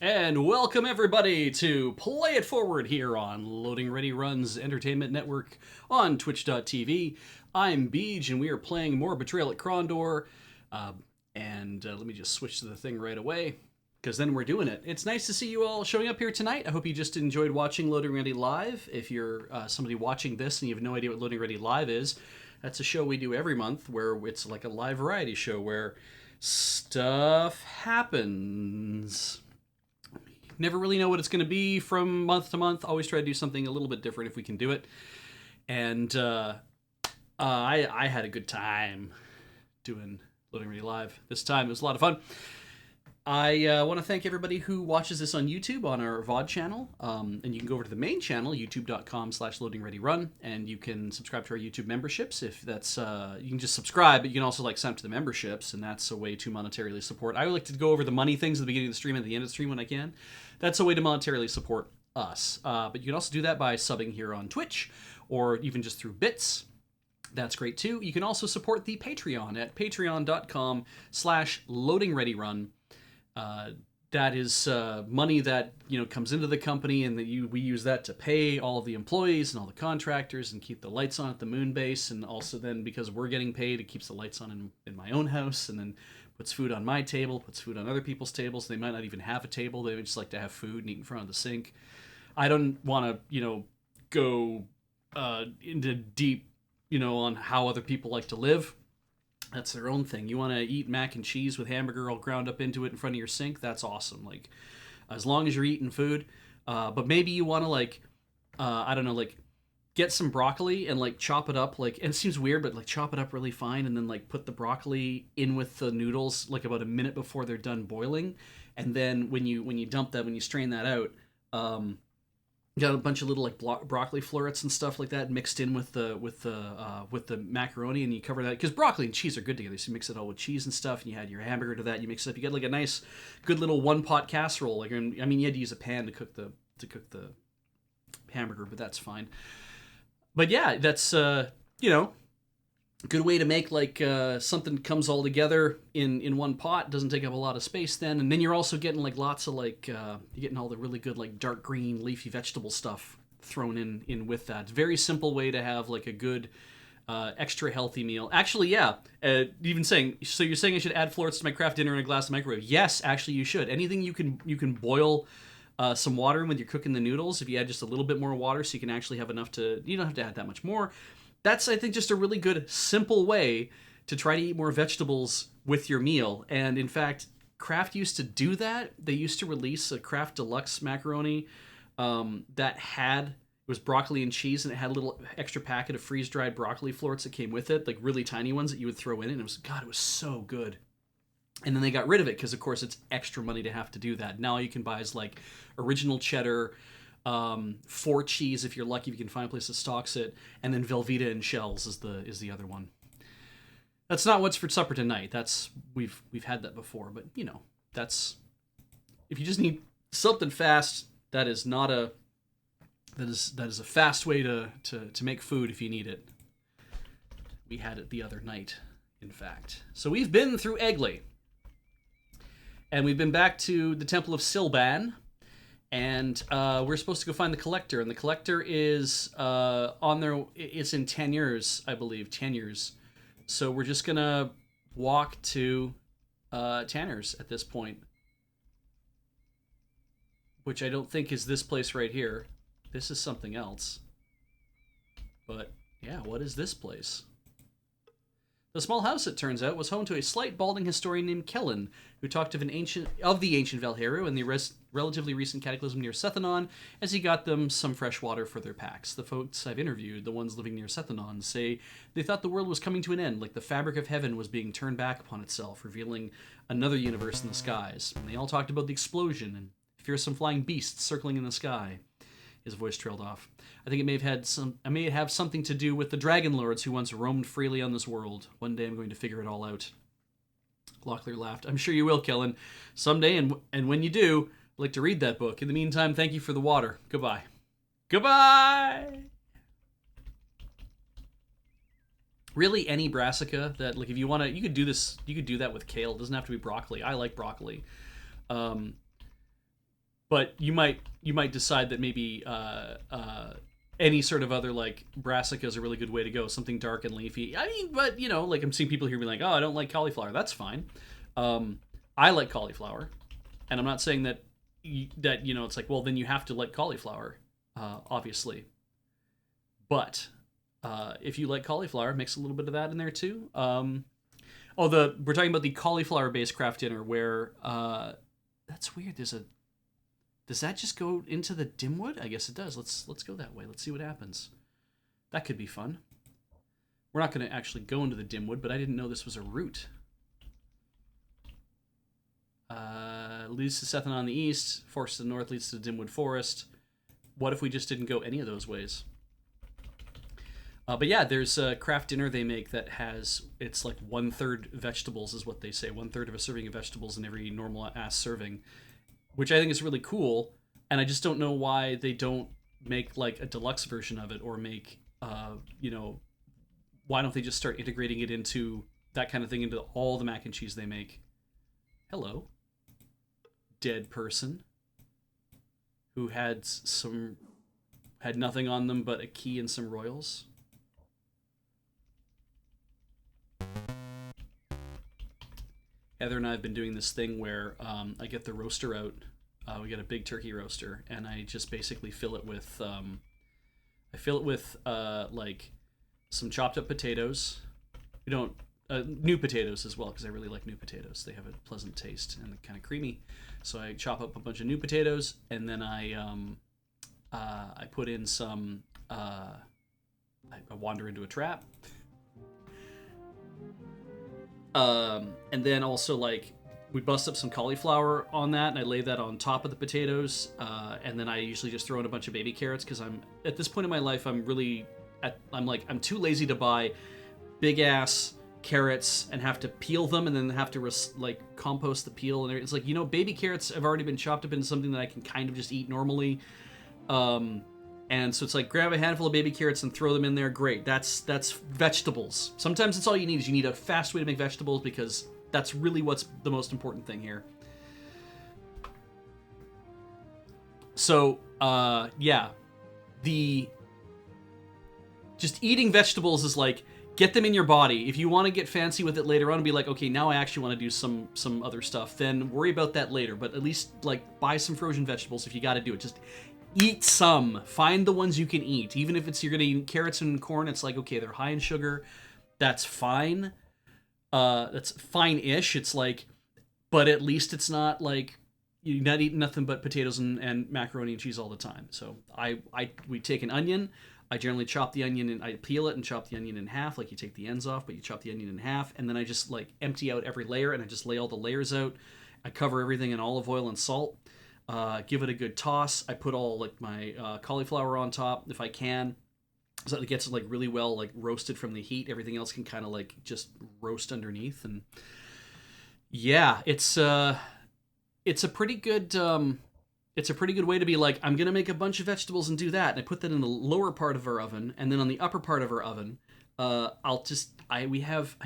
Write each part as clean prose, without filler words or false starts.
And welcome everybody to Play It Forward here on Loading Ready Run's Entertainment Network on Twitch.tv. I'm Beej, and we are playing more Betrayal at Krondor. Let me just switch to the thing right away, because then we're doing it. It's nice to see you all showing up here tonight. I hope you just enjoyed watching Loading Ready Live. If you're somebody watching this and you have no idea what Loading Ready Live is, that's a show we do every month where it's like a live variety show where stuff happens. Never really know what it's going to be from month to month. Always try to do something a little bit different if we can do it. And I had a good time doing Loading Ready Live this time. It was a lot of fun. I want to thank everybody who watches this on YouTube on our VOD channel. And you can go over to the main channel, youtube.com/loadingreadyrun, and you can subscribe to our YouTube memberships. If that's, you can just subscribe, but you can also sign up to the memberships, and that's a way to monetarily support. I would like to go over the money things at the beginning of the stream and at the end of the stream when I can. That's a way to monetarily support us. But you can also do that by subbing here on Twitch, or even just through bits. That's great too. You can also support the Patreon at patreon.com/loadingreadyrun. That is money that comes into the company, and we use that to pay all of the employees and all the contractors and keep the lights on at the moon base, and also then because we're getting paid, it keeps the lights on in my own house, and then puts food on my table, puts food on other people's tables. They might not even have a table; they would just like to have food and eat in front of the sink. I don't want to go into deep on how other people like to live. That's their own thing. You want to eat mac and cheese with hamburger all ground up into it in front of your sink? That's awesome. Like, as long as you're eating food. But maybe you want to I don't know, get some broccoli and chop it up. And it seems weird, but chop it up really fine, and then put the broccoli in with the noodles about a minute before they're done boiling. And then when you dump that, when you strain that out, you got a bunch of little broccoli florets and stuff like that mixed in with the macaroni, and you cover that because broccoli and cheese are good together. So you mix it all with cheese and stuff, and you add your hamburger to that. You mix it up. You get a nice, good little one pot casserole. You had to use a pan to cook the hamburger, but that's fine. But yeah, that's good way to make something comes all together in one pot. Doesn't take up a lot of space then, and then you're also getting lots of you're getting all the really good dark green leafy vegetable stuff thrown in with that. Very simple way to have a good extra healthy meal. Actually, yeah, even saying, so you're saying I should add florets to my craft dinner in a glass of microwave? Yes, actually you should. Anything you can boil some water in when you're cooking the noodles. If you add just a little bit more water, so you can actually have enough you don't have to add that much more. That's, I think, just a really good, simple way to try to eat more vegetables with your meal. And in fact, Kraft used to do that. They used to release a Kraft Deluxe macaroni that it was broccoli and cheese, and it had a little extra packet of freeze-dried broccoli florets that came with it, really tiny ones that you would throw in, and it was so good. And then they got rid of it because, of course, it's extra money to have to do that. Now all you can buy is original cheddar, 4 cheese if you're lucky, if you can find a place that stocks it, and then Velveeta in shells is the other one. That's not what's for supper tonight. That's we've had that before, but that's if you just need something fast. That is a fast way to make food if you need it. We had it the other night, in fact. So we've been through Egley, and we've been back to the Temple of Silban. And we're supposed to go find the Collector, and the Collector is it's in Tanniers, I believe, Tanniers. So we're just gonna walk to Tanniers at this point, which I don't think is this place right here. This is something else. But yeah, what is this place? The small house, it turns out, was home to a slight balding historian named Kellen, who talked of the ancient Valheru and the relatively recent cataclysm near Sethanon, as he got them some fresh water for their packs. The folks I've interviewed, the ones living near Sethanon, say they thought the world was coming to an end, like the fabric of heaven was being turned back upon itself, revealing another universe in the skies. And they all talked about the explosion and fearsome flying beasts circling in the sky. His voice trailed off. I think it may have something to do with the dragon lords who once roamed freely on this world. One day I'm going to figure it all out. Locklear laughed. I'm sure you will, Kellen. Someday, and when you do, I'd like to read that book. In the meantime, thank you for the water. Goodbye. Goodbye! Really, any brassica that, if you want to, you could do this, you could do that with kale. It doesn't have to be broccoli. I like broccoli. but you might decide that maybe any sort of other like brassica is a really good way to go. Something dark and leafy. I mean, but you know, like I'm seeing people here be like, oh, I don't like cauliflower. That's fine. I like cauliflower, and I'm not saying that you know it's like, well, then you have to like cauliflower, obviously. But if you like cauliflower, mix a little bit of that in there too. We're talking about the cauliflower based craft dinner where that's weird. Does that just go into the dimwood? I guess it does. Let's go that way. Let's see what happens. That could be fun. We're not going to actually go into the dimwood, but I didn't know this was a route. Leads to Sethan on the east. Forest to the north leads to the dimwood forest. What if we just didn't go any of those ways? But yeah, there's a craft dinner they make that has, it's like 1/3 vegetables is what they say. 1/3 of a serving of vegetables in every normal ass serving, which I think is really cool. And I just don't know why they don't make like a deluxe version of it, or make, why don't they just start integrating it into that kind of thing into all the mac and cheese they make? Hello, dead person who had nothing on them but a key and some royals. Heather and I have been doing this thing where I get the roaster out. We get a big turkey roaster, and I just basically fill it with like some chopped up potatoes. We don't new potatoes as well, because I really like new potatoes. They have a pleasant taste and they're kind of creamy. So I chop up a bunch of new potatoes, and then I put in some. I wander into a trap. And then also like we bust up some cauliflower on that, and I lay that on top of the potatoes. And then I usually just throw in a bunch of baby carrots, because I'm at this point in my life I'm too lazy to buy big ass carrots and have to peel them and then have to compost the peel. And it's like, baby carrots have already been chopped up into something that I can kind of just eat normally. And so it's like, grab a handful of baby carrots and throw them in there. Great. That's vegetables. Sometimes it's all you need is you need a fast way to make vegetables, because that's really what's the most important thing here. So, just eating vegetables is like, get them in your body. If you want to get fancy with it later on and be like, okay, now I actually want to do some other stuff, then worry about that later. But at least like buy some frozen vegetables if you got to do it. Just eat some. Find the ones you can eat. Even if you're going to eat carrots and corn, it's like, okay, they're high in sugar. That's fine. That's fine-ish. It's like, but at least it's not like you're not eating nothing but potatoes and macaroni and cheese all the time. So we take an onion. I generally chop the onion and I peel it and chop the onion in half. Like you take the ends off, but you chop the onion in half. And then I just like empty out every layer, and I just lay all the layers out. I cover everything in olive oil and salt. Give it a good toss. I put all like my cauliflower on top if I can, so that it gets like really well like roasted from the heat. Everything else can kind of like just roast underneath. And yeah, it's a pretty good way to be like, I'm gonna make a bunch of vegetables and do that, and I put that in the lower part of our oven, and then on the upper part of our oven, I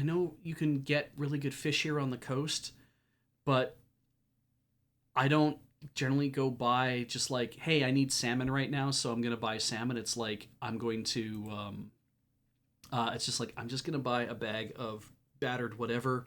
know you can get really good fish here on the coast, but I don't generally go buy just like, hey, I need salmon right now, so I'm gonna buy salmon. It's like I'm going to it's just like I'm just gonna buy a bag of battered whatever,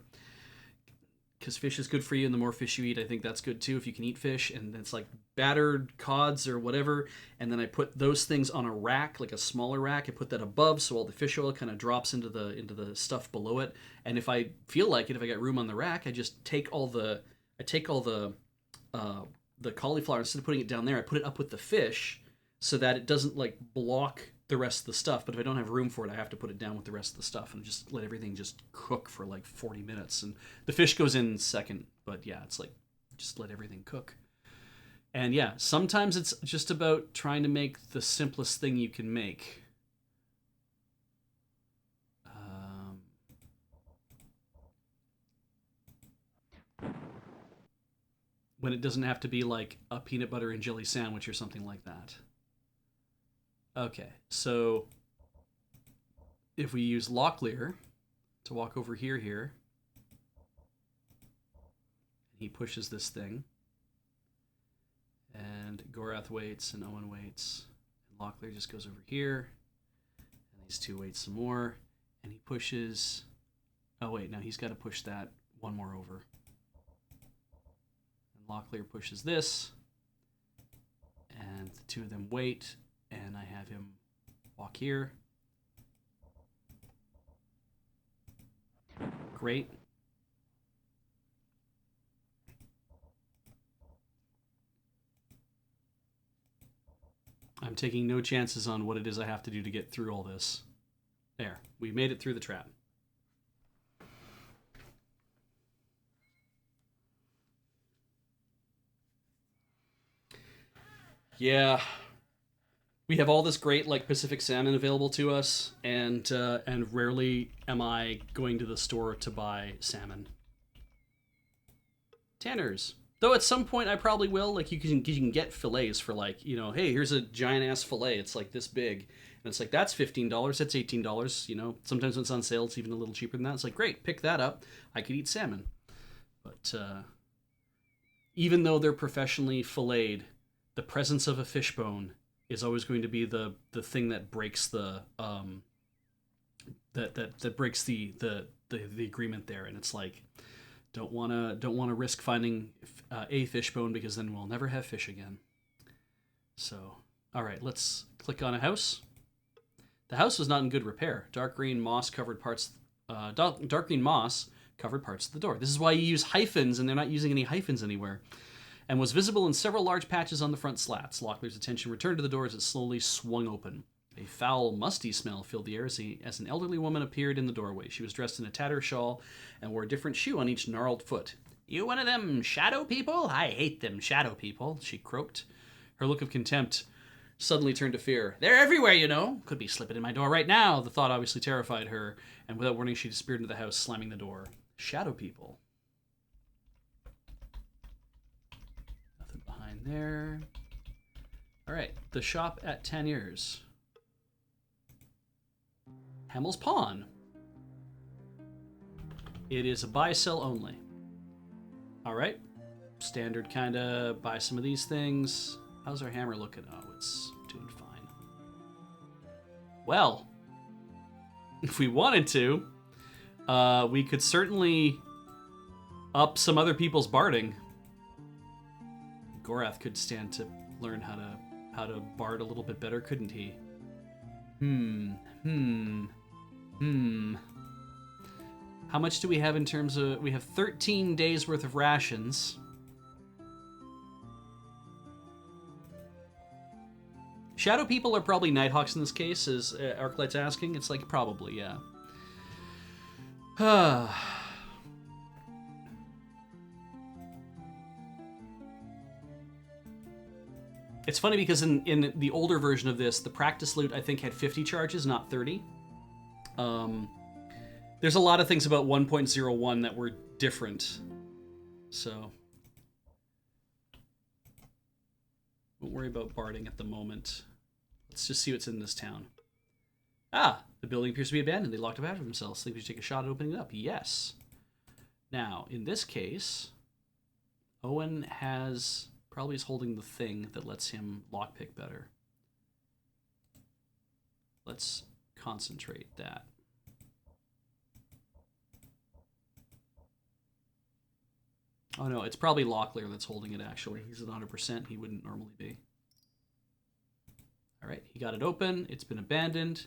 because fish is good for you, and the more fish you eat, I think that's good too if you can eat fish. And it's like battered cods or whatever, and then I put those things on a rack, like a smaller rack. I put that above, so all the fish oil kind of drops into the stuff below it. And if I feel like it, if I got room on the rack, I just take all the cauliflower, instead of putting it down there, I put it up with the fish, so that it doesn't like block the rest of the stuff. But if I don't have room for it, I have to put it down with the rest of the stuff and just let everything just cook for like 40 minutes. And the fish goes in second, but yeah, it's like just let everything cook. And yeah, sometimes it's just about trying to make the simplest thing you can make. When it doesn't have to be like a peanut butter and jelly sandwich or something like that. Okay, so if we use Locklear to walk over here, he pushes this thing, and And Gorath waits, and Owen waits. And Locklear just goes over here. And these two wait some more. And he pushes... Oh, wait, no, he's got to push that one more over. And Locklear pushes this. And the two of them wait. And I have him walk here. Great. I'm taking no chances on what it is I have to do to get through all this. There. We made it through the trap. Yeah. We have all this great like Pacific salmon available to us, and rarely am I going to the store to buy salmon. Tanners. Though at some point I probably will. Like you can get fillets for like, you know, hey, here's a giant ass fillet. It's like this big. And it's like, that's $15, that's $18, you know. Sometimes when it's on sale, it's even a little cheaper than that. It's like, great, pick that up. I could eat salmon. But even though they're professionally filleted, the presence of a fish bone is always going to be the thing that breaks the that breaks the agreement there. And it's like, don't wanna risk finding a fish bone, because then we'll never have fish again. So, all right, let's click on a house. The house was not in good repair. Dark green moss covered parts of the door. This is why you use hyphens, and they're not using any hyphens anywhere. And was visible in several large patches on the front slats. Locklear's attention returned to the door as it slowly swung open. A foul, musty smell filled the air as an elderly woman appeared in the doorway. She was dressed in a tattered shawl and wore a different shoe on each gnarled foot. "You one of them shadow people? I hate them shadow people," she croaked. Her look of contempt suddenly turned to fear. "They're everywhere, you know. Could be slipping in my door right now." The thought obviously terrified her, and without warning she disappeared into the house, slamming the door. Shadow people. Nothing behind there. All right, the shop at Tannier's. Hamill's Pawn. It is a buy-sell only. All right. Standard kind of buy some of these things. How's our hammer looking? Oh, it's doing fine. Well, if we wanted to, we could certainly up some other people's barding. Gorath could stand to learn how to bard a little bit better, couldn't he? How much do we have in terms of... We have 13 days worth of rations. Shadow people are probably Nighthawks in this case, as Arclight's asking. It's like, probably, yeah. It's funny because in the older version of this, the practice loot, I think, had 50 charges, not 30. There's a lot of things about 1.01 that were different. So, won't worry about barding at the moment. Let's just see what's in this town. Ah, the building appears to be abandoned. They locked up after themselves. Think we should take a shot at opening it up? Yes. Now, in this case, Owen probably is holding the thing that lets him lockpick better. Let's concentrate that. Oh no, it's probably Locklear that's holding it, actually. He's at 100%. He wouldn't normally be. All right, he got it open. It's been abandoned.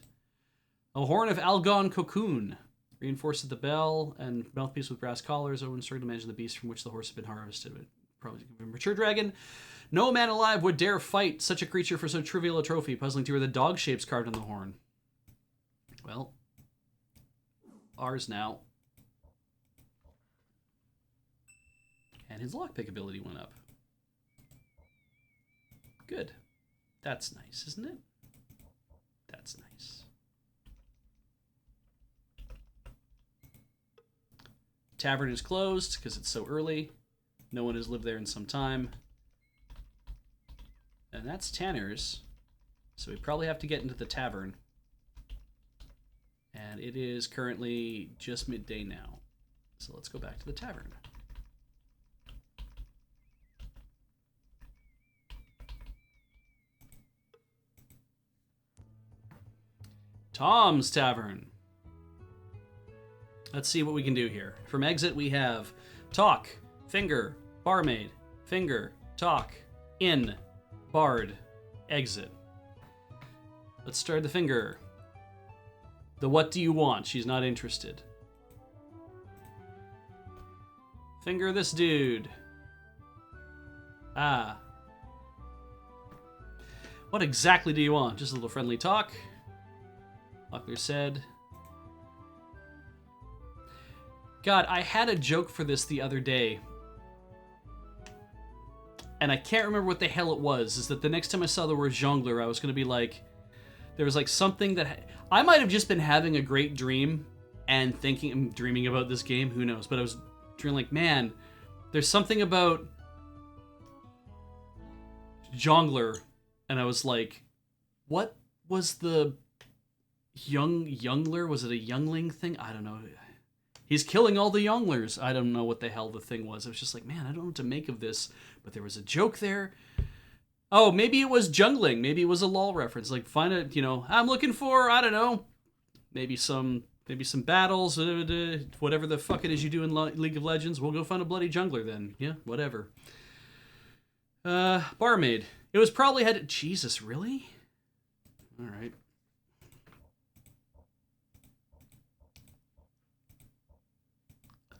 A horn of Algon cocoon. Reinforced at the bell and mouthpiece with brass collars. Owen struggled to manage the beast from which the horse had been harvested. But probably a mature dragon. No man alive would dare fight such a creature for so trivial a trophy. Puzzling to where the dog shapes carved on the horn. Well, ours now. And his lockpick ability went up. Good. That's nice, isn't it? That's nice. Tavern is closed because it's so early. No one has lived there in some time. And that's Tanner's. So we probably have to get into the tavern. And it is currently just midday now. So let's go back to the tavern. Tom's Tavern. Let's see what we can do here. From exit, we have talk, finger, barmaid, finger, talk, in, bard, exit. Let's start the finger. The what do you want? She's not interested. Finger this dude. Ah. What exactly do you want? Just a little friendly talk. Locklear said. God, I had a joke for this the other day. And I can't remember what the hell it was. Is that the next time I saw the word jongler, I was going to be like... There was like something that... I might have just been having a great dream and dreaming about this game. Who knows? But I was dreaming like, man, there's something about jongler. And I was like, what was the youngler? Was it a youngling thing? I don't know. He's killing all the younglers. I don't know what the hell the thing was. I was just like, man, I don't know what to make of this. But there was a joke there. Oh, maybe it was jungling. Maybe it was a LOL reference. Like, find a, I'm looking for, I don't know, maybe some battles, whatever the fuck it is you do in League of Legends. We'll go find a bloody jungler then. Yeah, whatever. Barmaid. It was probably had... Jesus, really? All right.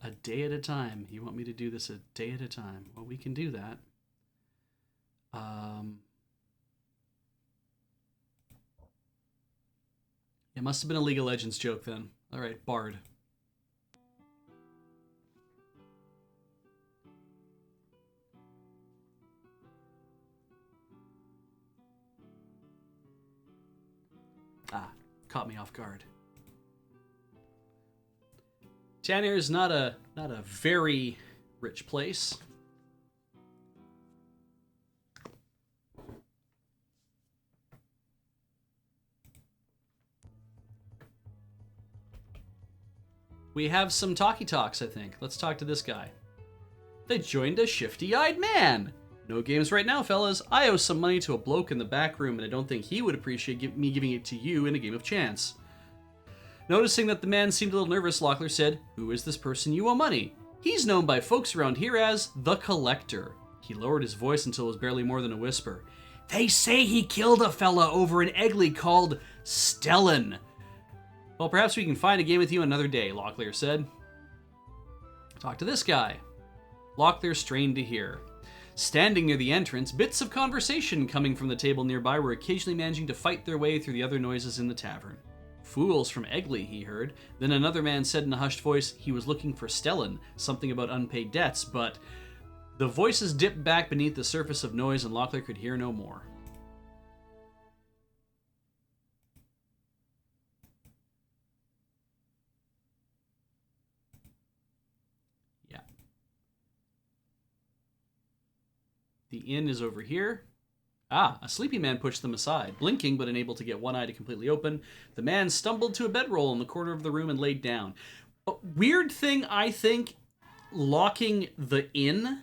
A day at a time. You want me to do this a day at a time? Well, we can do that. It must have been a League of Legends joke then. All right, Bard. Ah, caught me off guard. Tanir is not a very rich place. We have some talkie talks, I think. Let's talk to this guy. They joined a shifty-eyed man. No games right now, fellas. I owe some money to a bloke in the back room, and I don't think he would appreciate me giving it to you in a game of chance. Noticing that the man seemed a little nervous, Locklear said, "Who is this person you owe money?" "He's known by folks around here as the Collector." He lowered his voice until it was barely more than a whisper. "They say he killed a fella over in Egley called Stellan." "Well, perhaps we can find a game with you another day," Locklear said. Talk to this guy. Locklear strained to hear. Standing near the entrance, bits of conversation coming from the table nearby were occasionally managing to fight their way through the other noises in the tavern. "Fools from Egley," he heard. Then another man said in a hushed voice he was looking for Stellan, something about unpaid debts, but the voices dipped back beneath the surface of noise and Locklear could hear no more. Yeah. The inn is over here. Ah, a sleepy man pushed them aside. Blinking, but unable to get one eye to completely open, the man stumbled to a bedroll in the corner of the room and laid down. A weird thing, I think, locking the inn.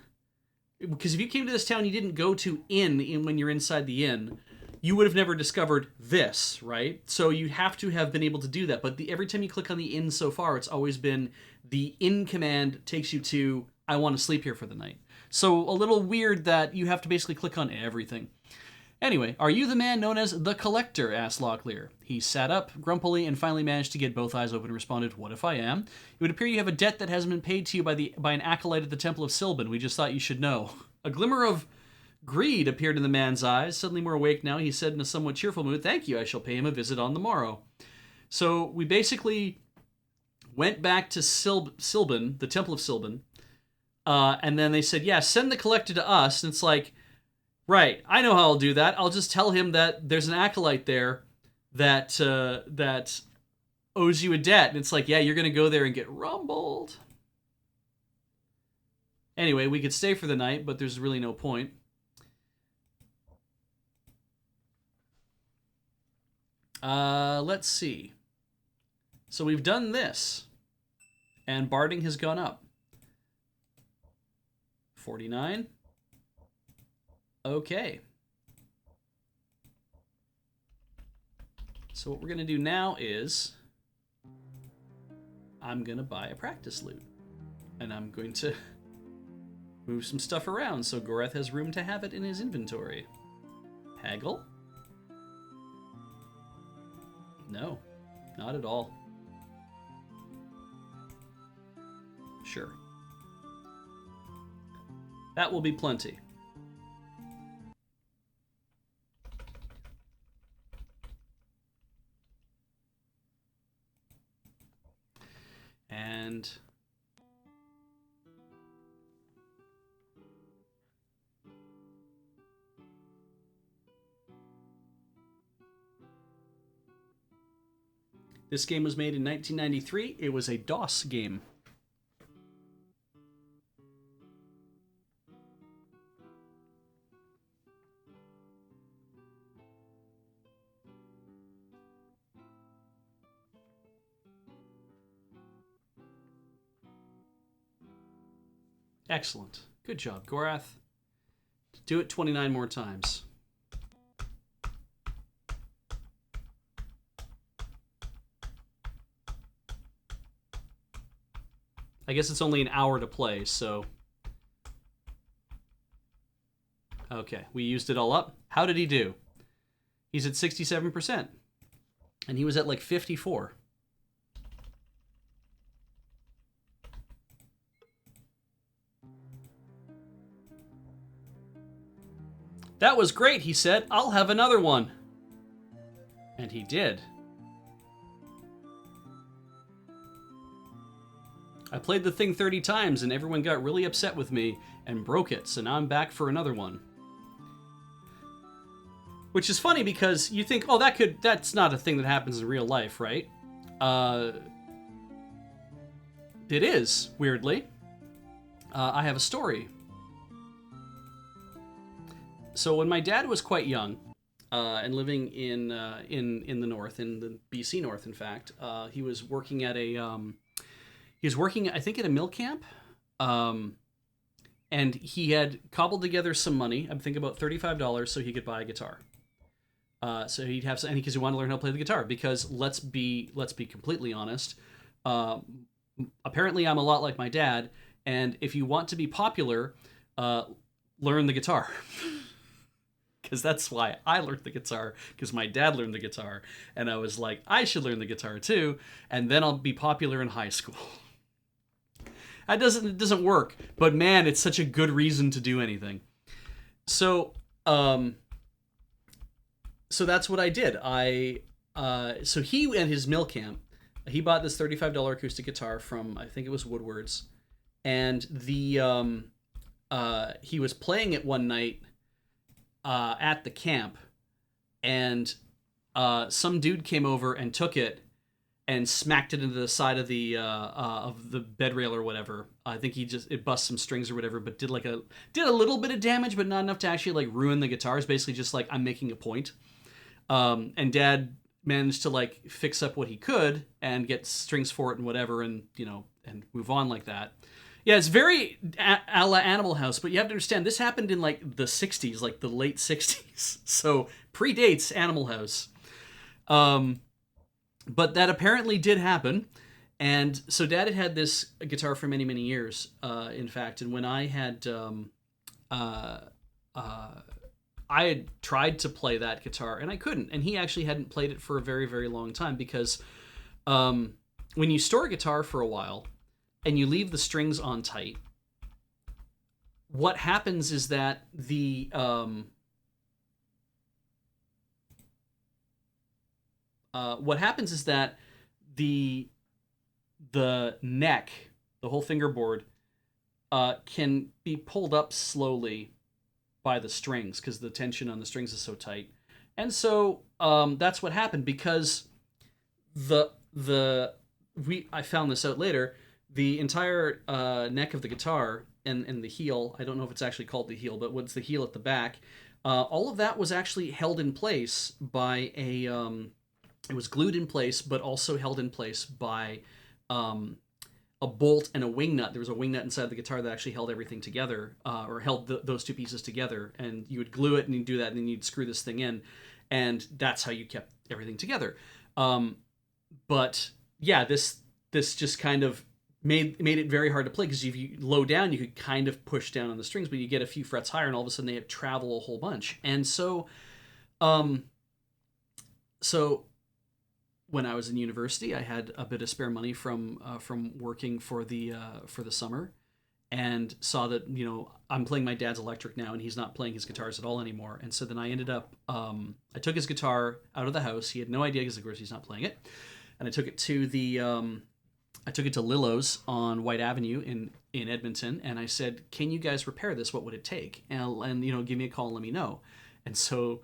Because if you came to this town, you didn't go to inn when you're inside the inn, you would have never discovered this, right? So you have to have been able to do that. But every time you click on the inn so far, it's always been the inn command takes you to, I want to sleep here for the night. So a little weird that you have to basically click on everything. Anyway, "Are you the man known as the Collector?" asked Locklear. He sat up grumpily and finally managed to get both eyes open and responded, "What if I am? It would appear you have a debt that hasn't been paid to you by an acolyte at the Temple of Sylban. We just thought you should know." A glimmer of greed appeared in the man's eyes. Suddenly more awake now, he said in a somewhat cheerful mood, "Thank you, I shall pay him a visit on the morrow." So we basically went back to Sylban, the Temple of Sylban, and then they said, "Yeah, send the Collector to us." And it's like, right, I know how I'll do that. I'll just tell him that there's an acolyte there that owes you a debt. And it's like, yeah, you're going to go there and get rumbled. Anyway, we could stay for the night, but there's really no point. Let's see. So we've done this. And barding has gone up. 49. Okay. So what we're going to do now is I'm going to buy a practice loot. And I'm going to move some stuff around so Goreth has room to have it in his inventory. Haggle? No, not at all. Sure. That will be plenty. And this game was made in 1993. It was a DOS game. Excellent. Good job, Gorath. Do it 29 more times. I guess it's only an hour to play, so... Okay, we used it all up. How did he do? He's at 67%. And he was at like 54. That was great, he said. I'll have another one. And he did. I played the thing 30 times and everyone got really upset with me and broke it, so now I'm back for another one. Which is funny because you think, oh, that's not a thing that happens in real life, right? It is, weirdly. I have a story. So when my dad was quite young, and living in the north, in the BC North, in fact, he was working at I think, at a mill camp, and he had cobbled together some money. I'm thinking about $35, so he could buy a guitar. So he'd have, and because he wanted to learn how to play the guitar. Because let's be completely honest, apparently I'm a lot like my dad, and if you want to be popular, learn the guitar. Because that's why I learned the guitar, because my dad learned the guitar, and I was like, I should learn the guitar too, and then I'll be popular in high school. It doesn't work, but man, it's such a good reason to do anything. So that's what I did. So he and his mill camp, he bought this $35 acoustic guitar from, I think it was Woodward's, and he was playing it one night at the camp, and some dude came over and took it and smacked it into the side of the bed rail or whatever. I think it bust some strings or whatever, but did a little bit of damage, but not enough to actually like ruin the guitar. It's basically just like, I'm making a point. And Dad managed to like fix up what he could and get strings for it and whatever, and and move on like that. Yeah, it's very a la Animal House, but you have to understand, this happened in like the 60s, like the late 60s. So predates Animal House. But that apparently did happen. And so Dad had this guitar for many, many years, in fact. And when I had tried to play that guitar, and I couldn't. And he actually hadn't played it for a very, very long time, because when you store a guitar for a while, and you leave the strings on tight, what happens is that the neck, the whole fingerboard, can be pulled up slowly by the strings because the tension on the strings is so tight. And so that's what happened, because I found this out later. The entire neck of the guitar and the heel, I don't know if it's actually called the heel, but what's the heel at the back, all of that was actually held in place by it was glued in place, but also held in place by a bolt and a wing nut. There was a wing nut inside the guitar that actually held everything together, or held those two pieces together, and you would glue it and you'd do that, and then you'd screw this thing in, and that's how you kept everything together. But yeah, this just kind of made it very hard to play, because if you low down, you could kind of push down on the strings, but you get a few frets higher, and all of a sudden they travel a whole bunch. And so, um, so when I was in university, I had a bit of spare money from working for the summer, and saw that, I'm playing my dad's electric now, and he's not playing his guitars at all anymore. And so then I ended up, I took his guitar out of the house. He had no idea, because of course he's not playing it, and I took it to Lillo's on White Avenue in Edmonton, and I said, "Can you guys repair this? What would it take? And give me a call and let me know." And so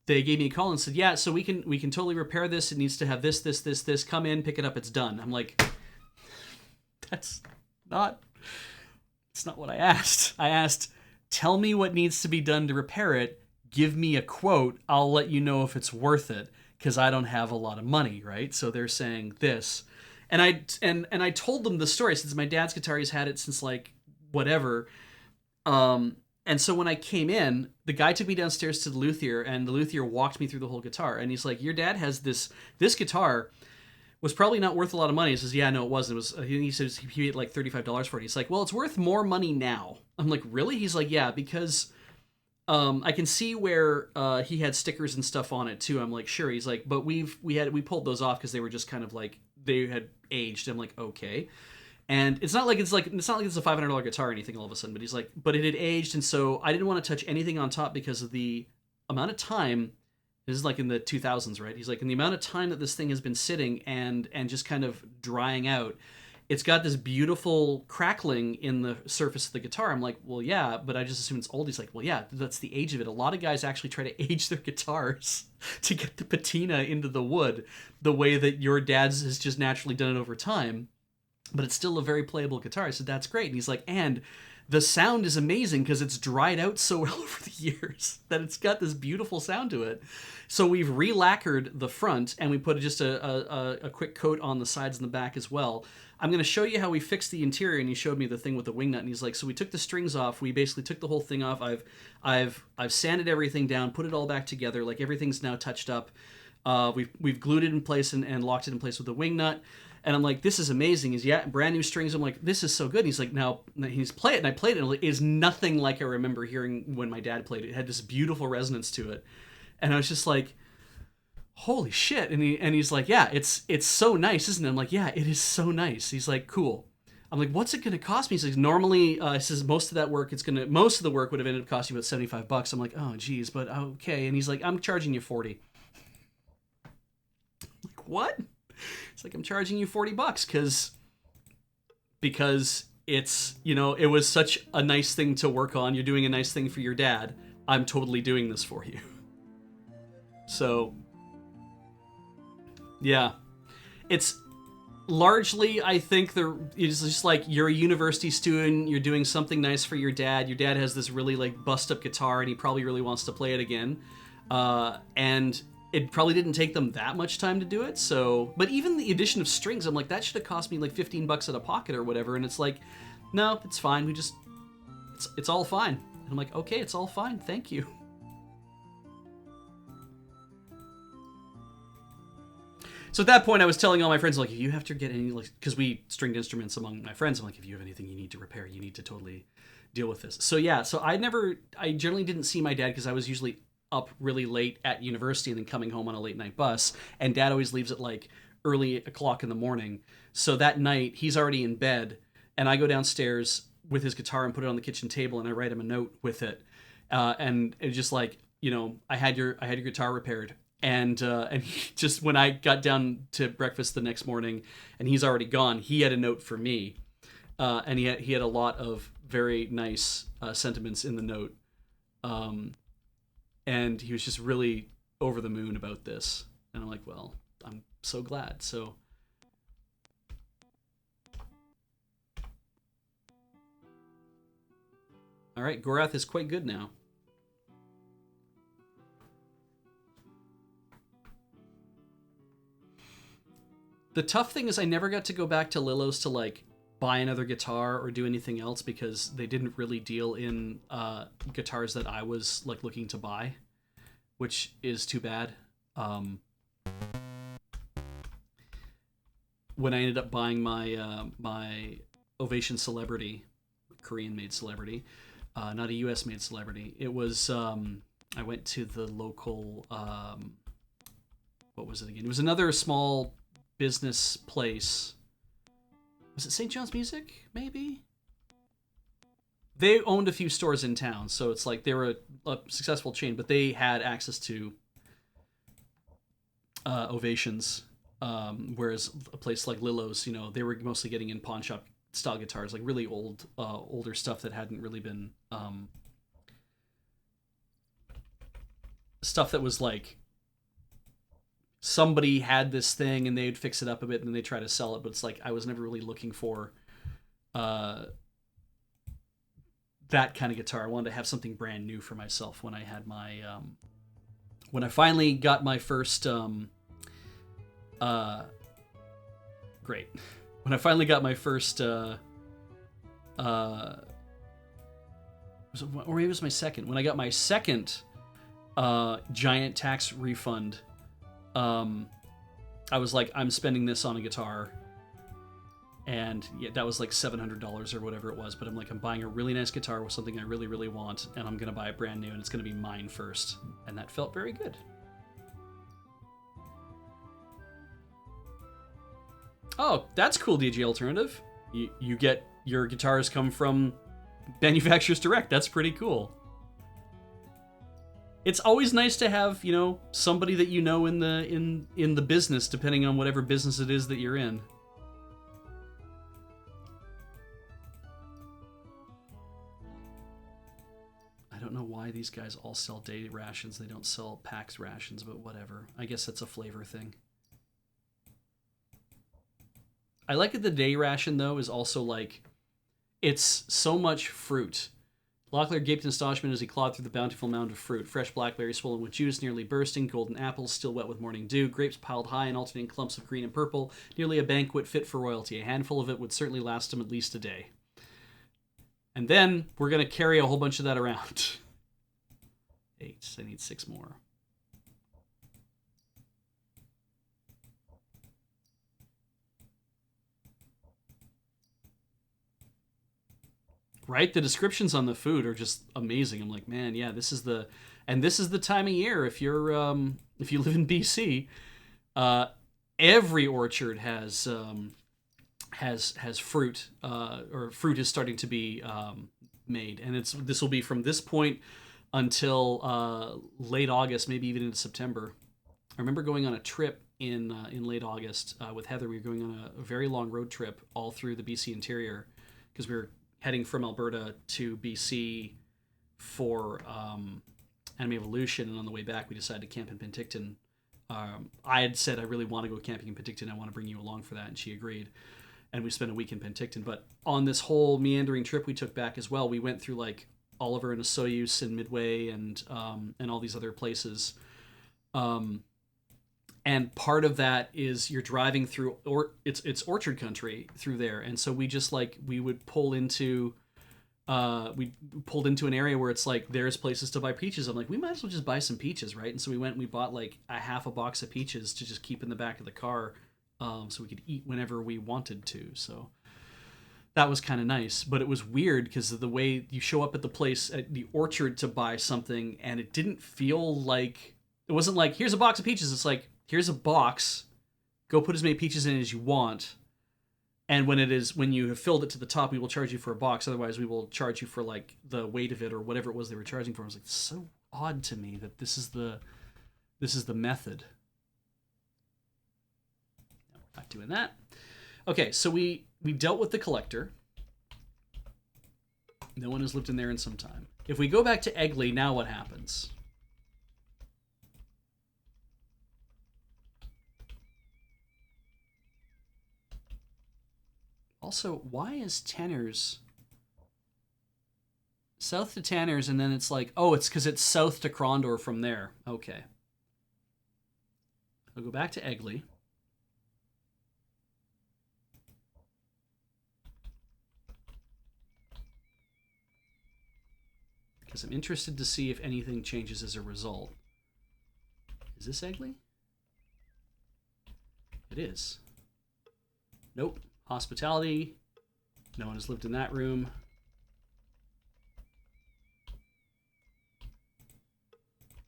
they gave me a call and said, "Yeah, so we can totally repair this. It needs to have this, this, this, this. Come in, pick it up. It's done." I'm like, that's not what I asked. I asked, "Tell me what needs to be done to repair it. Give me a quote. I'll let you know if it's worth it, because I don't have a lot of money," right? So they're saying this. And I told them the story, since my dad's guitar, he's had it since like whatever. And so when I came in, the guy took me downstairs to the luthier, and the luthier walked me through the whole guitar. And he's like, "Your dad has this guitar was probably not worth a lot of money." He says, "Yeah, no, it wasn't. It was." He says he paid like $35 for it. He's like, "Well, it's worth more money now." I'm like, "Really?" He's like, "Yeah, because I can see where he had stickers and stuff on it too." I'm like, "Sure." He's like, "But we pulled those off because they were just kind of like, they had aged." I'm like, "Okay." And it's not like it's a $500 guitar or anything all of a sudden, but he's like, "But it had aged, and so I didn't want to touch anything on top because of the amount of time." This is like in the 2000s, right? He's like, "In the amount of time that this thing has been sitting and just kind of drying out, it's got this beautiful crackling in the surface of the guitar." I'm like, "Well, yeah, but I just assume it's old." He's like, "Well, yeah, that's the age of it. A lot of guys actually try to age their guitars to get the patina into the wood the way that your dad's has just naturally done it over time. But it's still a very playable guitar." I said, "That's great." And he's like, "And the sound is amazing because it's dried out so well over the years that it's got this beautiful sound to it." So we've re-lacquered the front, and we put just a quick coat on the sides and the back as well. I'm going to show you how we fixed the interior, and he showed me the thing with the wing nut, and he's like, "So we took the strings off. We basically took the whole thing off. I've sanded everything down, put it all back together. Like, everything's now touched up. We've glued it in place and locked it in place with the wing nut." And I'm like, "This is amazing." He's, "Yeah, brand new strings." I'm like, "This is so good." And he's like, "Now," he's play it, and I played it, and it is nothing like I remember hearing when my dad played it. It had this beautiful resonance to it, and I was just like, "Holy shit!" And he's like, "Yeah, it's so nice, isn't it?" I'm like, "Yeah, it is so nice." He's like, "Cool." I'm like, "What's it going to cost me?" He's like, "Normally," he says, most of the work would have ended up costing you about $75. I'm like, "Oh, geez, but okay." And he's like, "I'm charging you 40." I'm like, "What?" It's like, "I'm charging you $40 because it's, it was such a nice thing to work on. You're doing a nice thing for your dad. I'm totally doing this for you." So, yeah, it's largely, I think, it's just like, you're a university student, you're doing something nice for your dad. Your dad has this really like bust up guitar, and he probably really wants to play it again. And it probably didn't take them that much time to do it. So, but even the addition of strings, I'm like, that should have cost me like $15 out of pocket or whatever. And it's like, "No, it's fine. It's all fine." And I'm like, "Okay, it's all fine. Thank you." So at that point, I was telling all my friends, like, "If you have to get any, like," because we stringed instruments among my friends, I'm like, "If you have anything you need to repair, you need to totally deal with this." So yeah, so I generally didn't see my dad, because I was usually up really late at university and then coming home on a late night bus, and dad always leaves at like early o'clock in the morning. So that night he's already in bed, and I go downstairs with his guitar and put it on the kitchen table, and I write him a note with it, and it's just like, I had your guitar repaired. And he just, when I got down to breakfast the next morning and he's already gone, he had a note for me, and he had a lot of very nice sentiments in the note, and he was just really over the moon about this. And I'm like, "Well, I'm so glad." So, all right, Gorath is quite good now. The tough thing is, I never got to go back to Lillo's to like buy another guitar or do anything else, because they didn't really deal in guitars that I was like looking to buy, which is too bad. Um, when I ended up buying my Ovation Celebrity, Korean made Celebrity, not a US made Celebrity, it was I went to the local what was it again? It was another small business place. Was it St. John's Music? Maybe. They owned a few stores in town, so it's like they were a successful chain, but they had access to Ovations, whereas a place like Lillo's, they were mostly getting in pawn shop style guitars, like really older stuff that hadn't really been stuff that was like somebody had this thing and they'd fix it up a bit and then they try to sell it, but it's like I was never really looking for that kind of guitar. I wanted to have something brand new for myself when I had my when I finally got my first great. When I finally got my first or maybe it was my second. When I got my second giant tax refund, I was like, I'm spending this on a guitar. And yeah, that was like $700 or whatever it was. But I'm like, I'm buying a really nice guitar with something I really, really want, and I'm going to buy it brand new, and it's going to be mine first. And that felt very good. Oh, that's cool, DJ Alternative. You get your guitars come from manufacturers direct. That's pretty cool. It's always nice to have, somebody that you know in the business, depending on whatever business it is that you're in. I don't know why these guys all sell day rations. They don't sell PAX rations, but whatever. I guess that's a flavor thing. I like that the day ration, though, is also like, it's so much fruit. Locklear gaped in astonishment as he clawed through the bountiful mound of fruit. Fresh blackberries swollen with juice, nearly bursting, golden apples still wet with morning dew, grapes piled high in alternating clumps of green and purple, nearly a banquet fit for royalty. A handful of it would certainly last him at least a day. And then we're going to carry a whole bunch of that around. 8. I need 6 more. Right? The descriptions on the food are just amazing. I'm like, man, yeah, this is the time of year if you're if you live in BC, every orchard has fruit, or fruit is starting to be made, and this will be from this point until late August, maybe even into September. I remember going on a trip in late August with Heather. We were going on a very long road trip all through the BC interior because we were heading from Alberta to BC for Anime Evolution, and on the way back we decided to camp in Penticton. I had said I really want to go camping in Penticton. I want to bring you along for that, and she agreed. And we spent a week in Penticton. But on this whole meandering trip we took back as well, we went through like Oliver and Osoyoos and Midway and all these other places. And part of that is you're driving through, it's orchard country through there, and so we just we would pull into, we pulled into an area where it's like there's places to buy peaches. I'm like, we might as well just buy some peaches, right? And so we went and we bought like a half a box of peaches to just keep in the back of the car, so we could eat whenever we wanted to. So that was kind of nice, but it was weird because of the way you show up at the place at the orchard to buy something, and it didn't feel like, it wasn't like here's a box of peaches. It's like, here's a box, go put as many peaches in as you want, and when you have filled it to the top, we will charge you for a box. Otherwise, we will charge you for like the weight of it or whatever it was they were charging for. I was like, it's so odd to me that this is the method. No, we're not doing that. Okay, so we dealt with the collector. No one has lived in there in some time. If we go back to Egley, now what happens? Also, why is Tanner's south to Tanner's, and then it's like, oh, it's because it's south to Krondor from there. Okay. I'll go back to Egley. Because I'm interested to see if anything changes as a result. Is this Egley? It is. Nope. Hospitality. No one has lived in that room.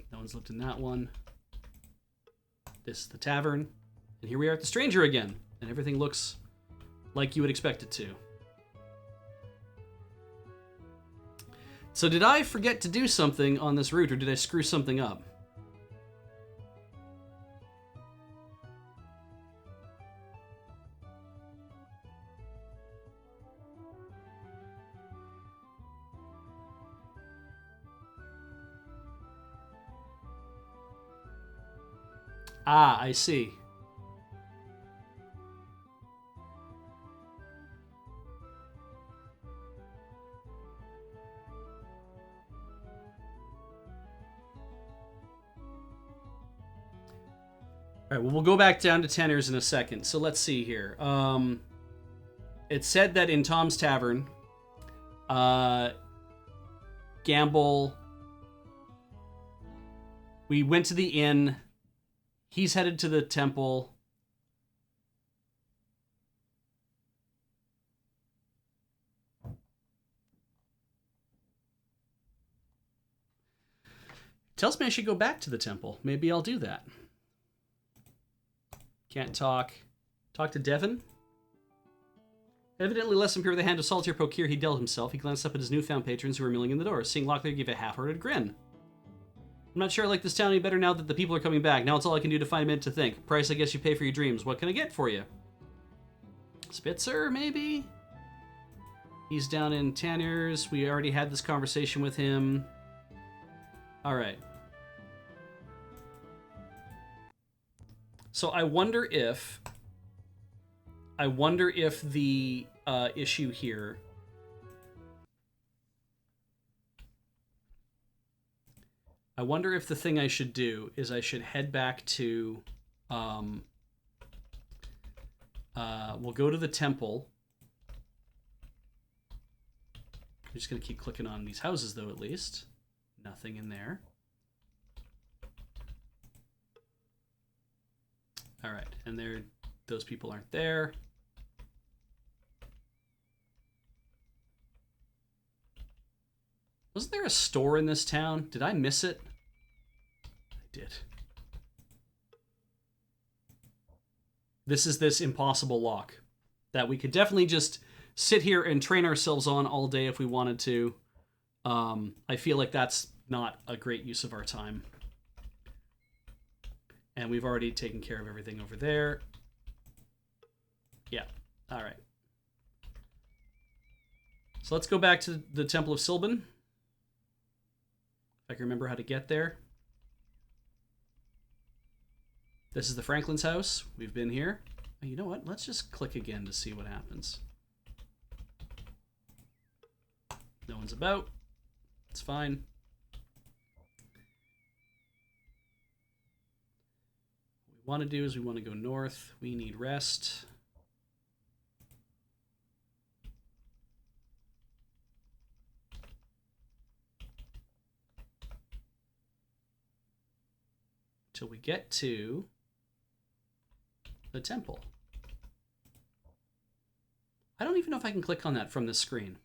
No one's lived in that one. This is the tavern. And here we are at the Stranger again. And everything looks like you would expect it to. So did I forget to do something on this route, or did I screw something up? Ah, I see. All right, well, we'll go back down to tenors in a second. So let's see here. It said that in Tom's Tavern, Gamble, we went to the inn. He's headed to the temple. Tells me I should go back to the temple. Maybe I'll do that. Can't talk. Talk to Devon? Evidently less impure with the hand of solitaire procure he dealt himself. He glanced up at his newfound patrons who were milling in the door. Seeing Locklear give a half-hearted grin. I'm not sure I like this town any better now that the people are coming back. Now it's all I can do to find a minute to think. Price I guess you pay for your dreams. What can I get for you? Spitzer, maybe? He's down in Tanner's. We already had this conversation with him. Alright. So I wonder if the issue here I wonder if the thing I should do is I should head back to we'll go to the temple. I'm just gonna keep clicking on these houses though, at least. Nothing in there. All right, and those people aren't there. Wasn't there a store in this town? Did I miss it? I did. This is this impossible lock that we could definitely just sit here and train ourselves on all day if we wanted to. I feel like that's not a great use of our time. And we've already taken care of everything over there. Yeah, all right. So let's go back to the Temple of Silban. If I can remember how to get there. This is the Franklin's house. We've been here. You know what? Let's just click again to see what happens. No one's about. It's fine. What we want to do is we want to go north. We need rest. Till we get to the temple. I don't even know if I can click on that from this screen.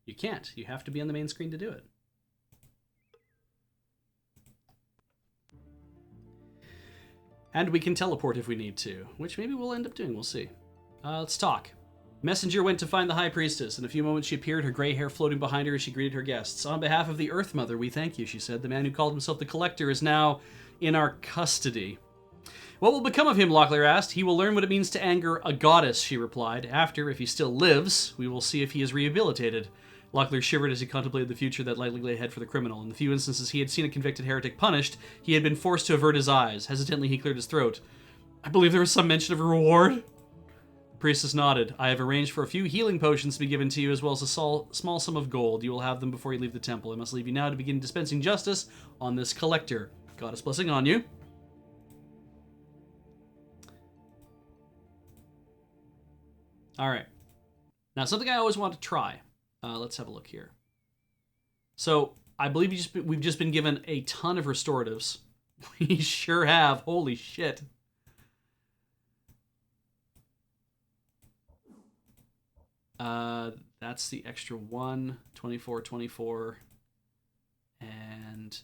You can't. You have to be on the main screen to do it. And we can teleport if we need to, which maybe we'll end up doing. We'll see. Let's talk. Messenger went to find the High Priestess. In a few moments she appeared, her gray hair floating behind her as she greeted her guests. On behalf of the Earth Mother, we thank you, she said. The man who called himself the Collector is now in our custody. What will become of him, Locklear asked. He will learn what it means to anger a goddess, she replied. After, if he still lives, we will see if he is rehabilitated. Locklear shivered as he contemplated the future that likely lay ahead for the criminal. In the few instances he had seen a convicted heretic punished, he had been forced to avert his eyes. Hesitantly, he cleared his throat. I believe there was some mention of a reward? The priestess nodded. I have arranged for a few healing potions to be given to you, as well as a small sum of gold. You will have them before you leave the temple. I must leave you now to begin dispensing justice on this collector. Goddess blessing on you. All right. Now, something I always want to try. Let's have a look here. So, I believe we've just been given a ton of restoratives. We sure have. Holy shit. That's the extra 1, 24, 24, and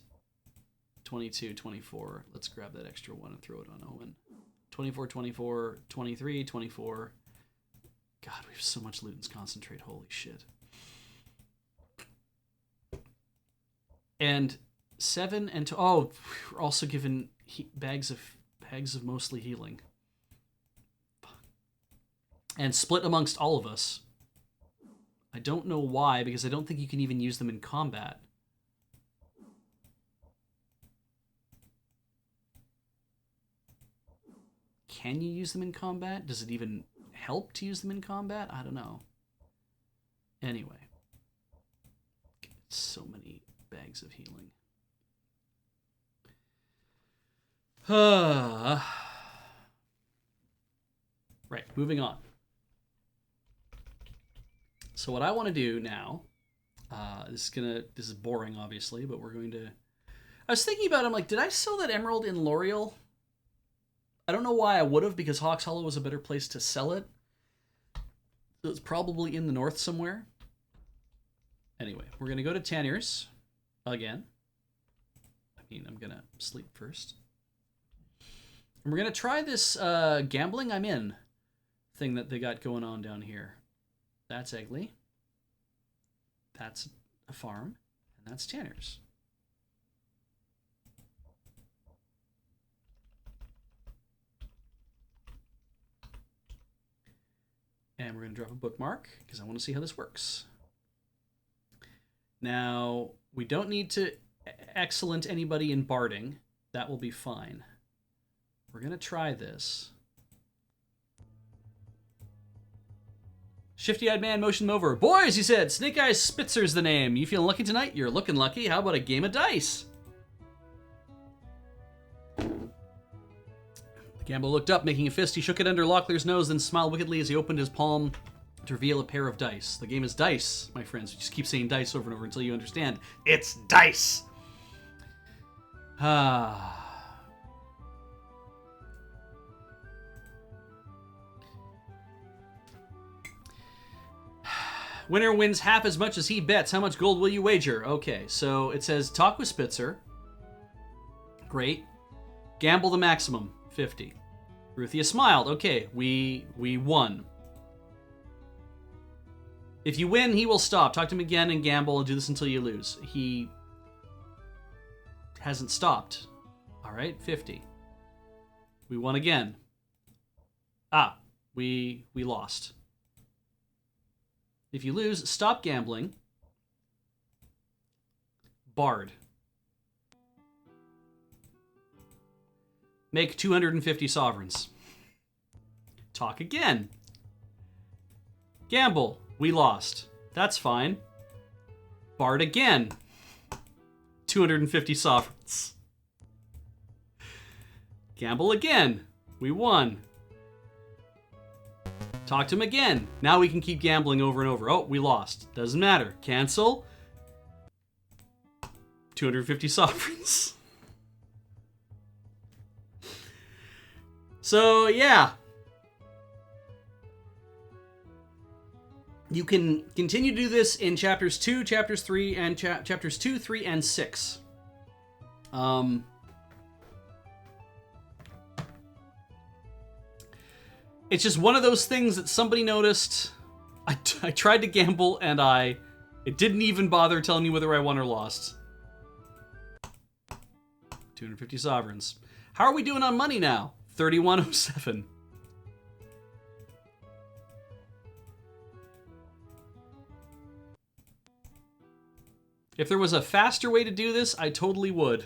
22, 24. Let's grab that extra 1 and throw it on Owen. 24, 24, 23, 24. God, we have so much Luton's Concentrate. Holy shit. And 7 and... Oh, we're also given bags of mostly healing. And split amongst all of us. I don't know why, because I don't think you can even use them in combat. Can you use them in combat? Does it even help to use them in combat? I don't know. Anyway. So many bags of healing. Right, moving on. So what I want to do now, this is boring, obviously, but we're going to... I was thinking about it, I'm like, did I sell that emerald in L'Oreal? I don't know why I would have, because Hawks Hollow was a better place to sell it. So it's probably in the north somewhere. Anyway, we're going to go to Tanniers again. I mean, I'm going to sleep first. And we're going to try this gambling I'm in thing that they got going on down here. That's Egley. That's a farm. And that's Tanner's. And we're going to drop a bookmark because I want to see how this works. Now, we don't need to excellent anybody in barding. That will be fine. We're going to try this. Shifty-eyed man motioned him over. Boys, he said, Snake Eyes Spitzer's the name. You feeling lucky tonight? You're looking lucky. How about a game of dice? The gambler looked up, making a fist. He shook it under Locklear's nose, then smiled wickedly as he opened his palm to reveal a pair of dice. The game is dice, my friends. You just keep saying dice over and over until you understand. It's dice! Winner wins half as much as he bets. How much gold will you wager? Okay, so it says talk with Spitzer. Great. Gamble the maximum. 50. Ruthia smiled. Okay, we won. If you win, he will stop. Talk to him again and gamble and do this until you lose. He hasn't stopped. All right, 50. We won again. We lost. If you lose, stop gambling. Bard. Make 250 sovereigns. Talk again. Gamble. We lost. That's fine. Bard again. 250 sovereigns. Gamble again. We won. Talk to him again. Now we can keep gambling over and over. Oh, we lost. Doesn't matter. Cancel. 250 sovereigns. So, yeah. You can continue to do this in chapters 2, chapters 3, and chapters 2, 3, and 6. It's just one of those things that somebody noticed. I tried to gamble and it didn't even bother telling me whether I won or lost. 250 sovereigns. How are we doing on money now? 3107. If there was a faster way to do this, I totally would.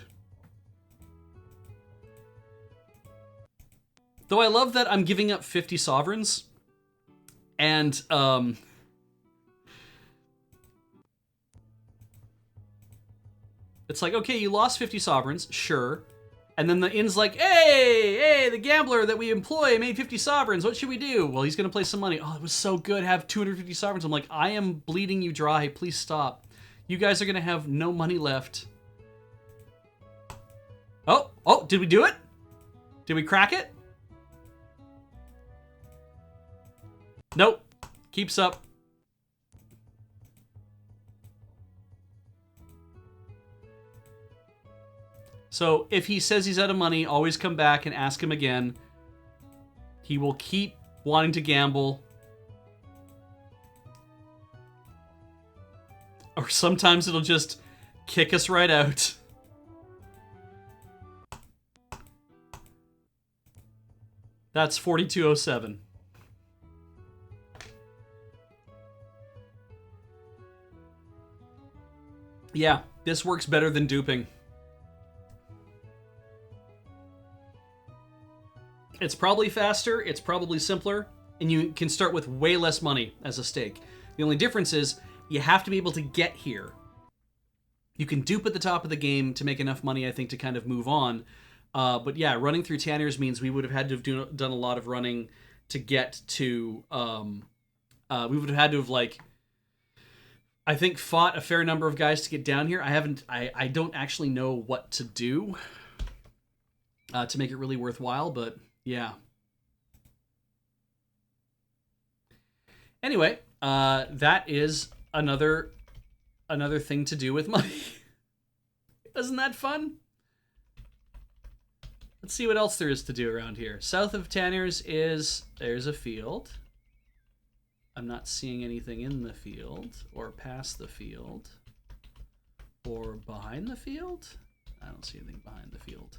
Though I love that I'm giving up 50 sovereigns. And, it's like, okay, you lost 50 sovereigns, sure. And then the inn's like, hey, the gambler that we employ made 50 sovereigns. What should we do? Well, he's going to play some money. Oh, it was so good. Have 250 sovereigns. I'm like, I am bleeding you dry. Please stop. You guys are going to have no money left. Oh, did we do it? Did we crack it? Nope. Keeps up. So if he says he's out of money, always come back and ask him again. He will keep wanting to gamble. Or sometimes it'll just kick us right out. That's 4207. Yeah, this works better than duping. It's probably faster, it's probably simpler, and you can start with way less money as a stake. The only difference is you have to be able to get here. You can dupe at the top of the game to make enough money, I think, to kind of move on. But yeah, running through Tanner's means we would have had to have done a lot of running to get to... we would have had to have, like... I think fought a fair number of guys to get down here. I don't actually know what to do to make it really worthwhile, but yeah. Anyway, that is another thing to do with money. Isn't that fun? Let's see what else there is to do around here. South of Tanner's there's a field. I'm not seeing anything in the field, or past the field, or behind the field. I don't see anything behind the field.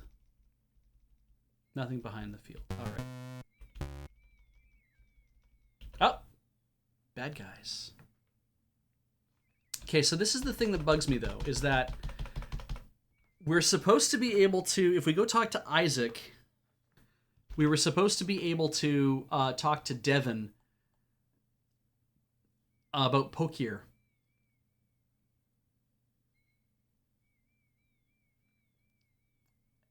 Nothing behind the field. All right. Oh, bad guys. Okay, so this is the thing that bugs me, though, is that we're supposed to be able to, if we go talk to Isaac, we were supposed to be able to talk to Devin about Pokier.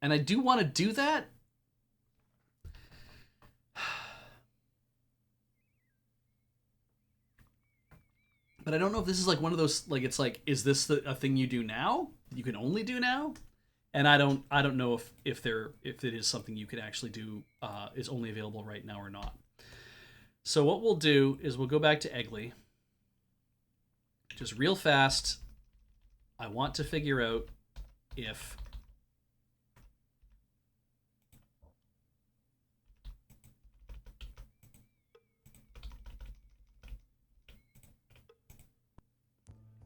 And I do want to do that. But I don't know if this is like one of those, like, it's like, is this a thing you do now? You can only do now? And I don't know if it is something you could actually do, is only available right now or not. So what we'll do is we'll go back to Egley. Just real fast, I want to figure out if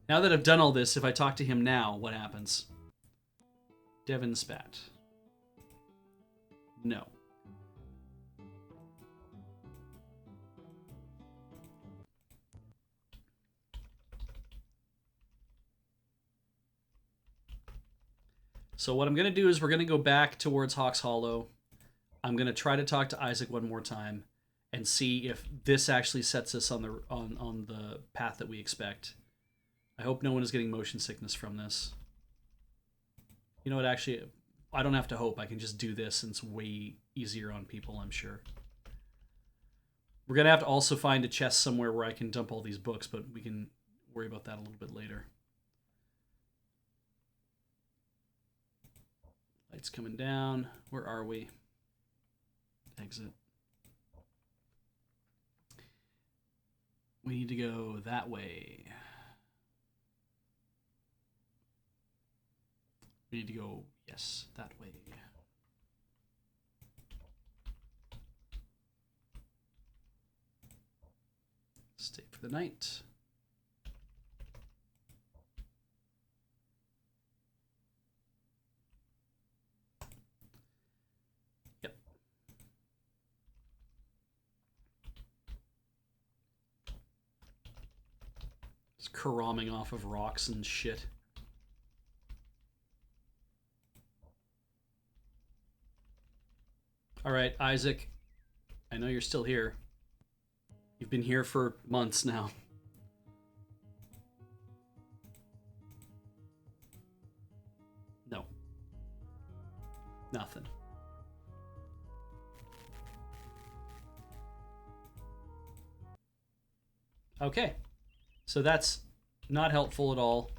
now that I've done all this, if I talk to him now, what happens? Devin spat. No. So what I'm going to do is we're going to go back towards Hawks Hollow. I'm going to try to talk to Isaac one more time and see if this actually sets us on the path that we expect. I hope no one is getting motion sickness from this. You know what, actually, I don't have to hope. I can just do this, and it's way easier on people, I'm sure. We're going to have to also find a chest somewhere where I can dump all these books, but we can worry about that a little bit later. Lights coming down. Where are we? Exit. We need to go that way. We need to go, yes, that way. Stay for the night. Yep. Just caroming off of rocks and shit. All right, Isaac, I know you're still here. You've been here for months now. No. Nothing. Okay. So that's not helpful at all.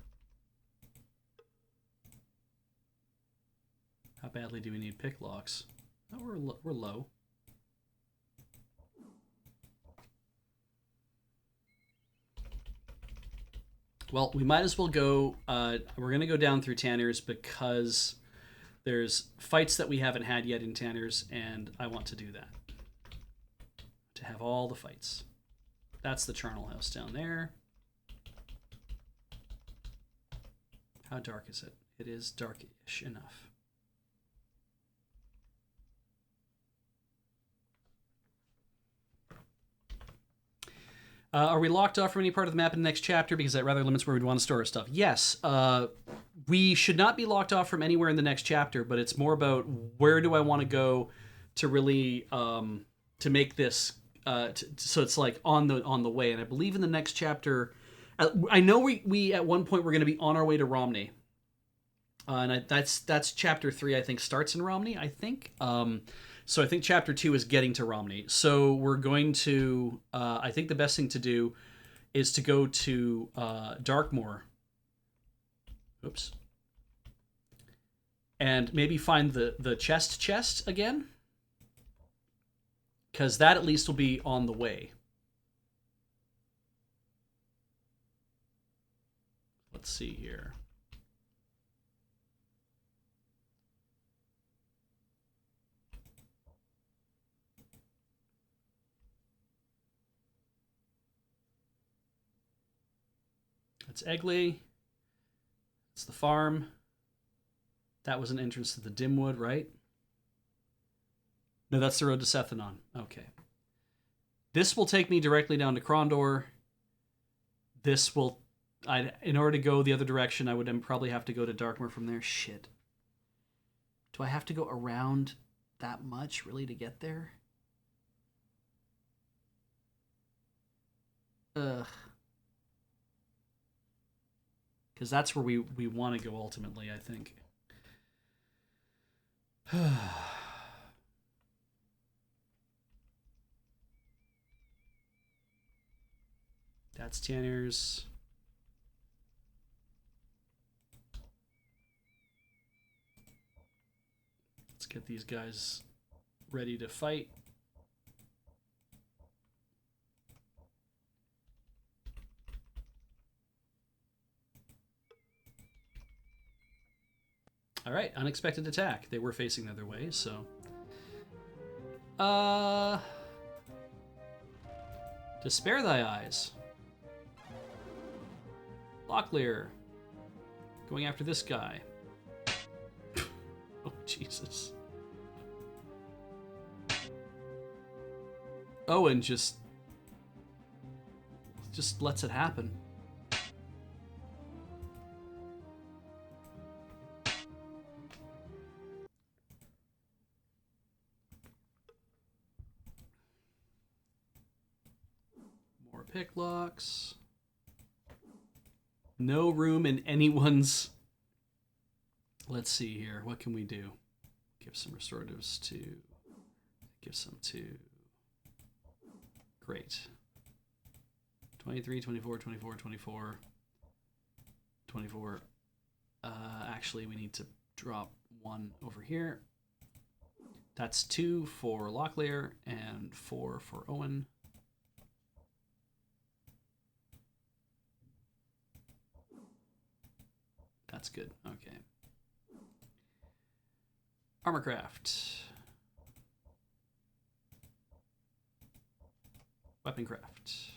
How badly do we need pick locks? Oh, we're low. Well, we might as well go. We're going to go down through Tanner's because There's fights that we haven't had yet in Tanner's, and I want to do that. To have all the fights. That's the charnel house down there. How dark is it? It is darkish enough. Are we locked off from any part of the map in the next chapter? Because that rather limits where we'd want to store our stuff. Yes. We should not be locked off from anywhere in the next chapter, but it's more about where do I want to go to really to make this so it's like on the way. And I believe in the next chapter, I know we at one point we're going to be on our way to Romney, and that's chapter 3. I think starts in Romney. I think. So I think chapter 2 is getting to Romney. So we're going to. I think the best thing to do is to go to Darkmoor. Oops. And maybe find the chest again. Because that at least will be on the way. Let's see here. That's Egley. It's the farm. That was an entrance to the Dimwood, right? No, that's the road to Sethanon. Okay. This will take me directly down to Krondor. This will... in order to go the other direction, I would probably have to go to Darkmoor from there. Shit. Do I have to go around that much, really, to get there? Ugh. Because that's where we want to go ultimately, I think. That's Tanner's. Let's get these guys ready to fight. All right, unexpected attack. They were facing the other way, so... To spare thy eyes. Locklear. Going after this guy. Oh, Jesus. Owen just lets it happen. More picklocks. No room in anyone's... Let's see here. What can we do? Give some restoratives to... Give some to... Great. 23, 24, 24, 24. 24. Actually, we need to drop one over here. That's 2 for Locklear and 4 for Owen. That's good. Okay. Armorcraft. Weaponcraft.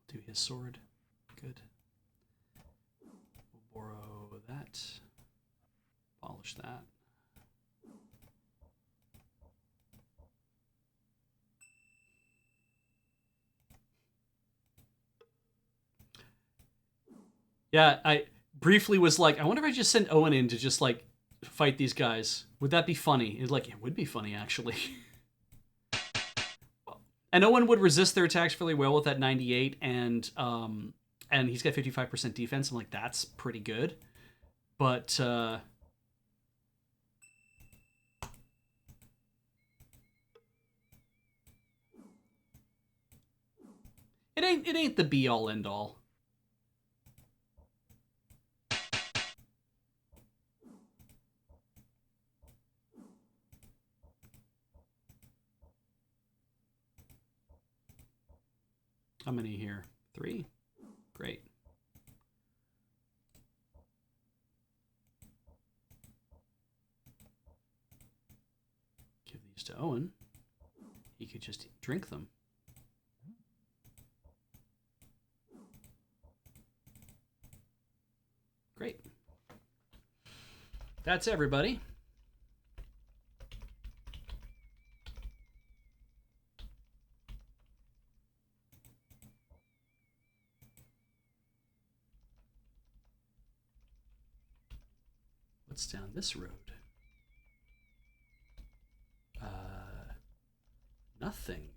Do his sword. Good. We'll borrow that. Polish that. Yeah, I briefly was like, I wonder if I just send Owen in to just like fight these guys. Would that be funny? It's like, it would be funny actually. And Owen would resist their attacks fairly well with that 98, and he's got 55% defense. I'm like, that's pretty good. But it ain't the be all end all. How many here? 3? Great. Give these to Owen. He could just drink them. Great. That's everybody. What's down this road? Nothing.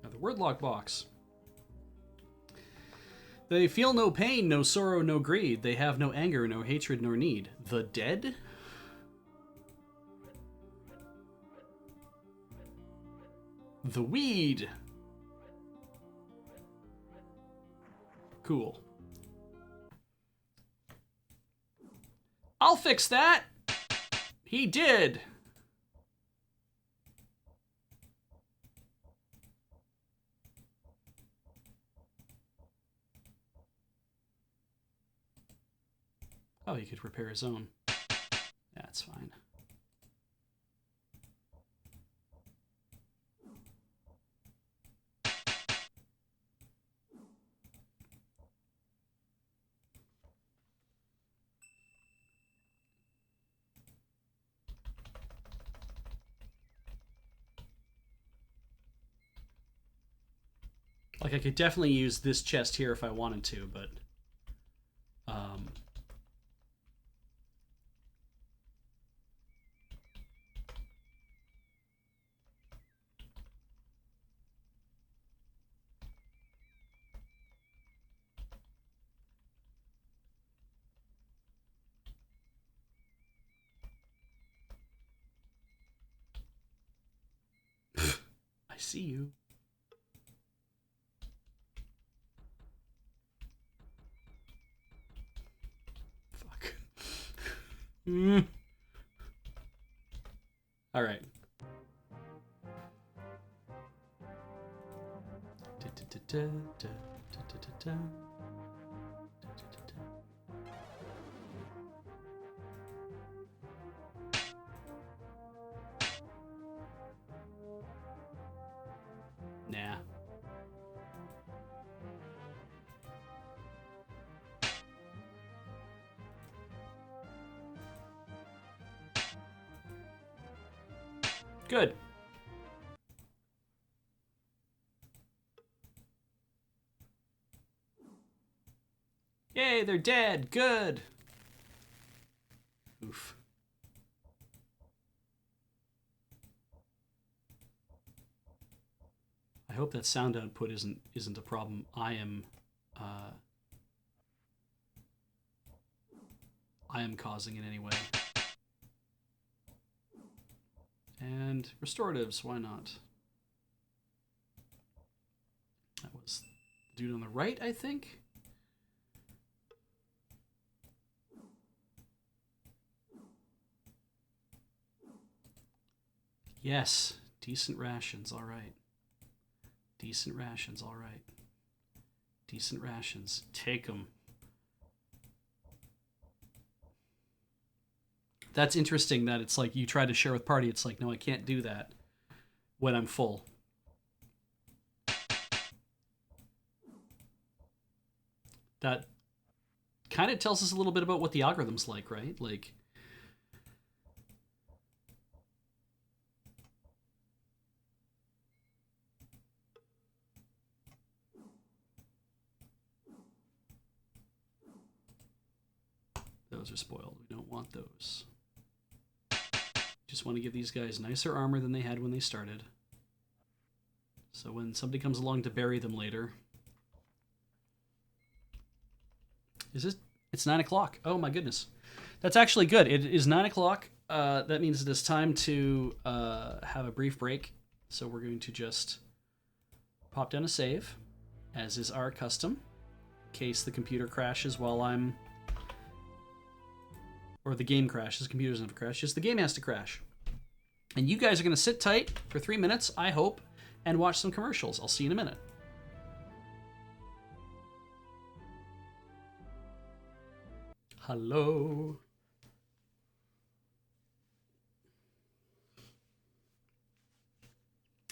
Now the word log box. They feel no pain, no sorrow, no greed. They have no anger, no hatred, nor need. The dead? The weed. Cool. I'll fix that. He did. Oh, he could repair his own. That's fine. Like, I could definitely use this chest here if I wanted to, but... I see you. Fuck. All right. Nah. Good. Yay, they're dead. Good. Oof. I hope that sound output isn't a problem. I am causing it anyway. And restoratives, why not? That was the dude on the right, I think. Yes, decent rations, all right. Decent rations, all right. Decent rations, take them. That's interesting that it's like you try to share with party. It's like, no, I can't do that when I'm full. That kind of tells us a little bit about what the algorithm's like, right? Like, those are spoiled. We don't want those. Just want to give these guys nicer armor than they had when they started. So when somebody comes along to bury them later... Is this... It's 9 o'clock. Oh my goodness. That's actually good. It is 9 o'clock. That means it is time to have a brief break. So we're going to just pop down a save. as is our custom, in case the computer crashes while I'm... Or the game crashes. The computer doesn't have to crash, just the game has to crash. And you guys are going to sit tight for 3 minutes, I hope, and watch some commercials. I'll see you in a minute. Hello.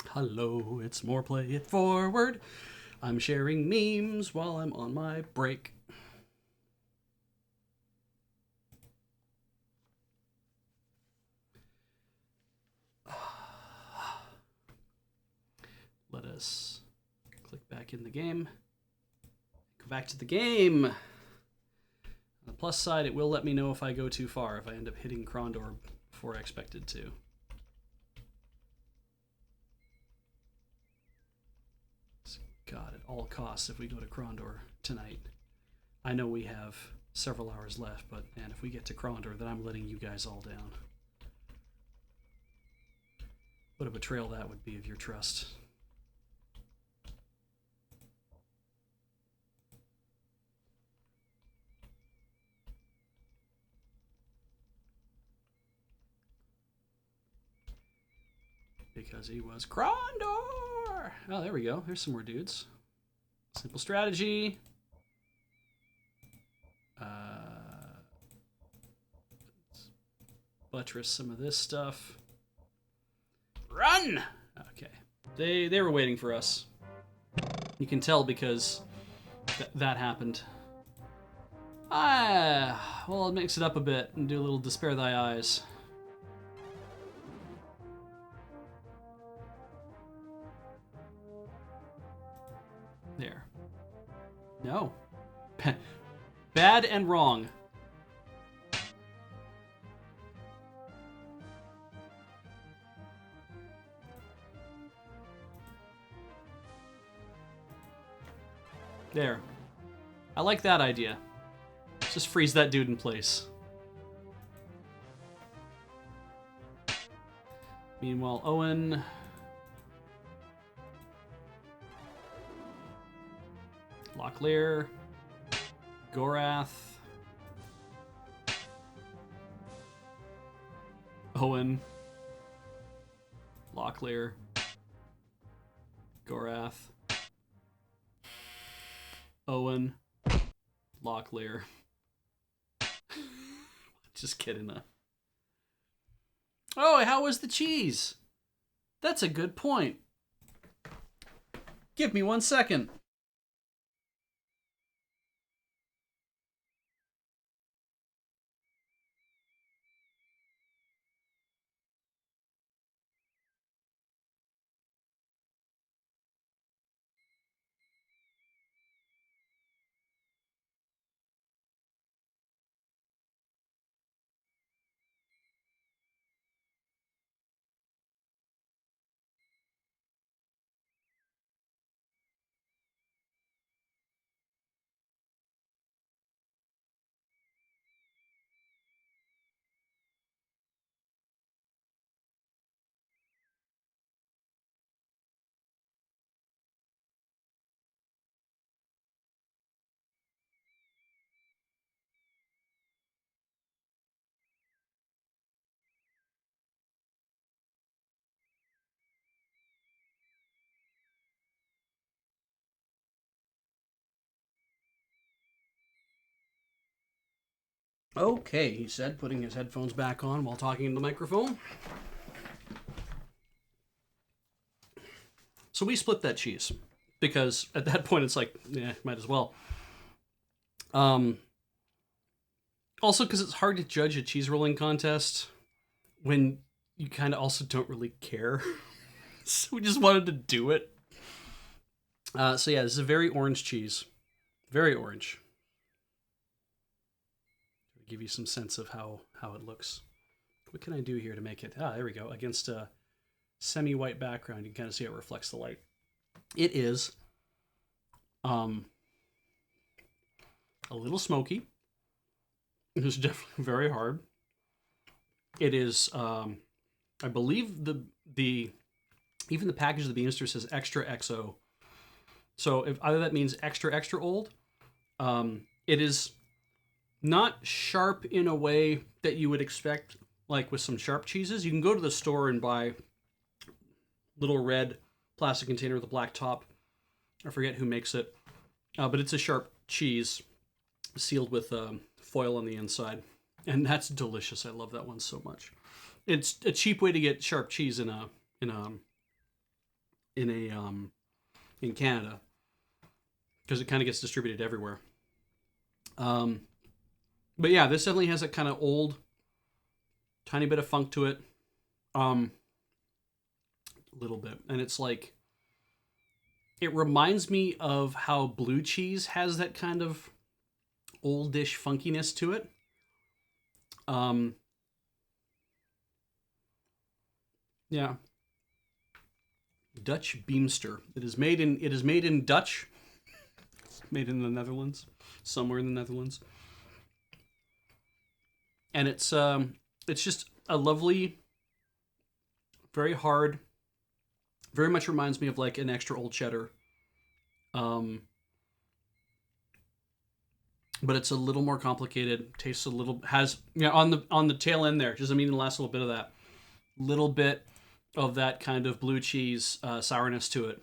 Hello, it's more Play It Forward. I'm sharing memes while I'm on my break. Let us click back in the game. Go back to the game. On the plus side, it will let me know if I go too far, if I end up hitting Krondor before I expected to. God, at all costs, if we go to Krondor tonight. I know we have several hours left, but man, if we get to Krondor, then I'm letting you guys all down. What a betrayal that would be of your trust. Because he was Krondor! Oh, there we go. There's some more dudes. Simple strategy. Buttress some of this stuff. Run! Okay. They were waiting for us. You can tell because that happened. Well, I'll mix it up a bit and do a little Despair Thy Eyes. There. No. Bad and wrong. There. I like that idea. Just freeze that dude in place. Meanwhile, Owen... Locklear... Gorath... Owen... Locklear... Gorath... Owen... Locklear... Just kidding. Oh, how was the cheese? That's a good point. Give me 1 second. Okay, he said, putting his headphones back on while talking into the microphone. So we split that cheese because at that point it's like, yeah, might as well. Also, because it's hard to judge a cheese rolling contest when you kind of also don't really care. So we just wanted to do it. So yeah, this is a very orange cheese. Very orange. Give you some sense of how it looks. What can I do here to make it? Ah, there we go. Against a semi-white background, you can kind of see how it reflects the light. It is a little smoky. It is definitely very hard. It is, I believe the even the package of the Beanister says extra XO. So if either that means extra extra old, it is not sharp in a way that you would expect, like with some sharp cheeses. You can go to the store and buy little red plastic container with a black top. I forget who makes it, but it's a sharp cheese sealed with foil on the inside, and that's delicious. I love that one so much. It's a cheap way to get sharp cheese in Canada because it kind of gets distributed everywhere. But yeah, this definitely has a kind of old, tiny bit of funk to it, a little bit, and it's like it reminds me of how blue cheese has that kind of oldish funkiness to it. Yeah, Dutch Beemster. It is made in Dutch. It's made in the Netherlands, somewhere in the Netherlands, and it's just a lovely, very hard, very much reminds me of like an extra old cheddar. Um, but it's a little more complicated. Tastes a little has on the tail end there. Just I mean the last little bit of that, little bit of that kind of blue cheese sourness to it,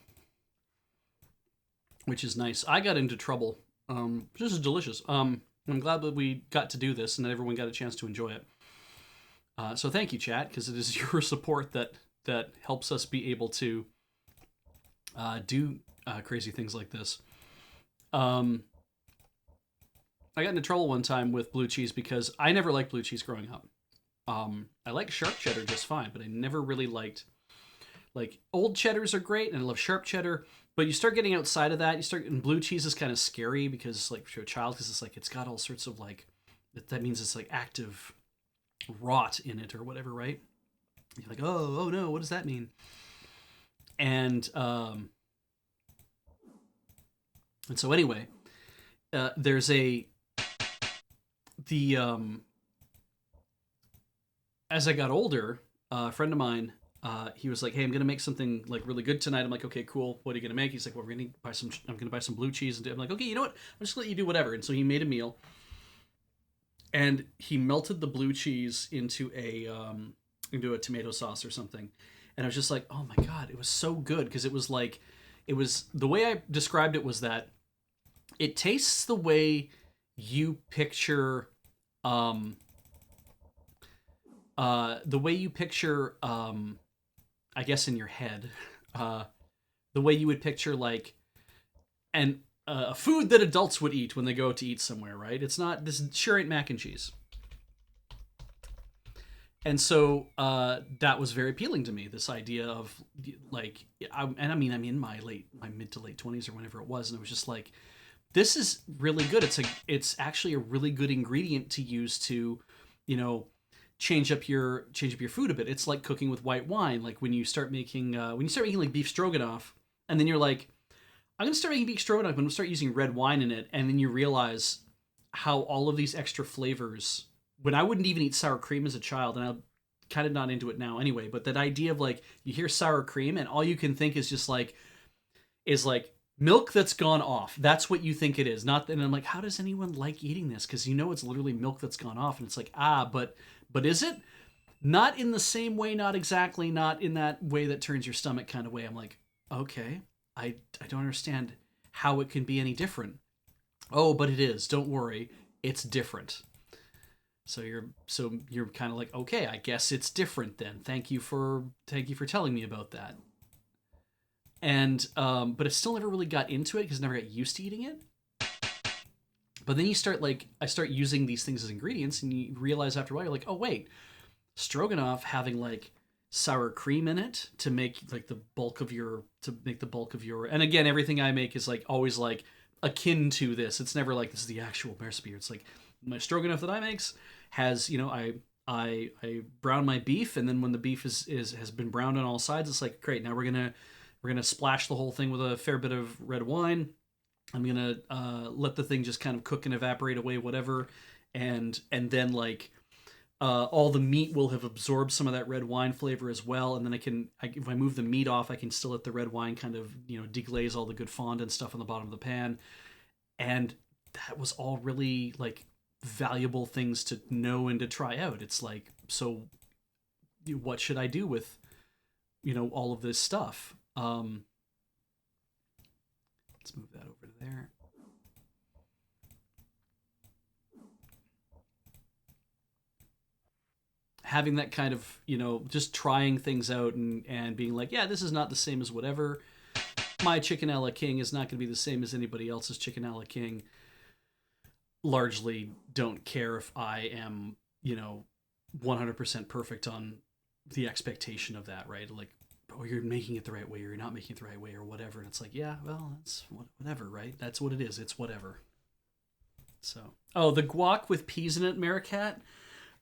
which is nice. I got into trouble. This is delicious. I'm glad that we got to do this and that everyone got a chance to enjoy it. So thank you, chat, because it is your support that helps us be able to do crazy things like this. I got into trouble one time with blue cheese because I never liked blue cheese growing up. I like sharp cheddar just fine, but I never really liked, like, old cheddars are great and I love sharp cheddar, but you start getting outside of that, and blue cheese is kind of scary because, like, for a child, because it's like it's got all sorts of like that means it's like active rot in it or whatever, right? You're like, oh no, what does that mean? And so anyway, there's as I got older, a friend of mine, he was like, "Hey, I'm gonna make something like really good tonight." I'm like, "Okay, cool. What are you gonna make?" He's like, "Well, I'm gonna buy some blue cheese." And I'm like, "Okay, you know what? I'm just gonna let you do whatever." And so he made a meal, and he melted the blue cheese into a tomato sauce or something, and I was just like, "Oh my god, it was so good!" Because it was the way I described it was that it tastes the way you picture the way you picture I guess in your head the way you would picture like an a food that adults would eat when they go to eat somewhere, right? It's not, this sure ain't mac and cheese. And so that was very appealing to me, this idea of like I'm in my mid to late 20s or whenever it was, and it was just like, this is really good. It's actually a really good ingredient to use to, you know, change up your food a bit. It's like cooking with white wine. Like when you start making like beef stroganoff, and then you're like, I'm gonna start making beef stroganoff, I'm gonna start using red wine in it, and then you realize how all of these extra flavors. When I wouldn't even eat sour cream as a child, and I'm kind of not into it now anyway, but that idea of like you hear sour cream and all you can think is just like milk that's gone off. That's what you think it is. Not, and I'm like, how does anyone like eating this? Because it's literally milk that's gone off, and it's like, but is it? Not in the same way, not exactly, not in that way that turns your stomach kind of way. I'm like, okay, I don't understand how it can be any different. Oh, but it is. Don't worry, it's different. So you're kind of like, okay, I guess it's different then. Thank you for telling me about that. And but I still never really got into it because I never got used to eating it. But then I start using these things as ingredients, and you realize after a while, you're like, oh wait, stroganoff having like sour cream in it to make like the bulk of your and again, everything I make is like always like akin to this. It's never like this is the actual recipe. It's like my stroganoff that I makes has, I brown my beef, and then when the beef has been browned on all sides, it's like, great, now we're gonna splash the whole thing with a fair bit of red wine. I'm gonna let the thing just kind of cook and evaporate away, whatever, and then like all the meat will have absorbed some of that red wine flavor as well, and then if I move the meat off, I can still let the red wine kind of deglaze all the good fondant stuff on the bottom of the pan. And that was all really like valuable things to know and to try out. It's like, so what should I do with all of this stuff? Let's move that over to there. Having that kind of, just trying things out and being like, yeah, this is not the same as whatever. My chicken a la king is not going to be the same as anybody else's chicken a la king. Largely don't care if I am, 100% perfect on the expectation of that, right? Like, oh, you're making it the right way, or you're not making it the right way, or whatever. And it's like, yeah, well, that's whatever, right? That's what it is. It's whatever. So, oh, the guac with peas in it, Maricat.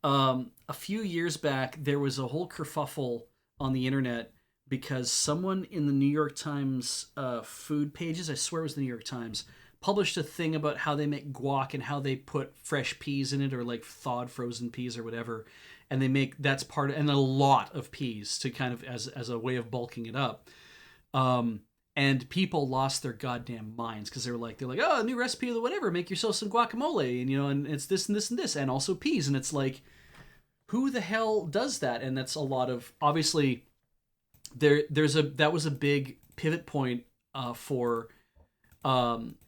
A few years back, there was a whole kerfuffle on the internet because someone in the New York Times food pages, I swear it was the New York Times, published a thing about how they make guac and how they put fresh peas in it, or like thawed frozen peas or whatever, and they make that's part of, and a lot of peas to kind of as a way of bulking it up. And people lost their goddamn minds because they're like, oh, a new recipe of whatever, make yourself some guacamole, and and it's this and this and this, and also peas, and it's like, who the hell does that? And that's a lot of, obviously, that was a big pivot point for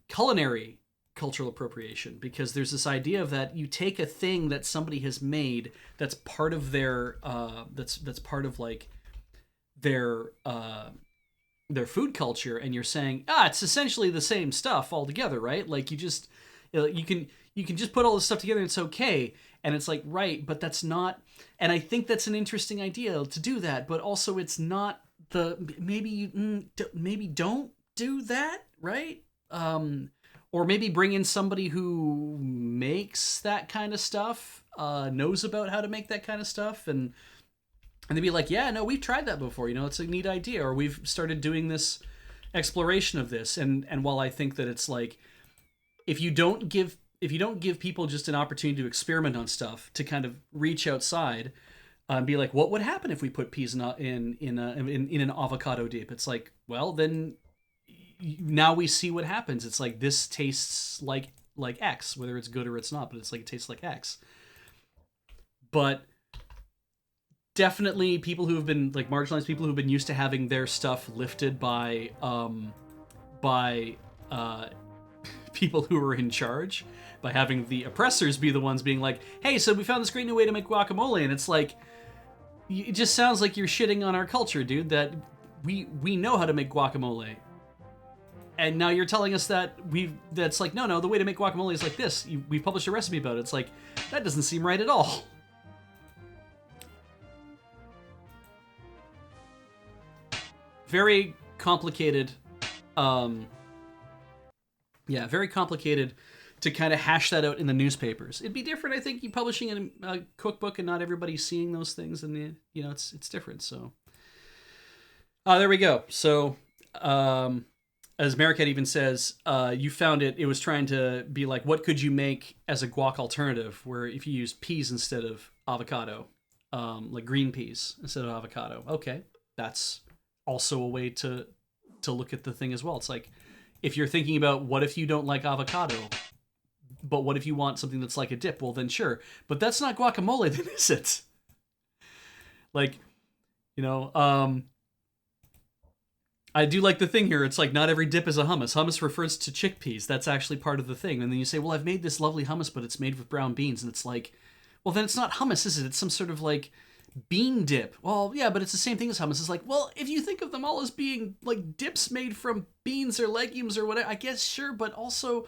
culinary cultural appropriation, because there's this idea of that you take a thing that somebody has made that's part of their that's part of like their food culture, and you're saying, it's essentially the same stuff altogether, right? Like you just you can just put all this stuff together and it's okay. And it's like, right, but that's not, and I think that's an interesting idea to do that, but also it's not maybe don't do that, right? Or maybe bring in somebody who makes that kind of stuff, knows about how to make that kind of stuff, and they'd be like, yeah, no, we've tried that before, it's a neat idea, or we've started doing this exploration of this. And while I think that it's like, if you don't give people just an opportunity to experiment on stuff, to kind of reach outside and be like, what would happen if we put peas in an avocado dip? It's like, well, then now we see what happens. It's like, this tastes like X, whether it's good or it's not, but it's like, it tastes like X. But definitely people who have been like marginalized, people who've been used to having their stuff lifted by people who are in charge, by having the oppressors be the ones being like, hey, so we found this great new way to make guacamole, and it's like, it just sounds like you're shitting on our culture, dude, that we know how to make guacamole. And now you're telling us that that's like, no, the way to make guacamole is like this. We published a recipe about it. It's like, that doesn't seem right at all. Very complicated, very complicated to kind of hash that out in the newspapers. It'd be different, I think, you publishing a cookbook and not everybody seeing those things, and it's different. So, there we go. So, as Maricat even says, you found it was trying to be like, what could you make as a guac alternative, where if you use peas instead of avocado, like green peas instead of avocado. Okay, that's also a way to look at the thing as well. It's like, if you're thinking about, what if you don't like avocado, but what if you want something that's like a dip? Well, then sure, but that's not guacamole, then, is it? Like, I do like the thing here. It's like, not every dip is a hummus. Hummus refers to chickpeas. That's actually part of the thing. And then you say, well, I've made this lovely hummus, but it's made with brown beans. And it's like, well, then it's not hummus, is it? It's some sort of like bean dip. Well, yeah, but it's the same thing as hummus. It's like, well, if you think of them all as being like dips made from beans or legumes or whatever, I guess sure, but also,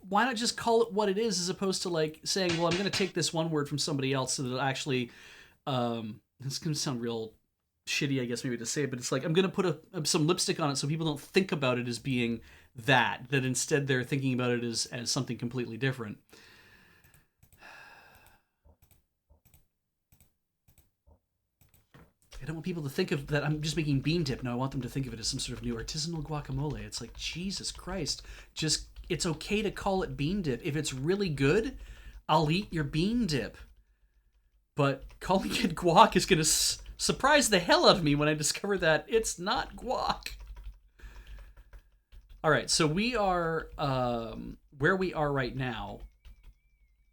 why not just call it what it is, as opposed to like saying, well, I'm going to take this one word from somebody else so that it'll actually, it's going to sound real shitty, I guess, maybe to say it, but it's like, I'm going to put some lipstick on it so people don't think about it as being that instead they're thinking about it as something completely different. I don't want people to think of that I'm just making bean dip. No, I want them to think of it as some sort of new artisanal guacamole. It's like, Jesus Christ. Just, it's okay to call it bean dip. If it's really good, I'll eat your bean dip. But calling it guac is going to surprise the hell out of me when I discover that it's not guac. All right, so we are where we are right now.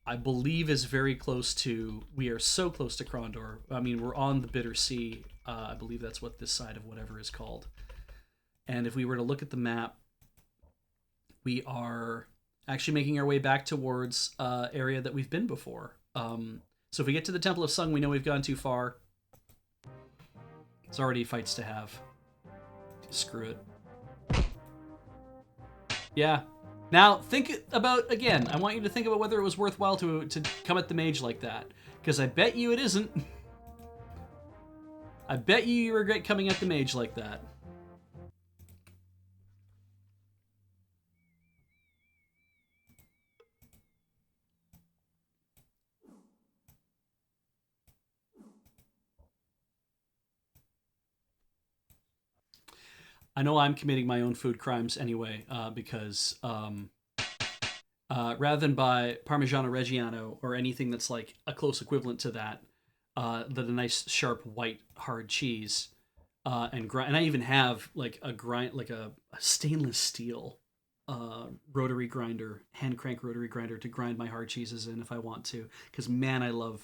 I believe is very close to. We are so close to Krondor. I mean, we're on the Bitter Sea. I believe that's what this side of whatever is called. And if we were to look at the map, we are actually making our way back towards area that we've been before. So if we get to the Temple of Sung, we know we've gone too far. It's already fights to have. Screw it. Yeah. Now, think about, again, I want you to think about whether it was worthwhile to come at the mage like that. Because I bet you it isn't. I bet you regret coming at the mage like that. I know I'm committing my own food crimes anyway, because rather than buy Parmigiano Reggiano or anything that's like a close equivalent to that, a nice sharp white hard cheese, and I even have like a stainless steel rotary grinder, hand crank rotary grinder to grind my hard cheeses in if I want to, because man, I love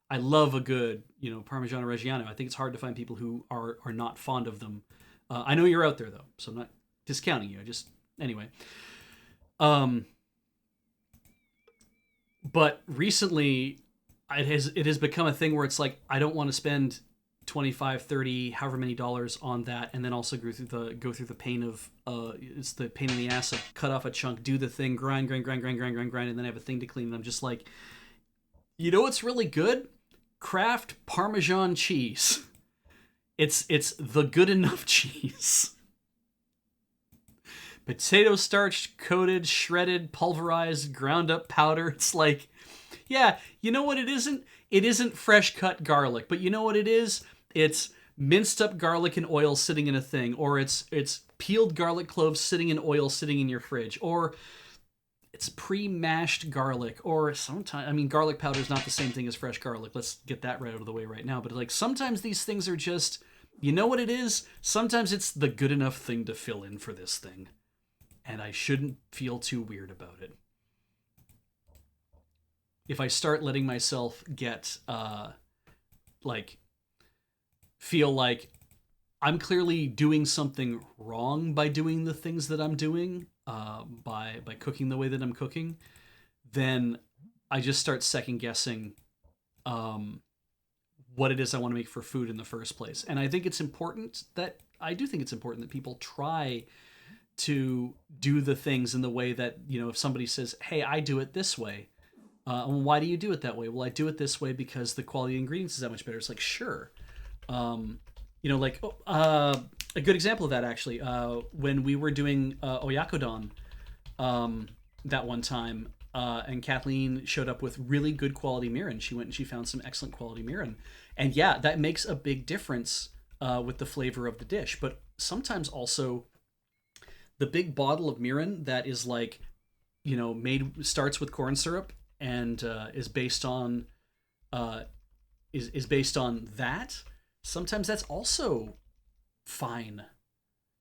a good Parmigiano Reggiano. I think it's hard to find people who are not fond of them. I know you're out there though, so I'm not discounting you. Anyway. But recently, it has become a thing where it's like I don't want to spend 25, 30, however many dollars on that, and then also go through the pain of it's the pain in the ass of cut off a chunk, do the thing, grind, and then have a thing to clean. And I'm just like, you know what's really good? Kraft Parmesan cheese. It's the good enough cheese. Potato starch coated, shredded, pulverized, ground up powder. It's like, yeah, you know what it isn't? It isn't fresh cut garlic, but you know what it is? It's minced up garlic and oil sitting in a thing, or it's peeled garlic cloves sitting in oil sitting in your fridge, or it's pre-mashed garlic, or sometimes, I mean, garlic powder is not the same thing as fresh garlic. Let's get that right out of the way right now. But like sometimes these things are just, you know what it is? Sometimes it's the good enough thing to fill in for this thing. And I shouldn't feel too weird about it. If I start letting myself get, feel like I'm clearly doing something wrong by doing the things that I'm doing, by cooking the way that I'm cooking, then I just start second guessing what it is I want to make for food in the first place. And I think it's important that people try to do the things in the way that, if somebody says, hey, I do it this way. Why do you do it that way? Well, I do it this way because the quality of ingredients is that much better. It's like, sure. A good example of that, actually, when we were doing Oyakodon that one time, and Kathleen showed up with really good quality mirin. She went and she found some excellent quality mirin. And yeah, that makes a big difference with the flavor of the dish. But sometimes also the big bottle of mirin that is starts with corn syrup and is based on that. Sometimes that's also fine.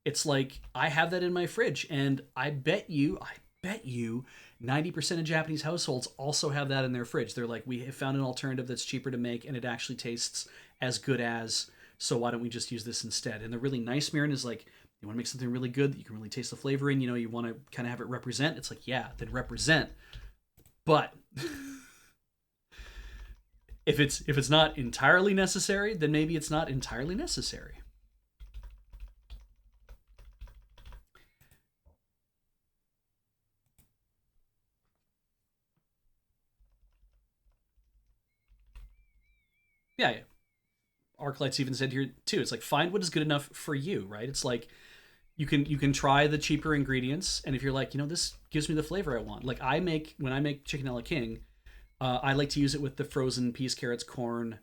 It's like I have that in my fridge, and I bet you 90% of Japanese households also have that in their fridge. They're like, we have found an alternative that's cheaper to make and it actually tastes as good as, so why don't we just use this instead? And the really nice mirin is like, you want to make something really good that you can really taste the flavor in, you want to kind of have it represent. It's like, yeah, then represent. But if it's not entirely necessary, then maybe it's not entirely necessary. Yeah. Arclights even said here too. It's like, find what is good enough for you, right? It's like you can try the cheaper ingredients, and if you're like, this gives me the flavor I want. Like when I make chicken a la king, I like to use it with the frozen peas, carrots, corn,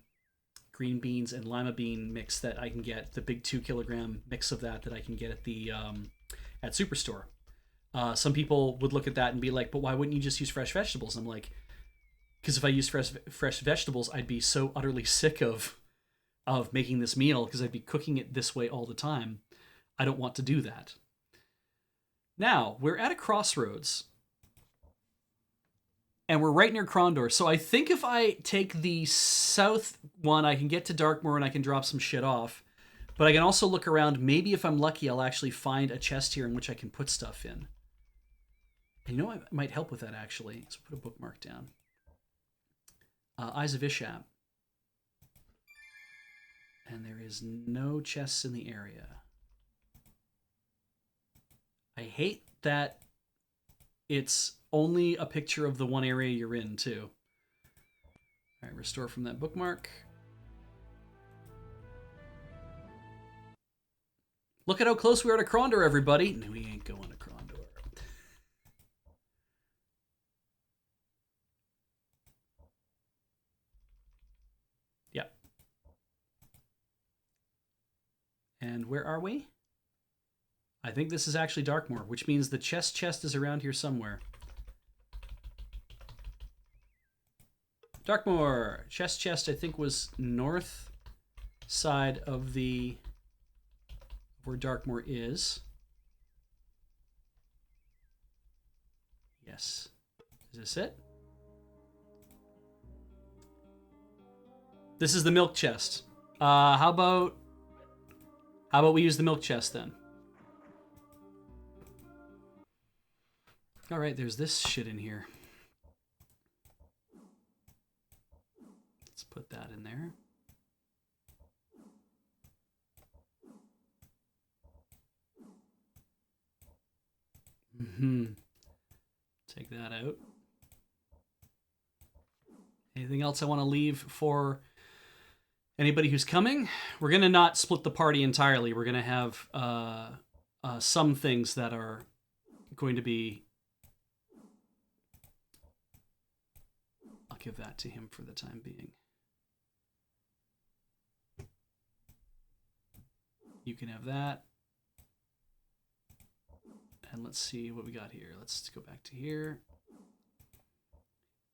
green beans, and lima bean mix that I can get, the big 2 kilogram mix of that I can get at the at Superstore. Some people would look at that and be like, but why wouldn't you just use fresh vegetables? And I'm like, Because if I used fresh vegetables, I'd be so utterly sick of making this meal because I'd be cooking it this way all the time. I don't want to do that. Now, we're at a crossroads. And we're right near Krondor. So I think if I take the south one, I can get to Darkmoor and I can drop some shit off. But I can also look around. Maybe if I'm lucky, I'll actually find a chest here in which I can put stuff in. And you know what might help with that, actually? So put a bookmark down. Eyes of Ishab. And there is no chests in the area. I hate that it's only a picture of the one area you're in, too. All right, restore from that bookmark. Look at how close we are to Krondor, everybody. No, we ain't going to Krondor. Yep. And where are we? I think this is actually Darkmoor, which means the chest is around here somewhere. Darkmoor. Chest, I think, was north side of the... where Darkmoor is. Yes. Is this it? This is the milk chest. How about we use the milk chest then? All right, there's this shit in here. Let's put that in there. Take that out. Anything else I want to leave for anybody who's coming? We're going to not split the party entirely. We're going to have some things that are going to be... I'll give that to him for the time being. You can have that. And let's see what we got here. Let's go back to here.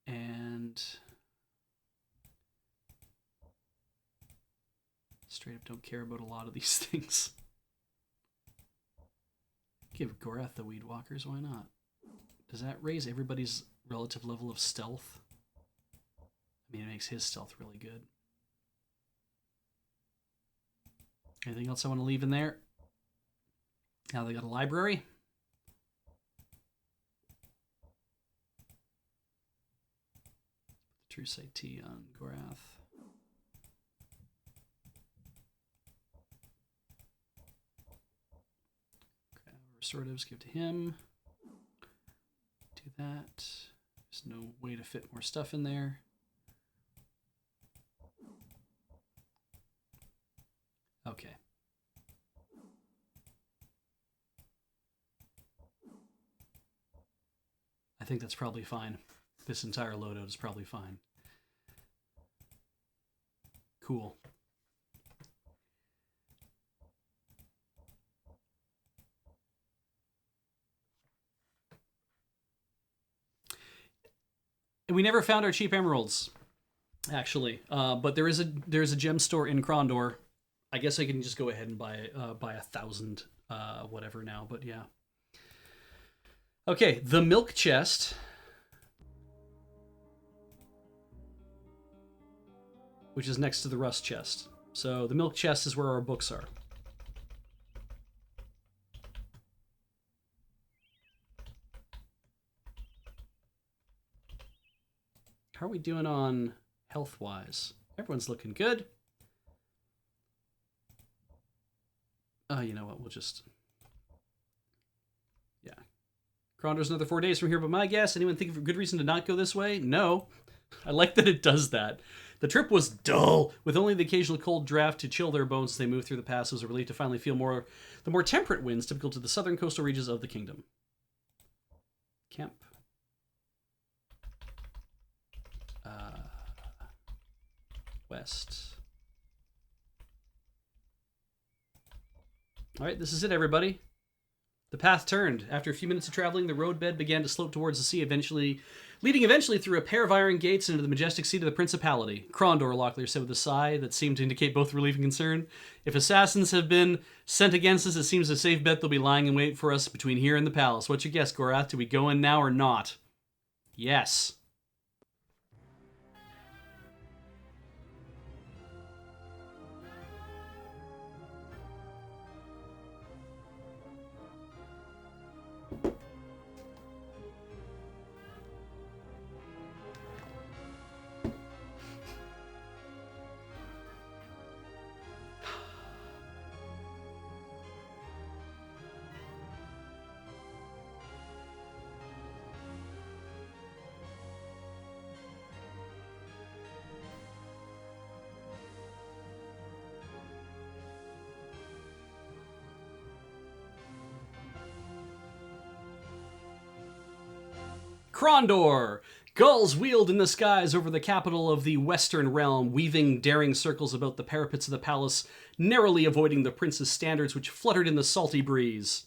And straight up don't care about a lot of these things. Give Gorath the Weed Walkers, why not? Does that raise everybody's relative level of stealth? I mean, it makes his stealth really good. Anything else I want to leave in there? Now they got a library. True Sight T on Gorath. Grab restoratives, give to him. Do that. There's no way to fit more stuff in there. Okay. I think that's probably fine. This entire loadout is probably fine. Cool. And we never found our cheap emeralds, actually. But there is a gem store in Krondor. I guess I can just go ahead and buy 1,000 whatever now. But yeah. Okay, the milk chest. Which is next to the rust chest. So the milk chest is where our books are. How are we doing on health-wise? Everyone's looking good. You know what, we'll just... Yeah. Krondor's another 4 days from here, but my guess, anyone think of a good reason to not go this way? No. I like that it does that. The trip was dull, with only the occasional cold draft to chill their bones as they moved through the pass. It was a relief to finally feel the more temperate winds typical to the southern coastal regions of the kingdom. Camp. West. All right, this is it, everybody. The path turned. After a few minutes of traveling, the roadbed began to slope towards the sea, leading through a pair of iron gates into the majestic seat of the Principality. Krondor, Locklear said with a sigh that seemed to indicate both relief and concern. If assassins have been sent against us, it seems a safe bet they'll be lying in wait for us between here and the palace. What's your guess, Gorath? Do we go in now or not? Yes. Krondor! Gulls wheeled in the skies over the capital of the Western Realm, weaving daring circles about the parapets of the palace, narrowly avoiding the prince's standards which fluttered in the salty breeze.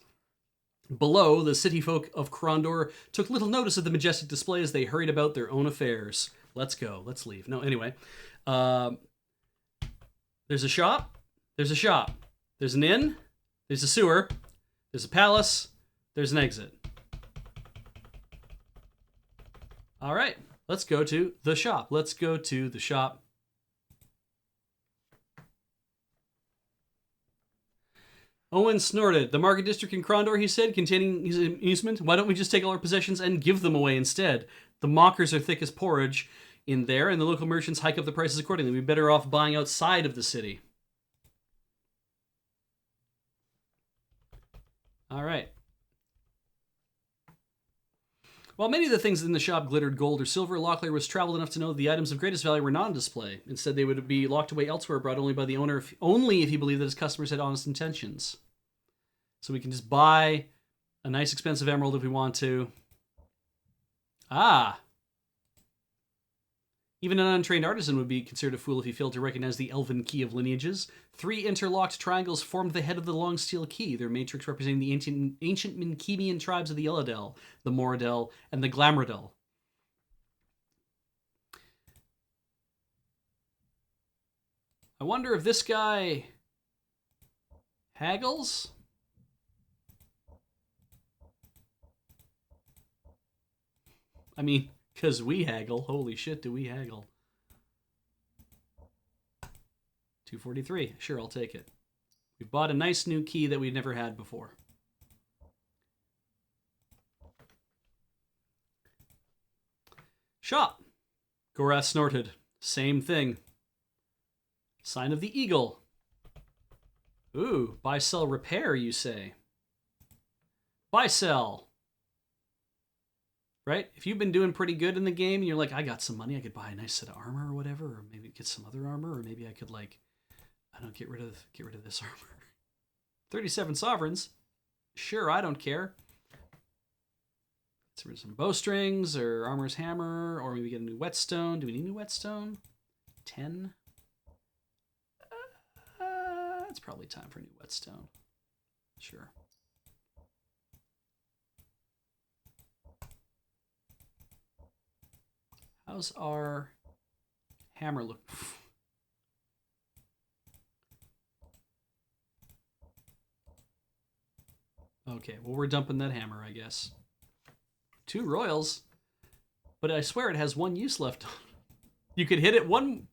Below, the city folk of Krondor took little notice of the majestic display as they hurried about their own affairs. Let's go. Let's leave. No, anyway. There's a shop. There's a shop. There's an inn. There's a sewer. There's a palace. There's an exit. All right, let's go to the shop. Let's go to the shop. Owen snorted. The market district in Krondor, he said, containing his amusement. Why don't we just take all our possessions and give them away instead? The mockers are thick as porridge in there, and the local merchants hike up the prices accordingly. We'd be better off buying outside of the city. All right. While many of the things in the shop glittered gold or silver, Locklear was traveled enough to know that the items of greatest value were not on display. Instead, they would be locked away elsewhere, brought only by the owner, only if he believed that his customers had honest intentions. So we can just buy a nice expensive emerald if we want to. Ah! Even an untrained artisan would be considered a fool if he failed to recognize the elven key of lineages. 3 interlocked triangles formed the head of the long steel key, their matrix representing the ancient Minkemian tribes of the Illadel, the Moradel, and the Glamradel. I wonder if this guy haggles? I mean, because we haggle. Holy shit, do we haggle. 243. Sure, I'll take it. We've bought a nice new key that we've never had before. Shop. Gorath snorted. Same thing. Sign of the Eagle. Ooh, buy, sell, repair, you say. Buy, sell. Right? If you've been doing pretty good in the game and you're like, I got some money, I could buy a nice set of armor or whatever, or maybe get some other armor, or maybe I could, like, I don't know, get rid of this armor. 37 sovereigns. Sure, I don't care. Let's get rid of some bowstrings or armor's hammer, or maybe get a new whetstone. Do we need a new whetstone? 10. It's probably time for a new whetstone. Sure. How's our hammer look? Okay, well, we're dumping that hammer, I guess. 2 royals, but I swear it has 1 use left. You could hit it one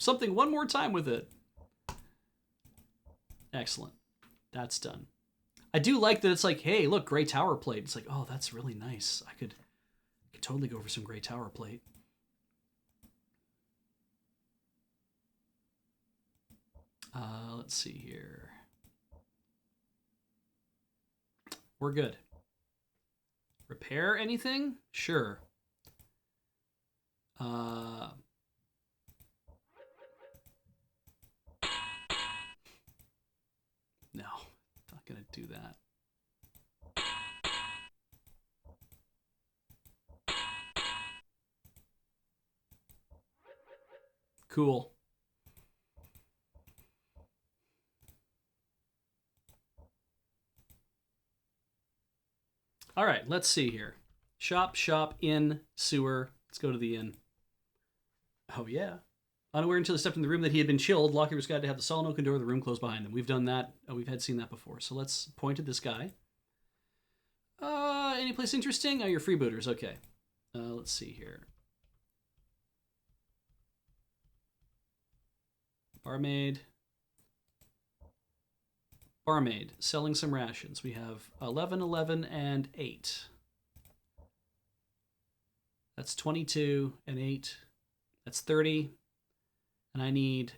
more time with it. Excellent. That's done. I do like that it's like, hey, look, gray tower plate. It's like, oh, that's really nice. I could totally go for some gray tower plate. Let's see here. We're good. Repair anything? Sure. No, not gonna do that. Cool. All right, let's see here. Shop, inn, sewer. Let's go to the inn. Oh, yeah. Unaware until he stepped in the room that he had been chilled, Locklear was guided to have the solid oaken door of the room closed behind them. We've done that. Oh, we've seen that before. So let's point at this guy. Any place interesting? Oh, you're freebooters. Okay. Let's see here. Barmaid, selling some rations. We have 11, 11, and 8. That's 22 and 8. That's 30. And I need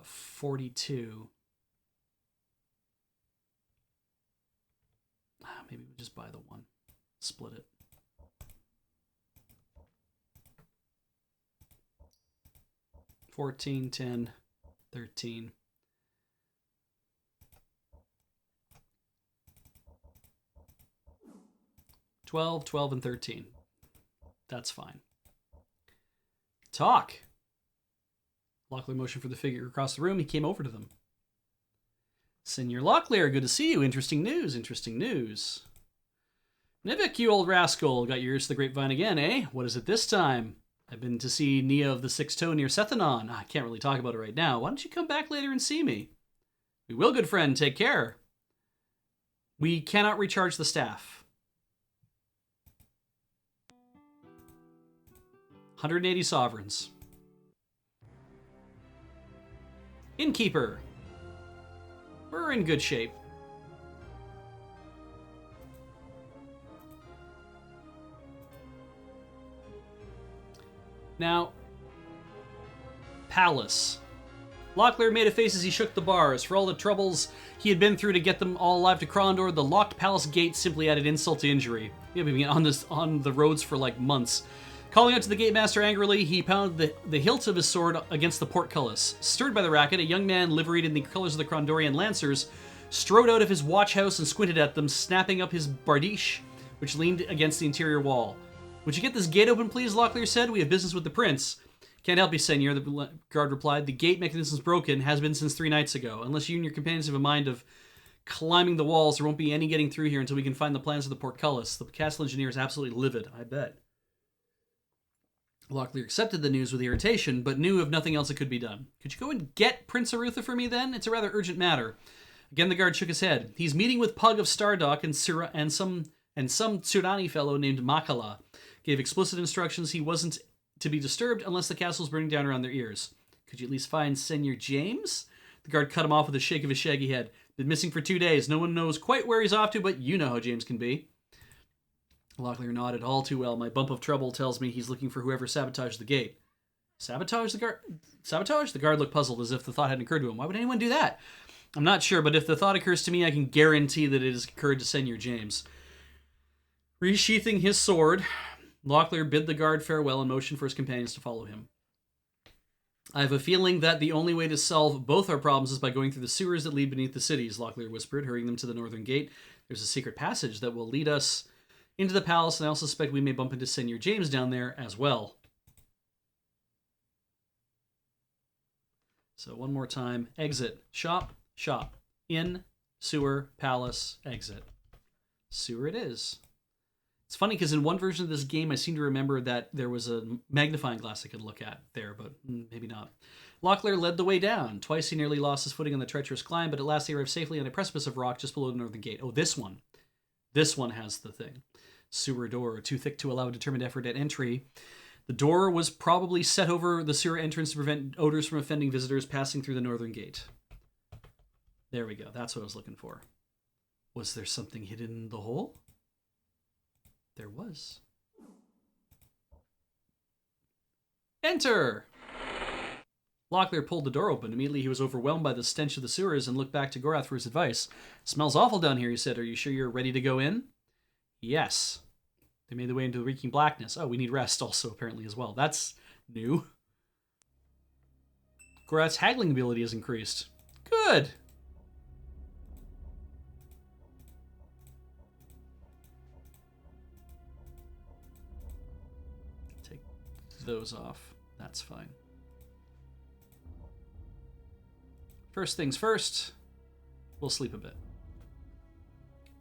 42. Maybe we just buy the one. Split it. $14, $10, $13. $12, and $13. That's fine. Talk. Locklear motioned for the figure across the room. He came over to them. Senor Locklear, good to see you. Interesting news, interesting news. Nivik, you old rascal. Got your ears to the grapevine again, eh? What is it this time? I've been to see Nia of the Sixth Toe near Sethanon. I can't really talk about it right now. Why don't you come back later and see me? We will, good friend. Take care. We cannot recharge the staff. 180 sovereigns. Innkeeper. We're in good shape. Now, Palace. Locklear made a face as he shook the bars. For all the troubles he had been through to get them all alive to Krondor, the locked palace gate simply added insult to injury. We've been on the roads for like months. Calling out to the gatemaster angrily, he pounded the hilt of his sword against the portcullis. Stirred by the racket, a young man liveried in the colors of the Krondorian Lancers strode out of his watch house and squinted at them, snapping up his bardiche, which leaned against the interior wall. Would you get this gate open, please? Locklear said. We have business with the prince. Can't help you, senor, the guard replied. The gate mechanism is broken, has been since 3 nights ago. Unless you and your companions have a mind of climbing the walls, there won't be any getting through here until we can find the plans of the portcullis. The castle engineer is absolutely livid, I bet. Locklear accepted the news with irritation, but knew of nothing else that could be done. Could you go and get Prince Arutha for me, then? It's a rather urgent matter. Again, the guard shook his head. He's meeting with Pug of Stardock and some Tsurani fellow named Makala. Gave explicit instructions he wasn't to be disturbed unless the castle's burning down around their ears. Could you at least find Senor James? The guard cut him off with a shake of his shaggy head. Been missing for 2 days. No one knows quite where he's off to, but you know how James can be. Locklear nodded all too well. My bump of trouble tells me he's looking for whoever sabotaged the gate. Sabotage the guard? Sabotage? The guard looked puzzled as if the thought hadn't occurred to him. Why would anyone do that? I'm not sure, but if the thought occurs to me, I can guarantee that it has occurred to Senor James. Resheathing his sword, Locklear bid the guard farewell and motioned for his companions to follow him. I have a feeling that the only way to solve both our problems is by going through the sewers that lead beneath the cities, Locklear whispered, hurrying them to the northern gate. There's a secret passage that will lead us into the palace, and I also suspect we may bump into Senor James down there as well. So one more time. Exit. Shop. Shop. Inn. Sewer. Palace. Exit. Sewer it is. It's funny because in one version of this game, I seem to remember that there was a magnifying glass I could look at there, but maybe not. Locklear led the way down. Twice he nearly lost his footing on the treacherous climb, but at last he arrived safely on a precipice of rock just below the northern gate. Oh, this one. This one has the thing. Sewer door, too thick to allow a determined effort at entry. The door was probably set over the sewer entrance to prevent odors from offending visitors passing through the northern gate. There we go. That's what I was looking for. Was there something hidden in the hole? There was. Enter! Locklear pulled the door open. Immediately he was overwhelmed by the stench of the sewers and looked back to Gorath for his advice. Smells awful down here, he said. Are you sure you're ready to go in? Yes. They made their way into the reeking blackness. Oh, we need rest also, apparently, as well. That's new. Gorath's haggling ability has increased. Good. Take those off. That's fine. First things first, we'll sleep a bit.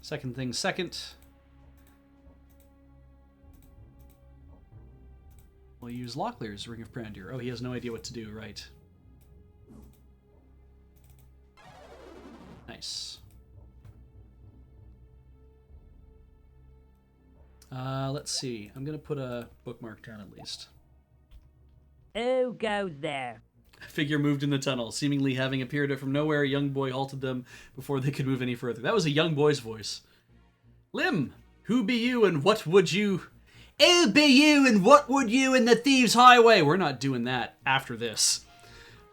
Second things second, We'll use Locklear's Ring of Grandeur. Oh, he has no idea what to do, right. Nice. Let's see. I'm gonna put a bookmark down at least. Who goes there? A figure moved in the tunnel, seemingly having appeared from nowhere. A young boy halted them before they could move any further. That was a young boy's voice. Lim, who be you and what would you... Who be you and what would you in the Thieves' Highway? We're not doing that after this.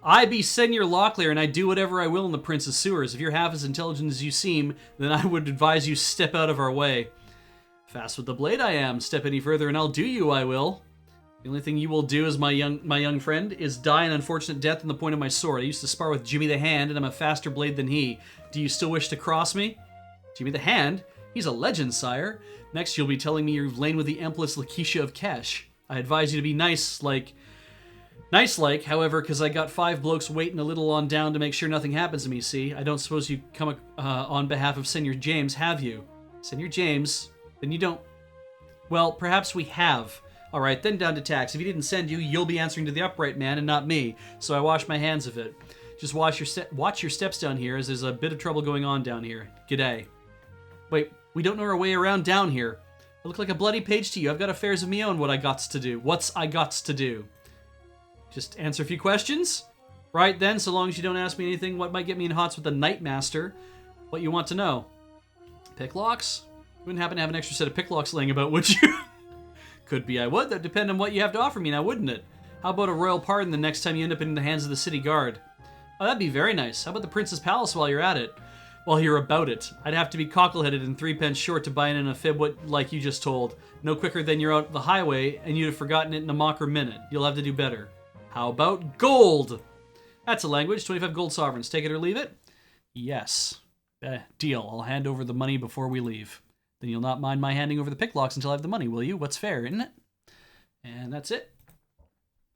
I be Senior Locklear, and I do whatever I will in the Prince's sewers. If you're half as intelligent as you seem, then I would advise you step out of our way. Fast with the blade I am. Step any further and I'll do you, I will. The only thing you will do as my young friend is die an unfortunate death on the point of my sword. I used to spar with Jimmy the Hand, and I'm a faster blade than he. Do you still wish to cross me? Jimmy the Hand? He's a legend, sire. Next, you'll be telling me you've lain with the Empress Lakeisha of Kesh. I advise you to be nice like, however, because I got 5 blokes waiting a little on down to make sure nothing happens to me, see? I don't suppose you come on behalf of Senior James, have you? Senior James? Then you don't... Well, perhaps we have. Alright, then down to tax. If he didn't send you, you'll be answering to the upright man and not me, so I wash my hands of it. Just watch your steps down here, as there's a bit of trouble going on down here. G'day. Wait, we don't know our way around down here. I look like a bloody page to you. I've got affairs of me own, what I gots to do. What's I gots to do? Just answer a few questions? Right then, so long as you don't ask me anything what might get me in hots with the Night Master. What you want to know? Pick locks? You wouldn't happen to have an extra set of pick locks laying about, would you? Could be I would. That'd depend on what you have to offer me now, wouldn't it? How about a royal pardon the next time you end up in the hands of the city guard? Oh, that'd be very nice. How about the Prince's Palace while you're at it? While you're about it. I'd have to be cockle-headed and 3 pence short to buy in a fib like you just told. No quicker than you're out the highway, and you'd have forgotten it in a mocker minute. You'll have to do better. How about gold? That's a language. 25 gold sovereigns. Take it or leave it? Yes. Deal. I'll hand over the money before we leave. Then you'll not mind my handing over the picklocks until I have the money, will you? What's fair, isn't it? And that's it.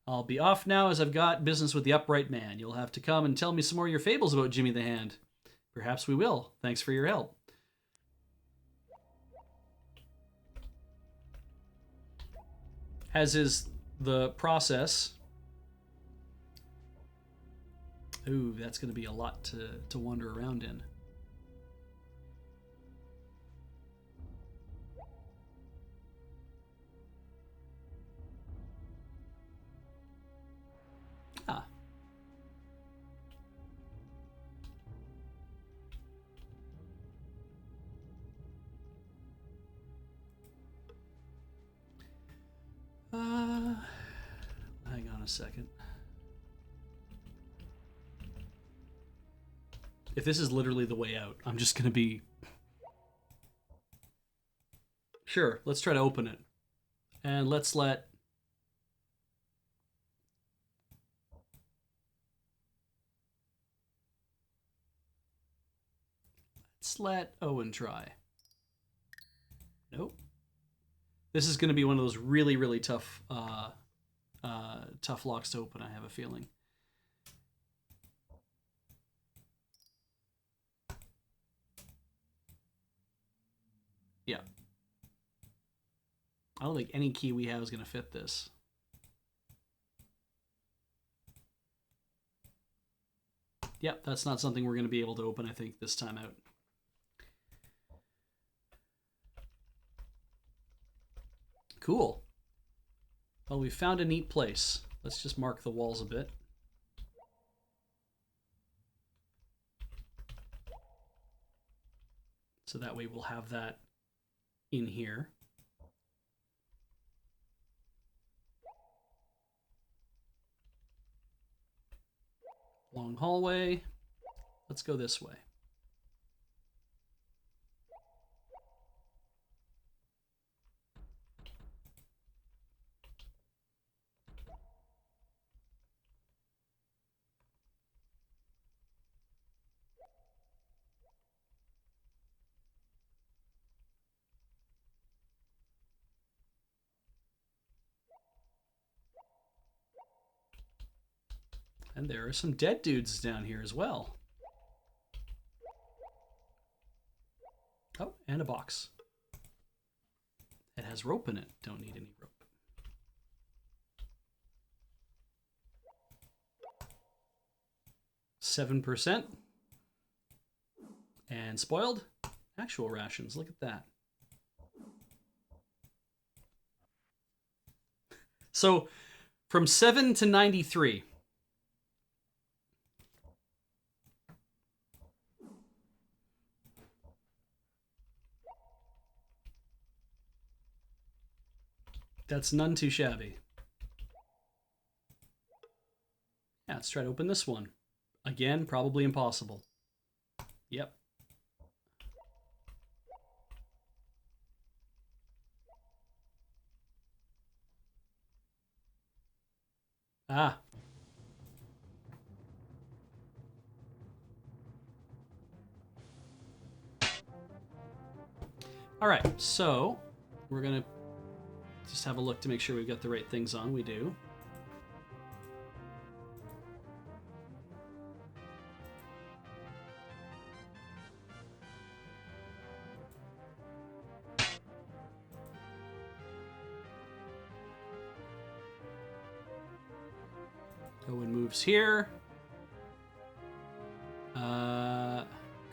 I'll be off now as I've got business with the upright man. You'll have to come and tell me some more of your fables about Jimmy the Hand. Perhaps we will. Thanks for your help. As is the process. Ooh, that's going to be a lot to wander around in. Ah. Hang on a second. If this is literally the way out, I'm just gonna be... Sure, let's try to open it. And let's let... Owen try. Nope. This is gonna be one of those really, really tough, tough locks to open, I have a feeling. Yeah. I don't think any key we have is going to fit this. Yep, that's not something we're going to be able to open, I think, this time out. Cool. Well, we found a neat place. Let's just mark the walls a bit. So that way we'll have that in here. Long hallway. Let's go this way. And there are some dead dudes down here as well. Oh, and a box. It has rope in it. Don't need any rope. 7%. And spoiled. Actual rations. Look at that. So, from 7 to 93. That's none too shabby. Yeah, let's try to open this one. Again, probably impossible. Yep. Ah. All right, so we're going to just have a look to make sure we've got the right things on. We do. Owen moves here.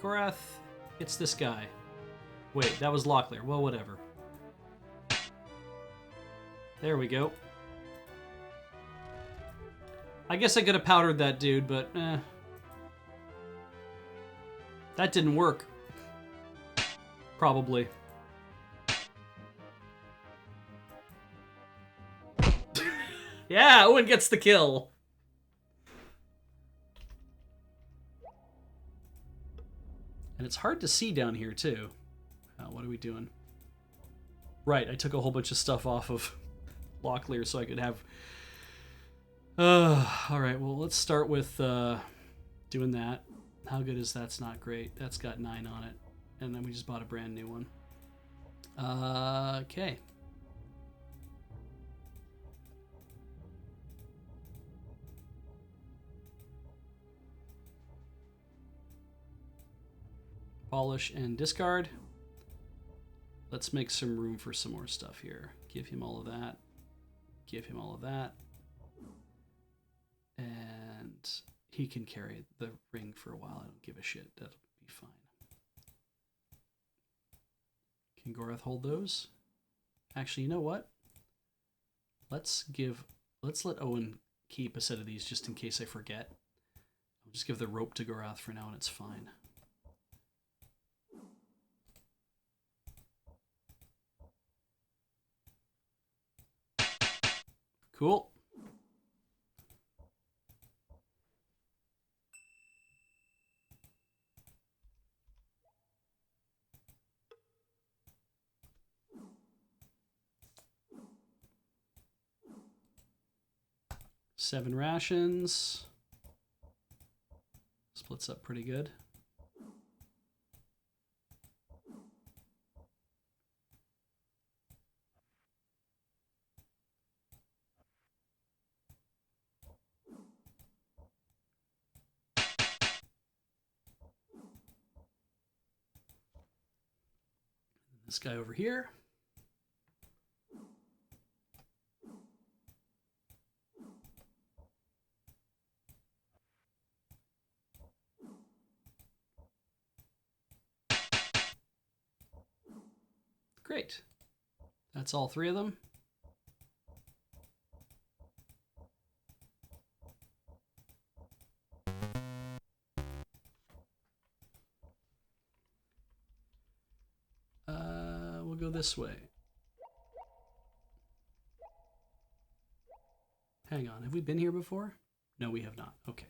Gorath hits this guy. Wait, that was Locklear. Well, whatever. There we go. I guess I could have powdered that dude, but that didn't work. Probably. Yeah, Owen gets the kill. And it's hard to see down here, too. What are we doing? Right, I took a whole bunch of stuff off of Locklear so I could have... Alright, well, let's start with doing that. How good is that? That's not great. That's got 9 on it. And then we just bought a brand new one. Okay. Polish and discard. Let's make some room for some more stuff here. Give him all of that. Give him all of that. And he can carry the ring for a while. I don't give a shit. That'll be fine. Can Gorath hold those? Actually, you know what? Let's let Owen keep a set of these just in case I forget. I'll just give the rope to Gorath for now and it's fine. Cool. Seven rations. Splits up pretty good. This guy over here. Great. That's all 3 of them. We'll go this way. Hang on, have we been here before? No, we have not. Okay.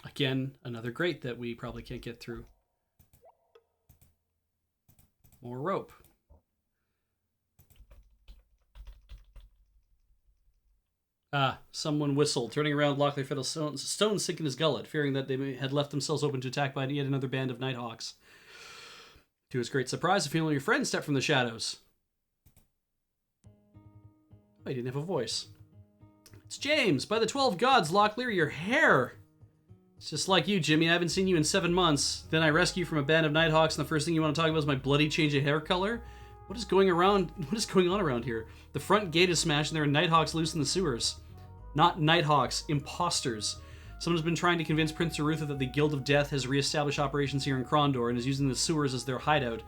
Again, another grate that we probably can't get through. More rope. Ah, someone whistled. Turning around, Locklear felt a stone sink in his gullet, fearing that they had left themselves open to attack by yet another band of Nighthawks. To his great surprise, a familiar friend stepped from the shadows. Oh, he didn't have a voice. It's James! By the 12 gods, Locklear, your hair! It's just like you, Jimmy. I haven't seen you in 7 months. Then I rescue you from a band of Nighthawks, and the first thing you want to talk about is my bloody change of hair color? What is going around? What is going on around here? The front gate is smashed and there are Nighthawks loose in the sewers. Not Nighthawks, imposters. Someone's been trying to convince Prince Arutha that the Guild of Death has reestablished operations here in Krondor and is using the sewers as their hideout,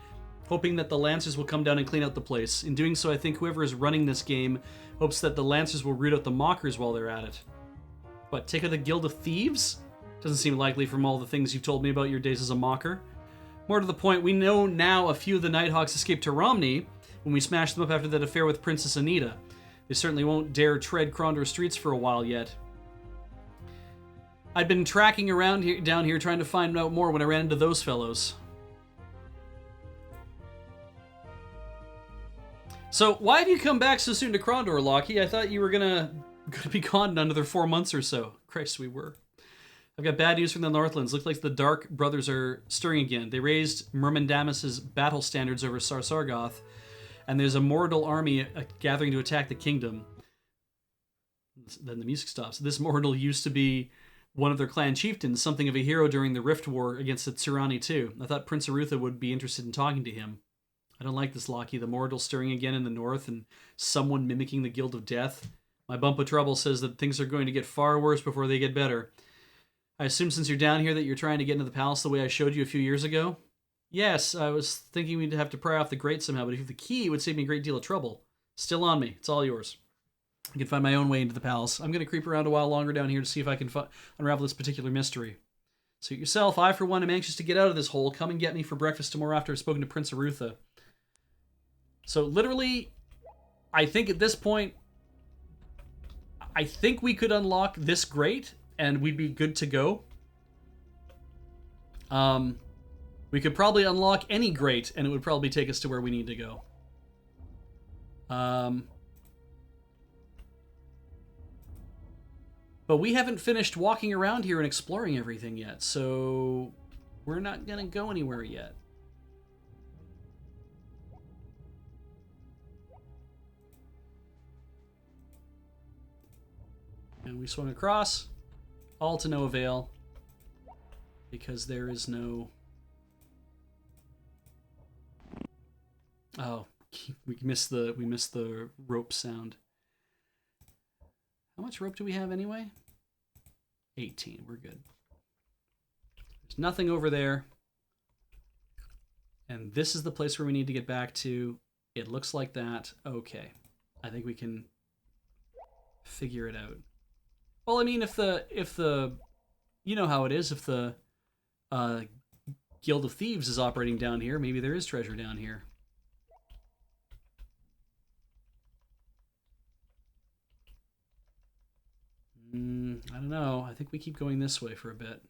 hoping that the Lancers will come down and clean out the place. In doing so, I think whoever is running this game hopes that the Lancers will root out the Mockers while they're at it. But take out the Guild of Thieves? Doesn't seem likely from all the things you've told me about your days as a Mocker. More to the point, we know now a few of the Nighthawks escaped to Romney when we smashed them up after that affair with Princess Anita. They certainly won't dare tread Krondor streets for a while yet. I'd been tracking around down here trying to find out more when I ran into those fellows. So, why have you come back so soon to Krondor, Lockie? I thought you were gonna be gone in another 4 months or so. Christ, we were. I've got bad news from the Northlands. Looks like the Dark Brothers are stirring again. They raised Myrmidamis's battle standards over Sarsargoth, and there's a Mordor army gathering to attack the kingdom. Then the music stops. This Mordor used to be one of their clan chieftains, something of a hero during the Rift War against the Tsurani too. I thought Prince Arutha would be interested in talking to him. I don't like this, Lockie. The Mordor stirring again in the north and someone mimicking the Guild of Death. My bump of trouble says that things are going to get far worse before they get better. I assume since you're down here that you're trying to get into the palace the way I showed you a few years ago? Yes, I was thinking we'd have to pry off the grate somehow, but if you have the key, it would save me a great deal of trouble. Still on me. It's all yours. I can find my own way into the palace. I'm going to creep around a while longer down here to see if I can unravel this particular mystery. Suit yourself. I, for one, am anxious to get out of this hole. Come and get me for breakfast tomorrow after I've spoken to Prince Arutha. So, literally, I think at this point, I think we could unlock this grate, and we'd be good to go. We could probably unlock any grate, and it would probably take us to where we need to go. But we haven't finished walking around here and exploring everything yet, so we're not gonna go anywhere yet. And we swung across, all to no avail, because there is no... Oh, we missed the rope sound. How much rope do we have anyway? 18, we're good. There's nothing over there. And this is the place where we need to get back to. It looks like that. Okay. I think we can figure it out. Well, I mean, if the you know how it is, if the Guild of Thieves is operating down here, maybe there is treasure down here. I don't know. I think we keep going this way for a bit.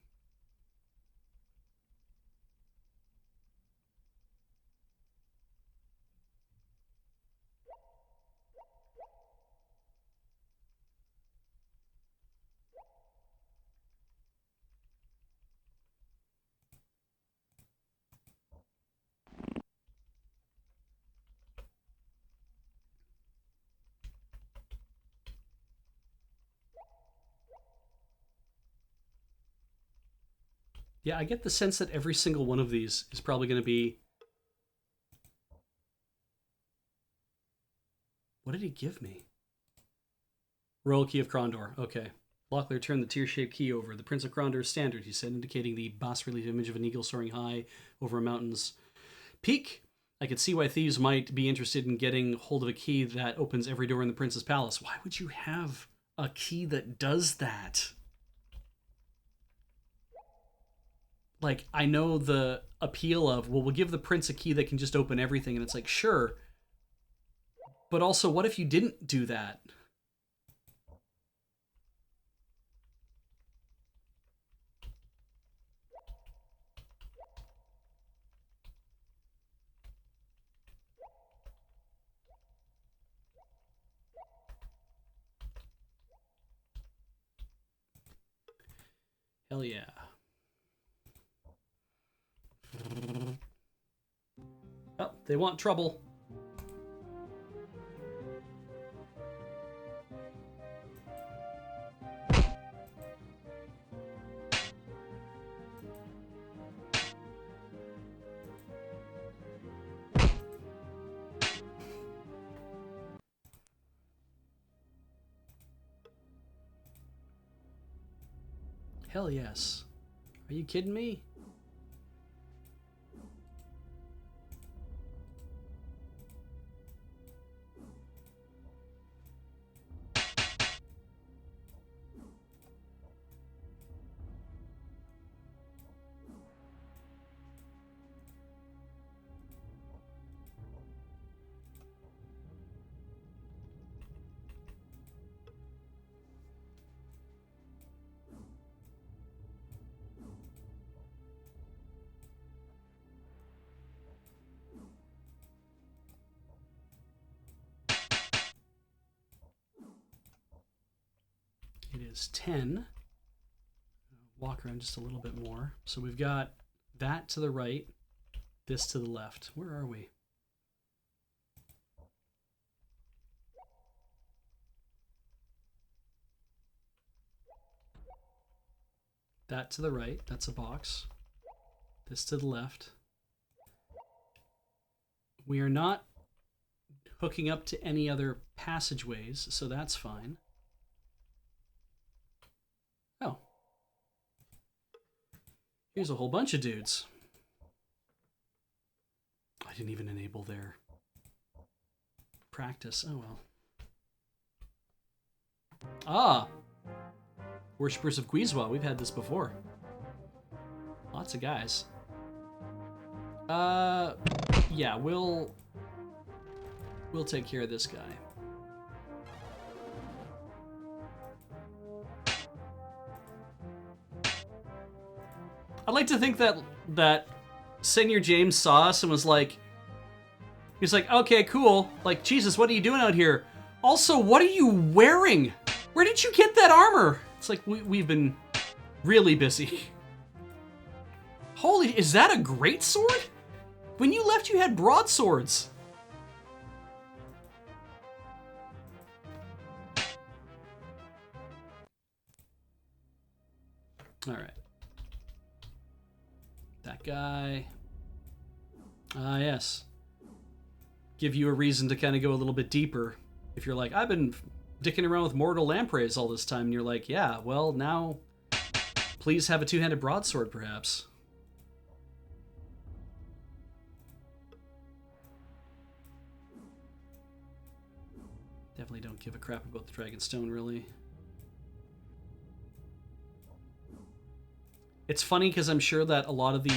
Yeah, I get the sense that every single one of these is probably going to be... What did he give me? Royal Key of Krondor. Okay. Locklear turned the tear-shaped key over. The Prince of Krondor's standard, he said, indicating the bas-relief image of an eagle soaring high over a mountain's peak. I could see why thieves might be interested in getting hold of a key that opens every door in the Prince's palace. Why would you have a key that does that? Like, I know the appeal of, well, we'll give the prince a key that can just open everything, and it's like, sure. But also, what if you didn't do that? Hell yeah. Oh, they want trouble. Hell yes. Are you kidding me? It is 10. Walk around just a little bit more. So we've got that to the right, this to the left. Where are we? That to the right, that's a box. This to the left. We are not hooking up to any other passageways, so that's fine. Oh. Here's a whole bunch of dudes. I didn't even enable their practice. Oh well. Ah! Worshippers of Guizhwa. We've had this before. Lots of guys. Yeah, we'll take care of this guy. I'd like to think that Senior James saw us and was like, he's like, okay, cool. Like, Jesus, what are you doing out here? Also, what are you wearing? Where did you get that armor? It's like, we've been really busy. Holy, is that a great sword? When you left, you had broadswords. All right. That guy. Ah, yes. Give you a reason to kind of go a little bit deeper. If you're like, I've been dicking around with mortal lampreys all this time, and you're like, yeah, well, now please have a two-handed broadsword, perhaps. Definitely don't give a crap about the Dragonstone, really. It's funny because I'm sure that a lot of the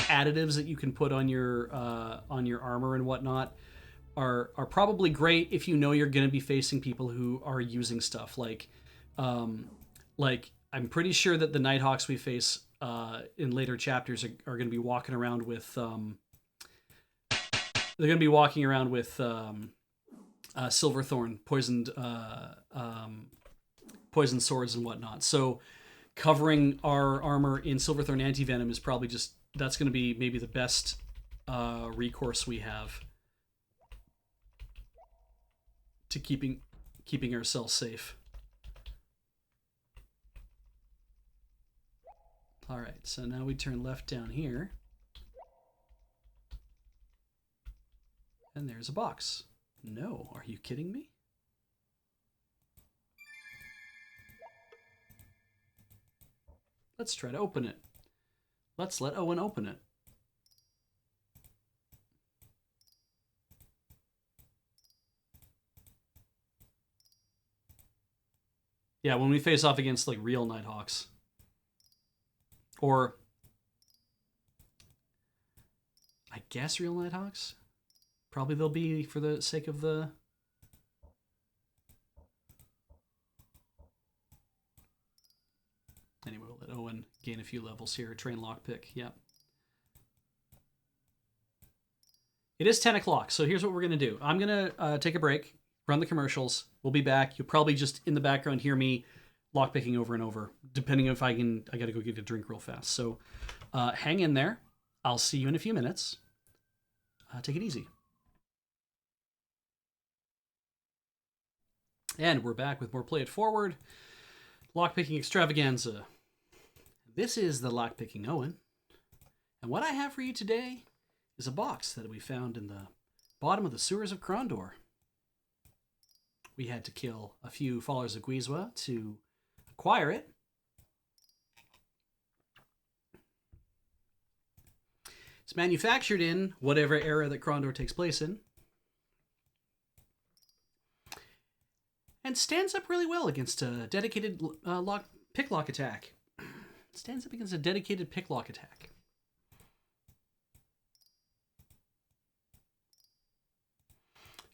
additives that you can put on your armor and whatnot are probably great if you know you're going to be facing people who are using stuff like I'm pretty sure that the Nighthawks we face in later chapters are going to be walking around with Silverthorn poisoned swords and whatnot. So covering our armor in Silverthorn anti-venom is probably that's going to be maybe the best recourse we have to keeping ourselves safe. All right, so now we turn left down here. And there's a box. No, are you kidding me? Let's try to open it. Let's let Owen open it. Yeah, when we face off against like real Nighthawks. Or I guess real Nighthawks? Probably they'll be for the sake of the... Anyway, we'll let Owen gain a few levels here. Train lockpick, yep. It is 10 o'clock, so here's what we're going to do. I'm going to take a break, run the commercials. We'll be back. You'll probably just, in the background, hear me lockpicking over and over, depending if I got to go get a drink real fast. So hang in there. I'll see you in a few minutes. Take it easy. And we're back with more Play It Forward. Lockpicking extravaganza. This is the Lockpicking Owen. And what I have for you today is a box that we found in the bottom of the sewers of Krondor. We had to kill a few followers of Guizhwa to acquire it. It's manufactured in whatever era that Krondor takes place in. And stands up really well against a dedicated pick lock attack. Stands up against a dedicated pick lock attack.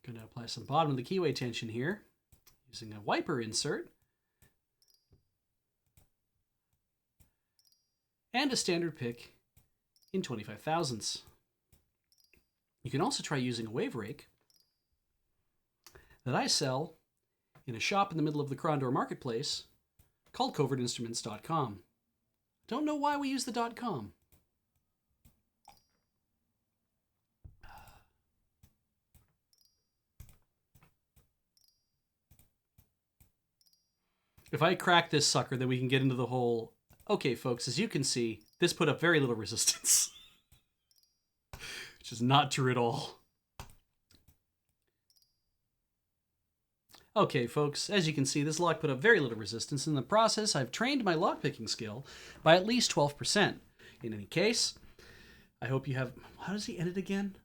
Going to apply some bottom of the keyway tension here using a wiper insert. And a standard pick in 25 thousandths. You can also try using a wave rake that I sell in a shop in the middle of the Krondor marketplace called covertinstruments.com. Don't know why we use the .com. If I crack this sucker, then we can get into the whole... Okay, folks, as you can see, this put up very little resistance. Which is not true at all. Okay, folks, as you can see, this lock put up very little resistance. In the process, I've trained my lockpicking skill by at least 12%. In any case, I hope you have... How does he end it again?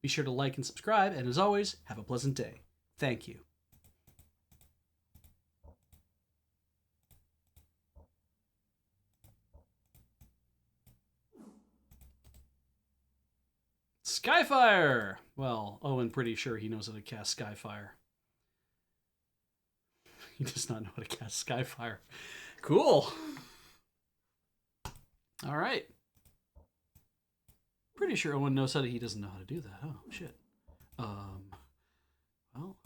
Be sure to like and subscribe, and as always, have a pleasant day. Thank you. Skyfire! Well, Owen pretty sure he knows how to cast Skyfire. He does not know how to cast Skyfire. Cool. All right. Pretty sure Owen knows how to... He doesn't know how to do that. Oh, shit. Well.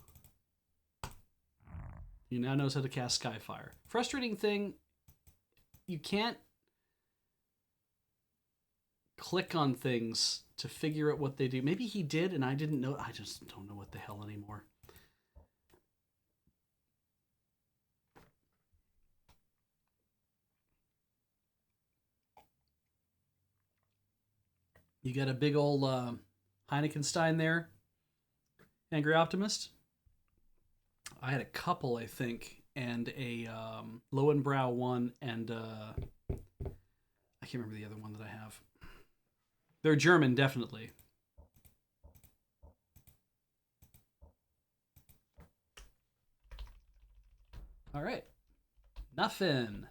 He now knows how to cast Skyfire. Frustrating thing, you can't click on things to figure out what they do. Maybe he did and I didn't know. I just don't know what the hell anymore. You got a big old Heinekenstein there, Angry Optimist. I had a couple, I think, and a Lowenbrow one, and I can't remember the other one that I have. They're German, definitely. All right. Nothing.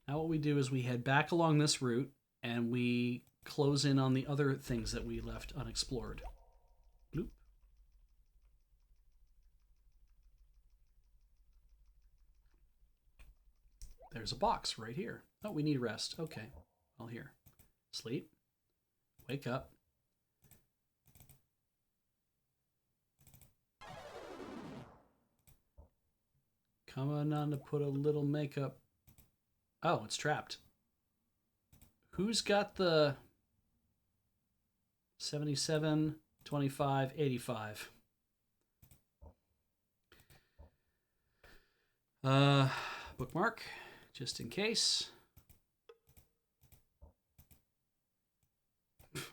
Now what we do is we head back along this route, and we close in on the other things that we left unexplored. Bloop. There's a box right here. Oh, we need rest. Okay. Well, here. Sleep. Wake up. Coming on to put a little makeup. Oh, it's trapped. Who's got the 77, 25, 85? Bookmark, just in case.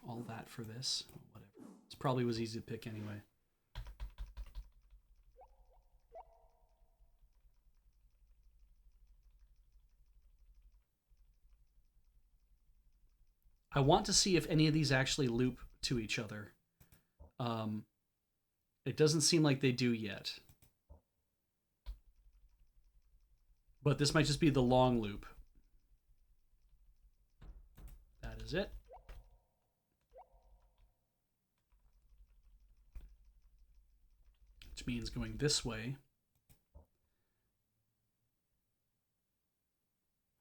All that for this. Whatever. This probably was easy to pick anyway. I want to see if any of these actually loop to each other. It doesn't seem like they do yet. But this might just be the long loop. That is it. Which means going this way.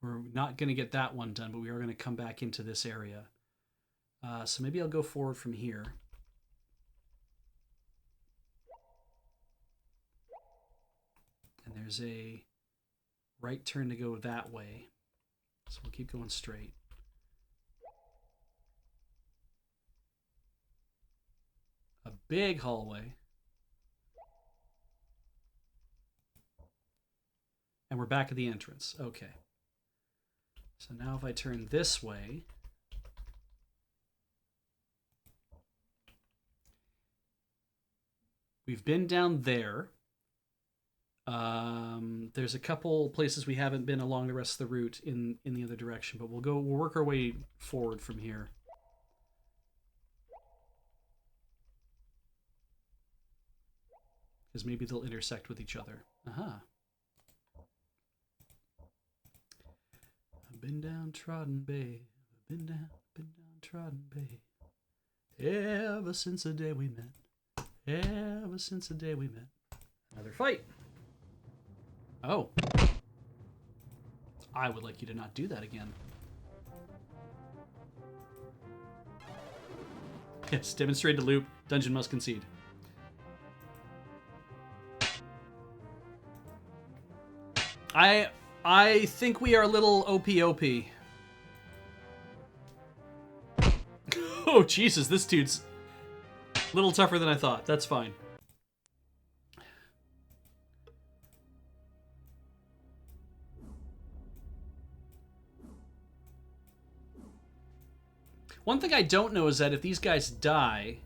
We're not going to get that one done, but we are going to come back into this area. So maybe I'll go forward from here. And there's a right turn to go that way. So we'll keep going straight. A big hallway. And we're back at the entrance. Okay. So now if I turn this way, we've been down there. There's a couple places we haven't been along the rest of the route in the other direction, but we'll work our way forward from here. Because maybe they'll intersect with each other. Aha. I've been downtrodden, babe. I've been downtrodden, babe. Ever since the day we met. Ever since the day we met. Another fight. Oh. I would like you to not do that again. Yes, demonstrate the loop. Dungeon must concede. I think we are a little OP. Oh, Jesus, this dude's a little tougher than I thought. That's fine. One thing I don't know is that if these guys die,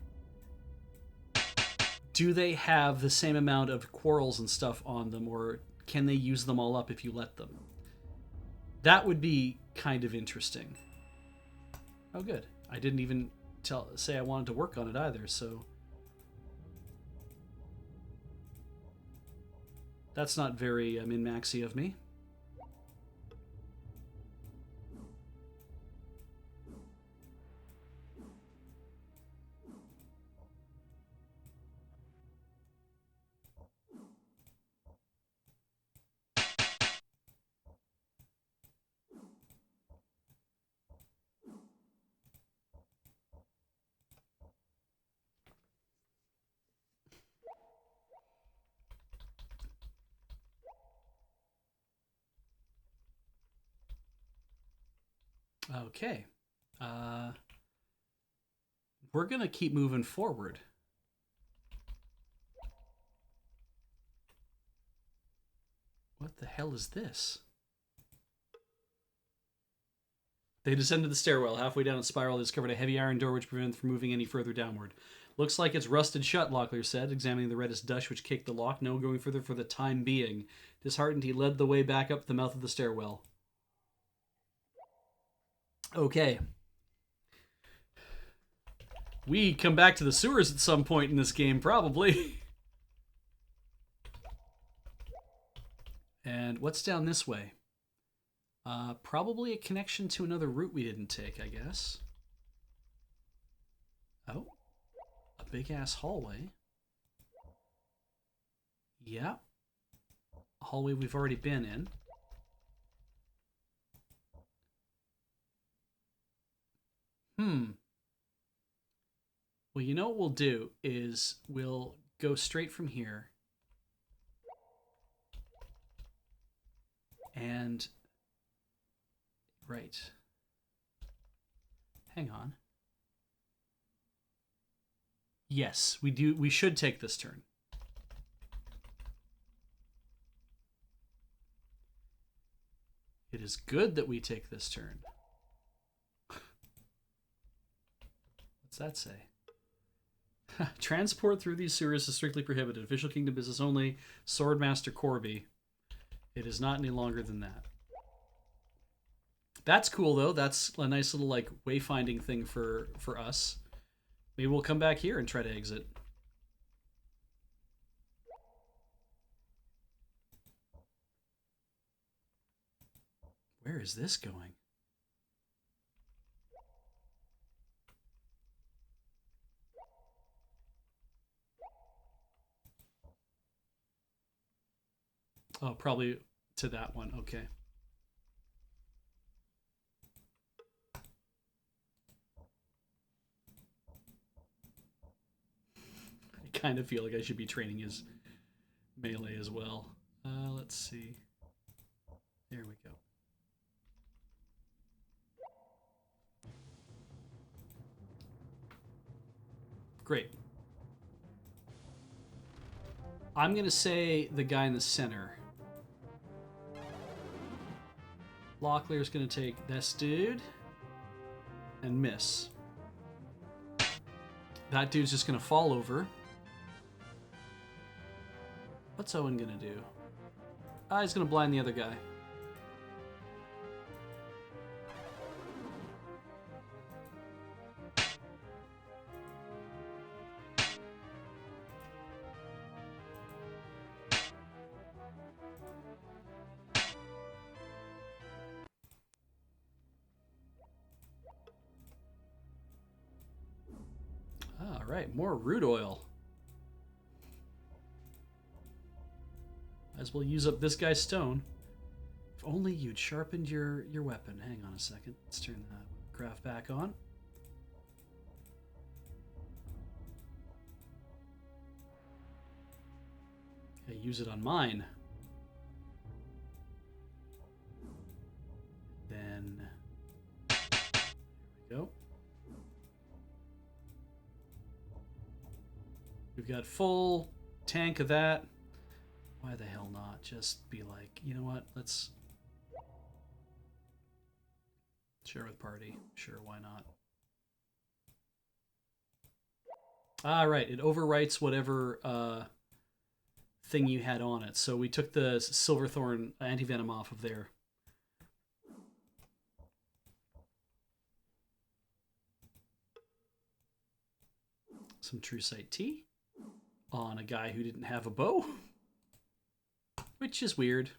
do they have the same amount of quarrels and stuff on them, or can they use them all up if you let them? That would be kind of interesting. Oh, good. I didn't even say I wanted to work on it either, so... That's not very min-maxy of me. Okay. We're going to keep moving forward. What the hell is this? They descended the stairwell. Halfway down its spiral, they discovered a heavy iron door which prevented them from moving any further downward. Looks like it's rusted shut, Locklear said, examining the reddish dust which kicked the lock. No going further for the time being. Disheartened, he led the way back up the mouth of the stairwell. Okay. We come back to the sewers at some point in this game, probably. And what's down this way? Probably a connection to another route we didn't take, I guess. Oh. A big-ass hallway. Yeah. A hallway we've already been in. Well, you know what we'll do is we'll go straight from here. And... Right. Hang on. Yes, we do. We should take this turn. It is good that we take this turn. What's that say? Transport through these sewers is strictly prohibited. Official Kingdom business only. Swordmaster Corby. It is not any longer than that. That's cool, though. That's a nice little, like, wayfinding thing for us. Maybe we'll come back here and try to exit. Where is this going? Oh, probably to that one. Okay. I kind of feel like I should be training his melee as well. Let's see. There we go. Great. I'm going to say the guy in the center. Locklear's going to take this dude and miss. That dude's just going to fall over. What's Owen going to do? Ah, he's gonna blind the other guy. All right, more root oil. Might as well use up this guy's stone. If only you'd sharpened your weapon. Hang on a second. Let's turn the graph back on. Okay, use it on mine. Then there we go. We've got full tank of that. Why the hell not just be like, you know what? Let's share with party. Sure, why not? Ah, right. It overwrites whatever thing you had on it. So we took the Silverthorn anti-venom off of there. Some True Sight tea on a guy who didn't have a bow, which is weird.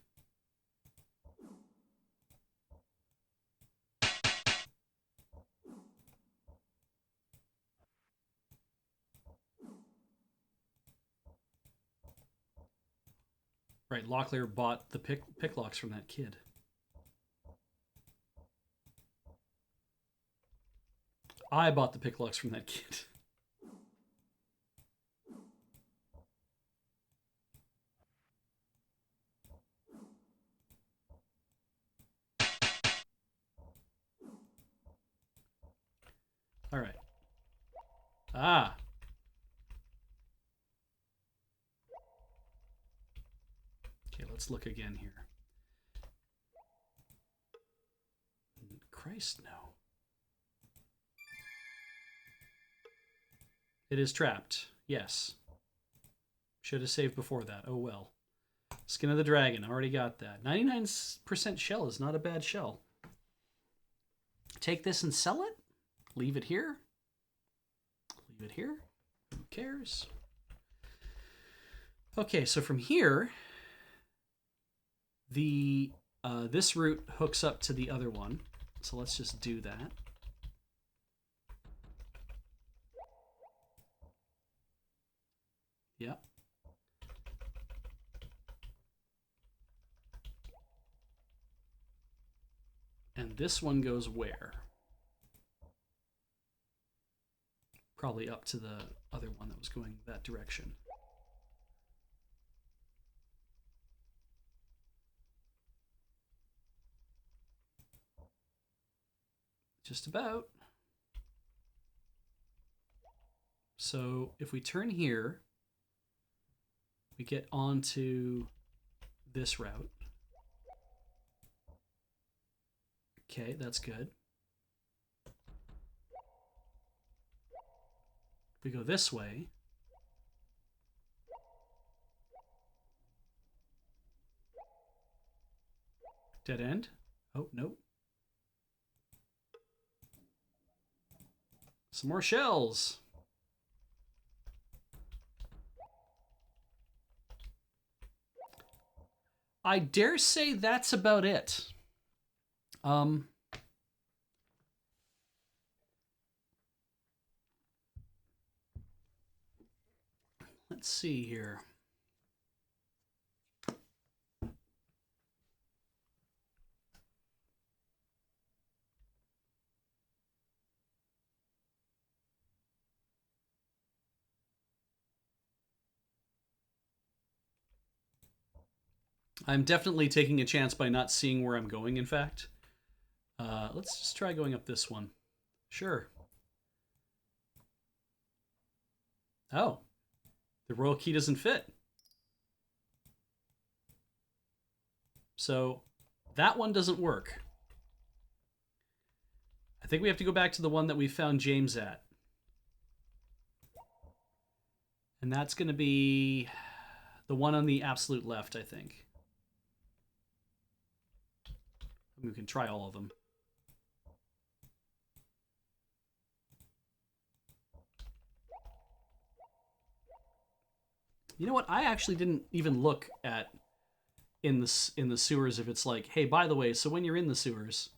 Right, Locklear bought the picklocks from that kid. I bought the picklocks from that kid. All right. Ah. Okay, let's look again here. Christ, no. It is trapped. Yes. Should have saved before that. Oh well. Skin of the Dragon. Already got that. 99% shell is not a bad shell. Take this and sell it? Leave it here? Leave it here? Who cares? Okay, so from here, the this route hooks up to the other one. So let's just do that. Yep. And this one goes where? Probably up to the other one that was going that direction. Just about. So if we turn here, we get onto this route. Okay, that's good. If we go this way, dead end. Oh, nope. Some more shells. I dare say that's about it. Let's see here. I'm definitely taking a chance by not seeing where I'm going, in fact. Let's just try going up this one. Sure. Oh. The royal key doesn't fit. So that one doesn't work. I think we have to go back to the one that we found James at. And that's going to be the one on the absolute left, I think. We can try all of them. You know what? I actually didn't even look at in the sewers if it's like, hey, by the way, so when you're in the sewers,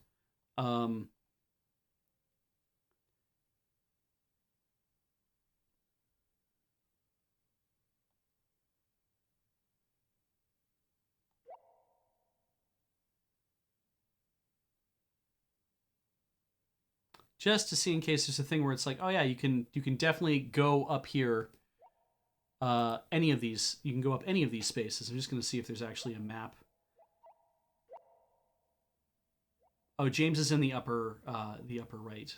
just to see in case there's a thing where it's like, oh yeah, you can definitely go up here. Any of these, you can go up any of these spaces. I'm just going to see if there's actually a map. Oh, James is in the upper right.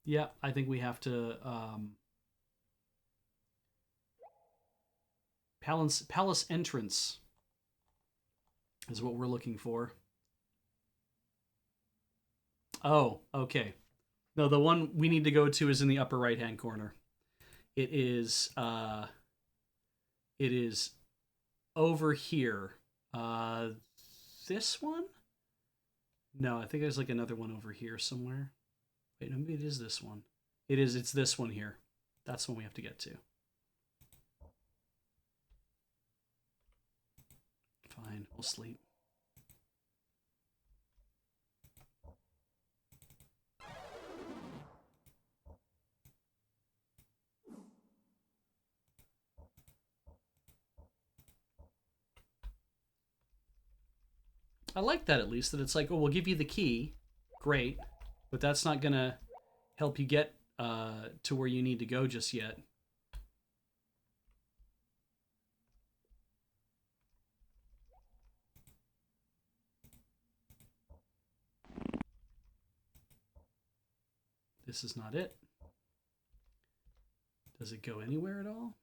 Yeah, I think we have to palace entrance is what we're looking for. Oh, okay. No, the one we need to go to is in the upper right-hand corner. It is over here. This one? No, I think there's like another one over here somewhere. Wait, maybe it is this one. It's this one here. That's the one we have to get to. Fine, we'll sleep. I like that at least, that it's like, oh, we'll give you the key. Great. But that's not going to help you get to where you need to go just yet. This is not it. Does it go anywhere at all?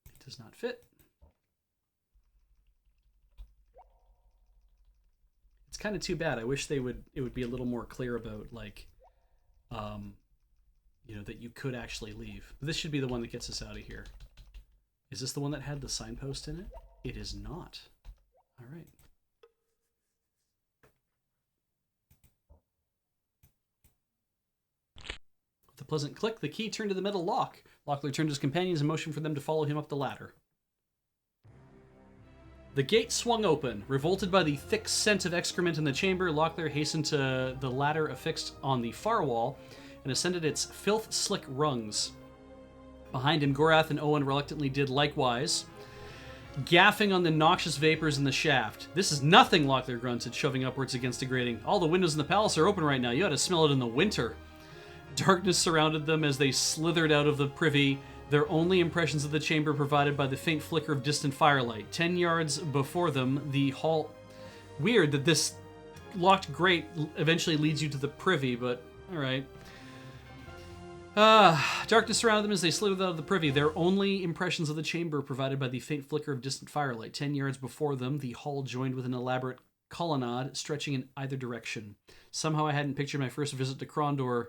It does not fit. It's kind of too bad. I wish it would be a little more clear about, like, you know, that you could actually leave. But this should be the one that gets us out of here. Is this the one that had the signpost in it? It is not. All right. With a pleasant click, the key turned to the metal lock. Locklear turned to his companions and motioned for them to follow him up the ladder. The gate swung open. Revolted by the thick scent of excrement in the chamber, Locklear hastened to the ladder affixed on the far wall and ascended its filth-slick rungs. Behind him, Gorath and Owen reluctantly did likewise, gaffing on the noxious vapors in the shaft. This is nothing, Locklear grunted, shoving upwards against the grating. All the windows in the palace are open right now. You ought to smell it in the winter. Darkness surrounded them as they slithered out of the privy, their only impressions of the chamber provided by the faint flicker of distant firelight. 10 yards before them, the hall... Weird that this locked grate eventually leads you to the privy, but alright. Darkness surrounded them as they slithered out of the privy, their only impressions of the chamber provided by the faint flicker of distant firelight. 10 yards before them, the hall joined with an elaborate colonnade stretching in either direction. Somehow I hadn't pictured my first visit to Krondor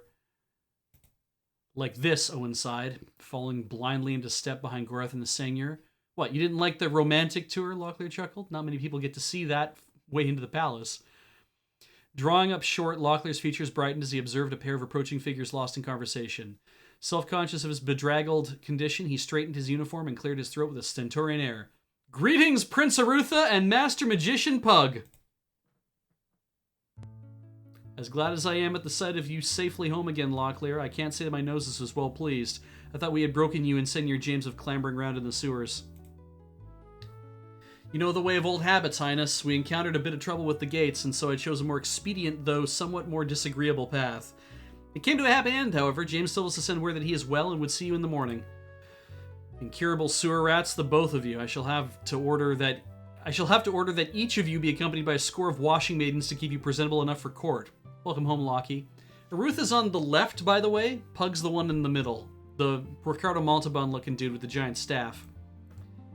like this, Owen sighed, falling blindly into step behind Gorath and the Seigneur. What, you didn't like the romantic tour? Locklear chuckled. Not many people get to see that way into the palace. Drawing up short, Locklear's features brightened as he observed a pair of approaching figures lost in conversation. Self-conscious of his bedraggled condition, he straightened his uniform and cleared his throat with a stentorian air. Greetings, Prince Arutha and Master Magician Pug! As glad as I am at the sight of you safely home again, Locklear, I can't say that my nose was well pleased. I thought we had broken you and Seigneur James of clambering around in the sewers. You know the way of old habits, Highness. We encountered a bit of trouble with the gates, and so I chose a more expedient, though somewhat more disagreeable path. It came to a happy end, however. James told us to send word that he is well and would see you in the morning. Incurable sewer rats, the both of you. I shall have to order that each of you be accompanied by a score of washing maidens to keep you presentable enough for court. Welcome home, Lockie. Ruth is on the left, by the way. Pug's the one in the middle. The Ricardo Montalban-looking dude with the giant staff.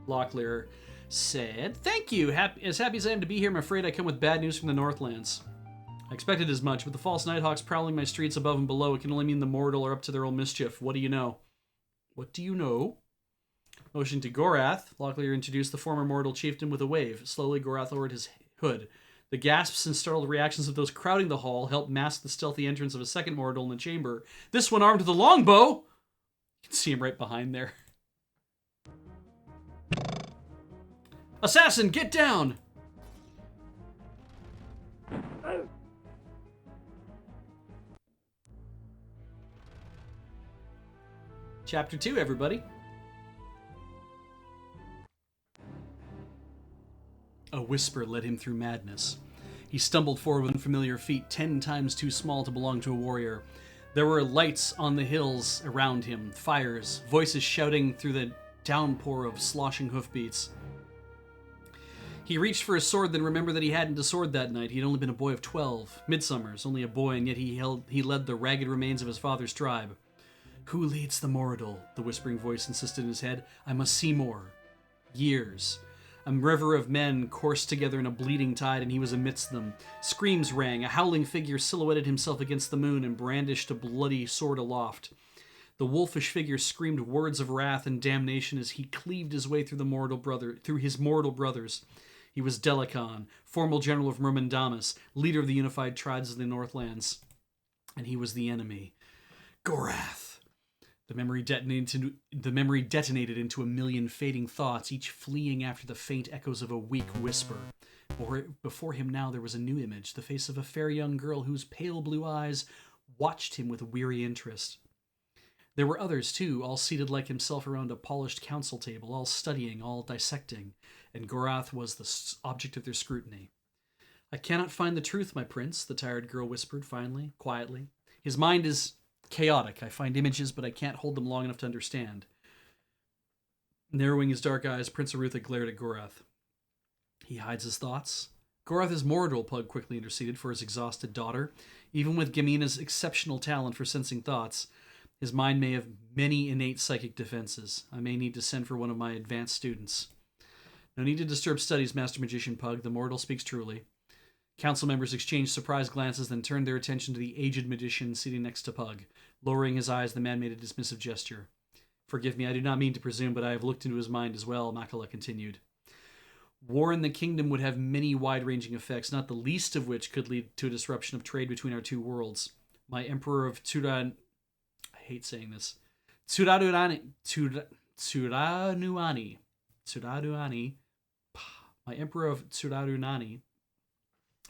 Locklear said, Thank you. As happy as I am to be here, I'm afraid I come with bad news from the Northlands. I expected as much, but the false Nighthawks prowling my streets above and below, it can only mean the mortal are up to their own mischief. What do you know? What do you know? Motioning to Gorath, Locklear introduced the former mortal chieftain with a wave. Slowly, Gorath lowered his hood. The gasps and startled reactions of those crowding the hall helped mask the stealthy entrance of a second mortal in the chamber. This one armed with a longbow! You can see him right behind there. Assassin, get down! Chapter 2, everybody. A whisper led him through madness. He stumbled forward with unfamiliar feet 10 times too small to belong to a warrior. There were lights on the hills around him, fires, voices shouting through the downpour of sloshing hoofbeats. He reached for his sword, then remembered that he hadn't a sword that night. He had only been a boy of 12, midsummers, only a boy, and yet he led the ragged remains of his father's tribe. Who leads the mortal? The whispering voice insisted in his head. I must see more. Years. A river of men coursed together in a bleeding tide, and he was amidst them. Screams rang. A howling figure silhouetted himself against the moon and brandished a bloody sword aloft. The wolfish figure screamed words of wrath and damnation as he cleaved his way through his mortal brothers. He was Delicon, formal general of Myrmendamus, leader of the unified tribes of the Northlands. And he was the enemy. Gorath! The memory detonated into a million fading thoughts, each fleeing after the faint echoes of a weak whisper. Before him now there was a new image, the face of a fair young girl whose pale blue eyes watched him with weary interest. There were others, too, all seated like himself around a polished council table, all studying, all dissecting, and Gorath was the object of their scrutiny. I cannot find the truth, my prince, the tired girl whispered finally, quietly. His mind is chaotic. I find images, but I can't hold them long enough to understand. Narrowing his dark eyes, Prince Arutha glared at Gorath. He hides his thoughts. Gorath is mortal, Pug quickly interceded for his exhausted daughter. Even with Gamina's exceptional talent for sensing thoughts, his mind may have many innate psychic defenses. I may need to send for one of my advanced students. No need to disturb studies, Master Magician Pug. The mortal speaks truly. Council members exchanged surprised glances, then turned their attention to the aged magician sitting next to Pug. Lowering his eyes, the man made a dismissive gesture. Forgive me, I do not mean to presume, but I have looked into his mind as well, Makala continued. War in the kingdom would have many wide-ranging effects, not the least of which could lead to a disruption of trade between our two worlds. My Emperor of I hate saying this. My Emperor of Tsurarunani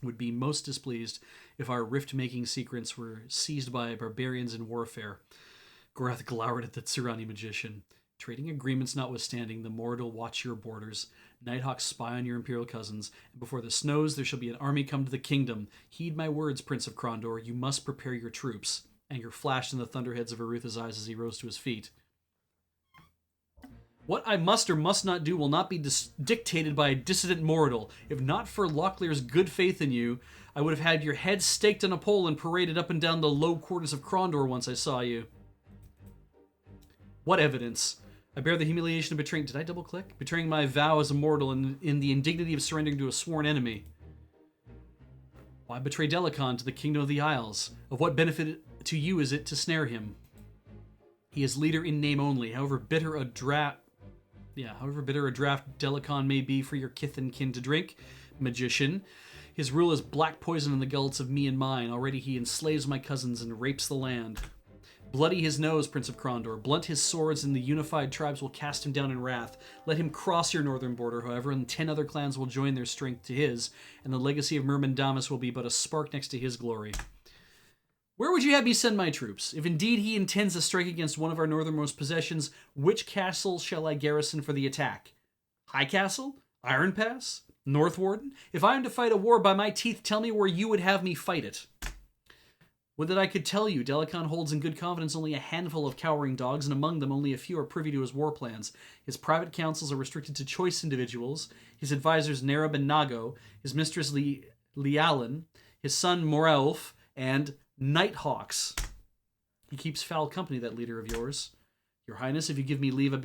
would be most displeased if our rift-making secrets were seized by barbarians in warfare. Gorath glowered at the Tsurani magician. Trading agreements notwithstanding, the mortal watch your borders. Nighthawks spy on your imperial cousins. And before the snows, there shall be an army come to the kingdom. Heed my words, Prince of Krondor. You must prepare your troops. Anger flashed in the thunderheads of Arutha's eyes as he rose to his feet. What I must or must not do will not be dictated by a dissident mortal. If not for Locklear's good faith in you, I would have had your head staked on a pole and paraded up and down the low quarters of Krondor once I saw you. What evidence? I bear the humiliation of betraying... Did I double-click? Betraying my vow as a mortal and in the indignity of surrendering to a sworn enemy. Why betray Delicon to the kingdom of the Isles? Of what benefit to you is it to snare him? He is leader in name only, however bitter a draft Delicon may be for your kith and kin to drink, magician. His rule is black poison in the gullets of me and mine. Already he enslaves my cousins and rapes the land. Bloody his nose, Prince of Krondor. Blunt his swords, and the unified tribes will cast him down in wrath. Let him cross your northern border, however, and 10 other clans will join their strength to his, and the legacy of Myrmendamus will be but a spark next to his glory. Where would you have me send my troops? If indeed he intends to strike against one of our northernmost possessions, which castle shall I garrison for the attack? High Castle? Iron Pass? North Warden? If I am to fight a war by my teeth, tell me where you would have me fight it. Would that I could tell you, Delicon holds in good confidence only a handful of cowering dogs, and among them only a few are privy to his war plans. His private councils are restricted to choice individuals, his advisors Nerub and Nago, his mistress Lialan, his son Moraulf, and Nighthawks. He keeps foul company, that leader of yours. Your Highness, if you give me leave, I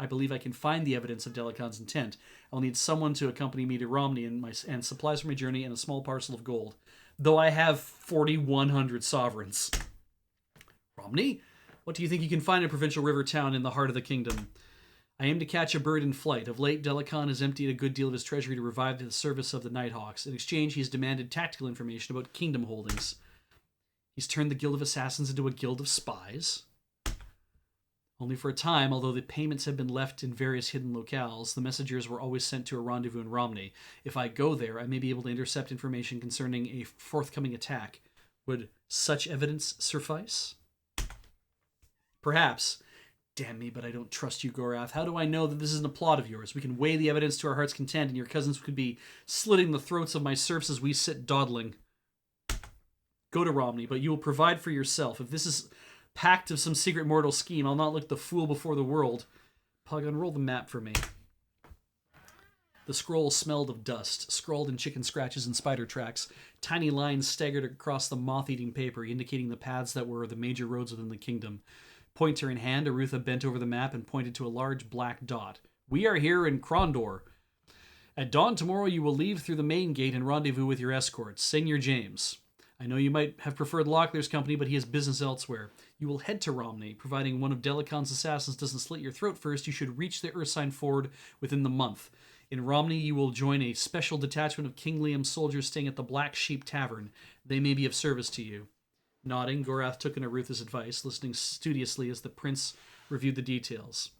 believe I can find the evidence of Delicon's intent. I'll need someone to accompany me to Romney and supplies for my journey and a small parcel of gold. though I have 4,100 sovereigns. Romney, what do you think you can find in a provincial river town in the heart of the kingdom? I aim to catch a bird in flight. Of late, Delicon has emptied a good deal of his treasury to revive the service of the Nighthawks. In exchange, he has demanded tactical information about kingdom holdings. He's turned the Guild of Assassins into a guild of spies. Only for a time, although the payments have been left in various hidden locales, the messengers were always sent to a rendezvous in Romney. If I go there, I may be able to intercept information concerning a forthcoming attack. Would such evidence suffice? Perhaps. Damn me, but I don't trust you, Gorath. How do I know that this isn't a plot of yours? We can weigh the evidence to our heart's content, and your cousins could be slitting the throats of my serfs as we sit dawdling. Go to Romney, but you will provide for yourself. If this is pact of some secret mortal scheme, I'll not look the fool before the world. Pug, unroll the map for me. The scroll smelled of dust, scrawled in chicken scratches and spider tracks. Tiny lines staggered across the moth-eating paper, indicating the paths that were the major roads within the kingdom. Pointer in hand, Arutha bent over the map and pointed to a large black dot. We are here in Krondor. At dawn tomorrow, you will leave through the main gate and rendezvous with your escorts. Seigneur James. I know you might have preferred Locklear's company, but he has business elsewhere. You will head to Romney. Providing one of Delicon's assassins doesn't slit your throat first, you should reach the Ursine Ford within the month. In Romney, you will join a special detachment of King Liam's soldiers staying at the Black Sheep Tavern. They may be of service to you. Nodding, Gorath took in Arutha's advice, listening studiously as the prince reviewed the details.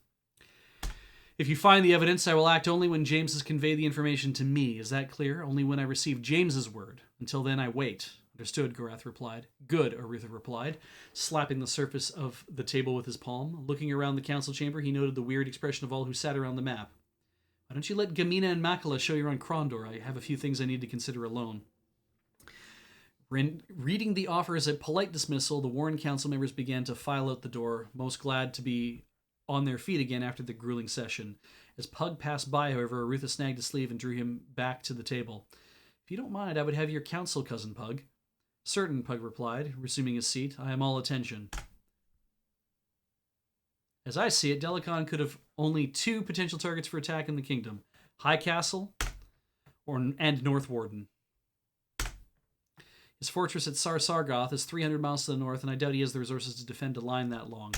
If you find the evidence, I will act only when James has conveyed the information to me. Is that clear? Only when I receive James's word. Until then, I wait. Understood, Gorath replied. Good, Arutha replied, slapping the surface of the table with his palm. Looking around the council chamber, he noted the weird expression of all who sat around the map. Why don't you let Gamina and Makala show you around Krondor? I have a few things I need to consider alone. Reading the offer as a polite dismissal, the Warren Council members began to file out the door, most glad to be on their feet again after the grueling session. As Pug passed by, however, Arutha snagged his sleeve and drew him back to the table. If you don't mind, I would have your counsel, Cousin Pug. Certain, Pug replied, resuming his seat. I am all attention. As I see it, Delicon could have only two potential targets for attack in the kingdom. High Castle and North Warden. His fortress at Sargoth is 300 miles to the north, and I doubt he has the resources to defend a line that long.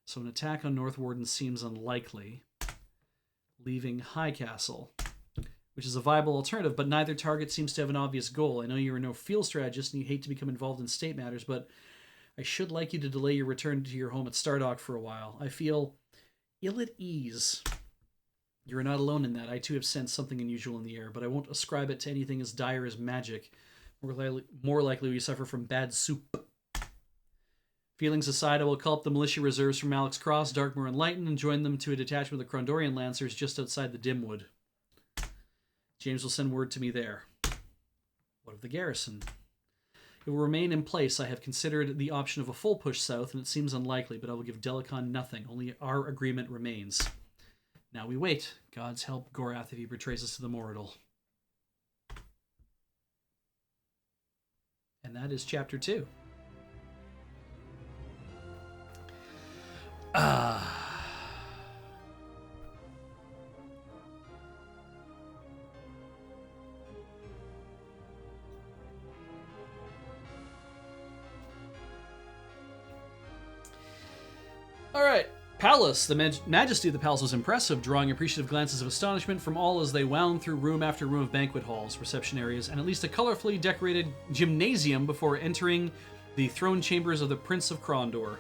So an attack on North Warden seems unlikely, leaving High Castle, which is a viable alternative, but neither target seems to have an obvious goal. I know you are no field strategist and you hate to become involved in state matters, but I should like you to delay your return to your home at Stardock for a while. I feel ill at ease. You are not alone in that. I too have sensed something unusual in the air, but I won't ascribe it to anything as dire as magic. More likely we suffer from bad soup. Feelings aside, I will call up the militia reserves from Alex Cross, Darkmoor, and Lighton and join them to a detachment of the Krondorian Lancers just outside the Dimwood. James will send word to me there. What of the garrison? It will remain in place. I have considered the option of a full push south, and it seems unlikely, but I will give Delicon nothing. Only our agreement remains. Now we wait. Gods help Gorath if he betrays us to the Moradal. And that is chapter 2. All right. Palace. The majesty of the palace was impressive, drawing appreciative glances of astonishment from all as they wound through room after room of banquet halls, reception areas, and at least a colorfully decorated gymnasium before entering the throne chambers of the Prince of Krondor.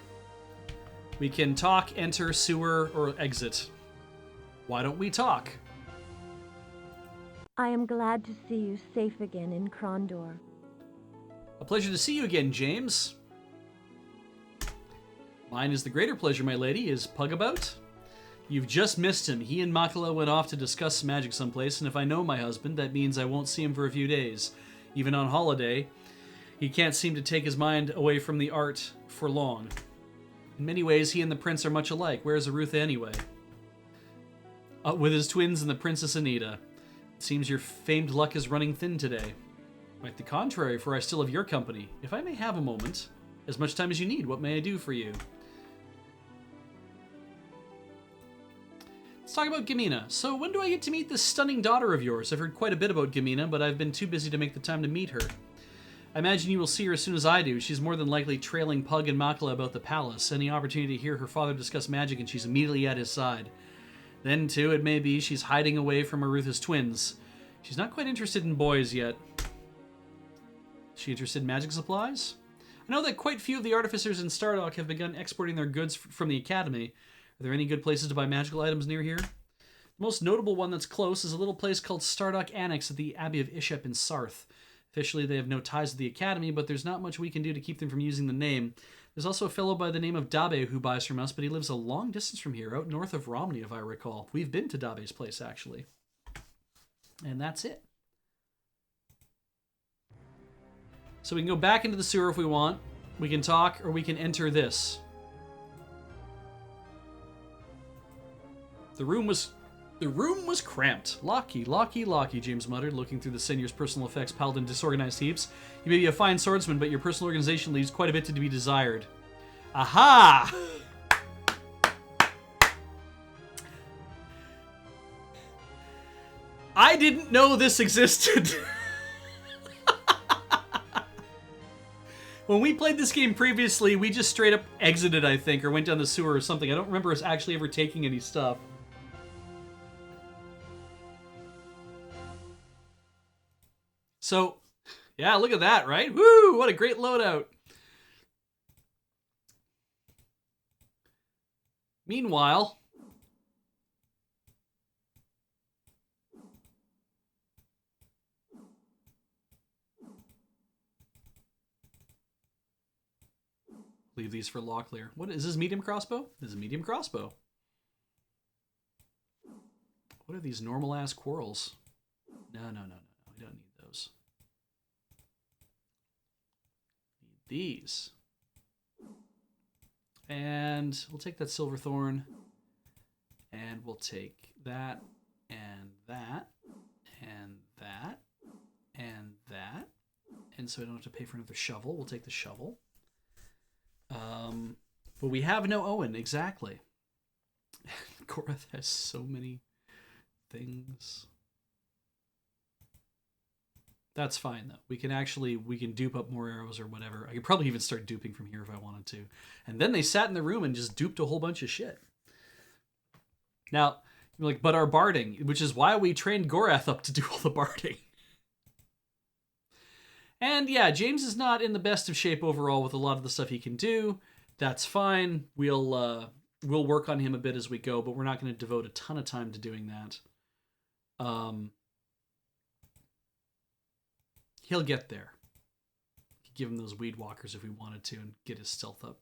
We can talk, enter, sewer, or exit. Why don't we talk? I am glad to see you safe again in Krondor. A pleasure to see you again, James. Mine is the greater pleasure, my lady. Is Pug about? You've just missed him. He and Makala went off to discuss magic someplace, and if I know my husband, that means I won't see him for a few days. Even on holiday, he can't seem to take his mind away from the art for long. In many ways, he and the prince are much alike. Where's Arutha anyway? With his twins and the Princess Anita. It seems your famed luck is running thin today. Quite the contrary, for I still have your company. If I may have a moment, as much time as you need, what may I do for you? Let's talk about Gamina. So when do I get to meet this stunning daughter of yours? I've heard quite a bit about Gamina, but I've been too busy to make the time to meet her. I imagine you will see her as soon as I do. She's more than likely trailing Pug and Makala about the palace. Any opportunity to hear her father discuss magic and she's immediately at his side. Then, too, it may be she's hiding away from Arutha's twins. She's not quite interested in boys yet. Is she interested in magic supplies? I know that quite few of the artificers in Stardock have begun exporting their goods from the Academy. Are there any good places to buy magical items near here? The most notable one that's close is a little place called Stardock Annex at the Abbey of Ishep in Sarth. Officially, they have no ties to the Academy, but there's not much we can do to keep them from using the name. There's also a fellow by the name of Dabe who buys from us, but he lives a long distance from here, out north of Romney, if I recall. We've been to Dabe's place, actually. And that's it. So we can go back into the sewer if we want. We can talk, or we can enter this. The room was cramped. Locky, James muttered, looking through the seigneur's personal effects piled in disorganized heaps. You may be a fine swordsman, but your personal organization leaves quite a bit to be desired. Aha! I didn't know this existed. When we played this game previously, we just straight up exited, I think, or went down the sewer or something. I don't remember us actually ever taking any stuff. So, yeah, look at that, right? Woo! What a great loadout. Meanwhile, leave these for Locklear. What is this, medium crossbow? This is a medium crossbow. What are these normal ass quarrels? No. We don't need those. Need these. And we'll take that Silverthorn. And we'll take that, and that, and that, and that. And so I don't have to pay for another shovel. We'll take the shovel. But we have no Owen, exactly. Korath has so many things. That's fine, though. We can dupe up more arrows or whatever. I could probably even start duping from here if I wanted to. And then they sat in the room and just duped a whole bunch of shit. Now, you're like, but our barding, which is why we trained Gorath up to do all the barding. And yeah, James is not in the best of shape overall with a lot of the stuff he can do. That's fine. We'll work on him a bit as we go, but we're not going to devote a ton of time to doing that. He'll get there. Give him those weed walkers if we wanted to and get his stealth up.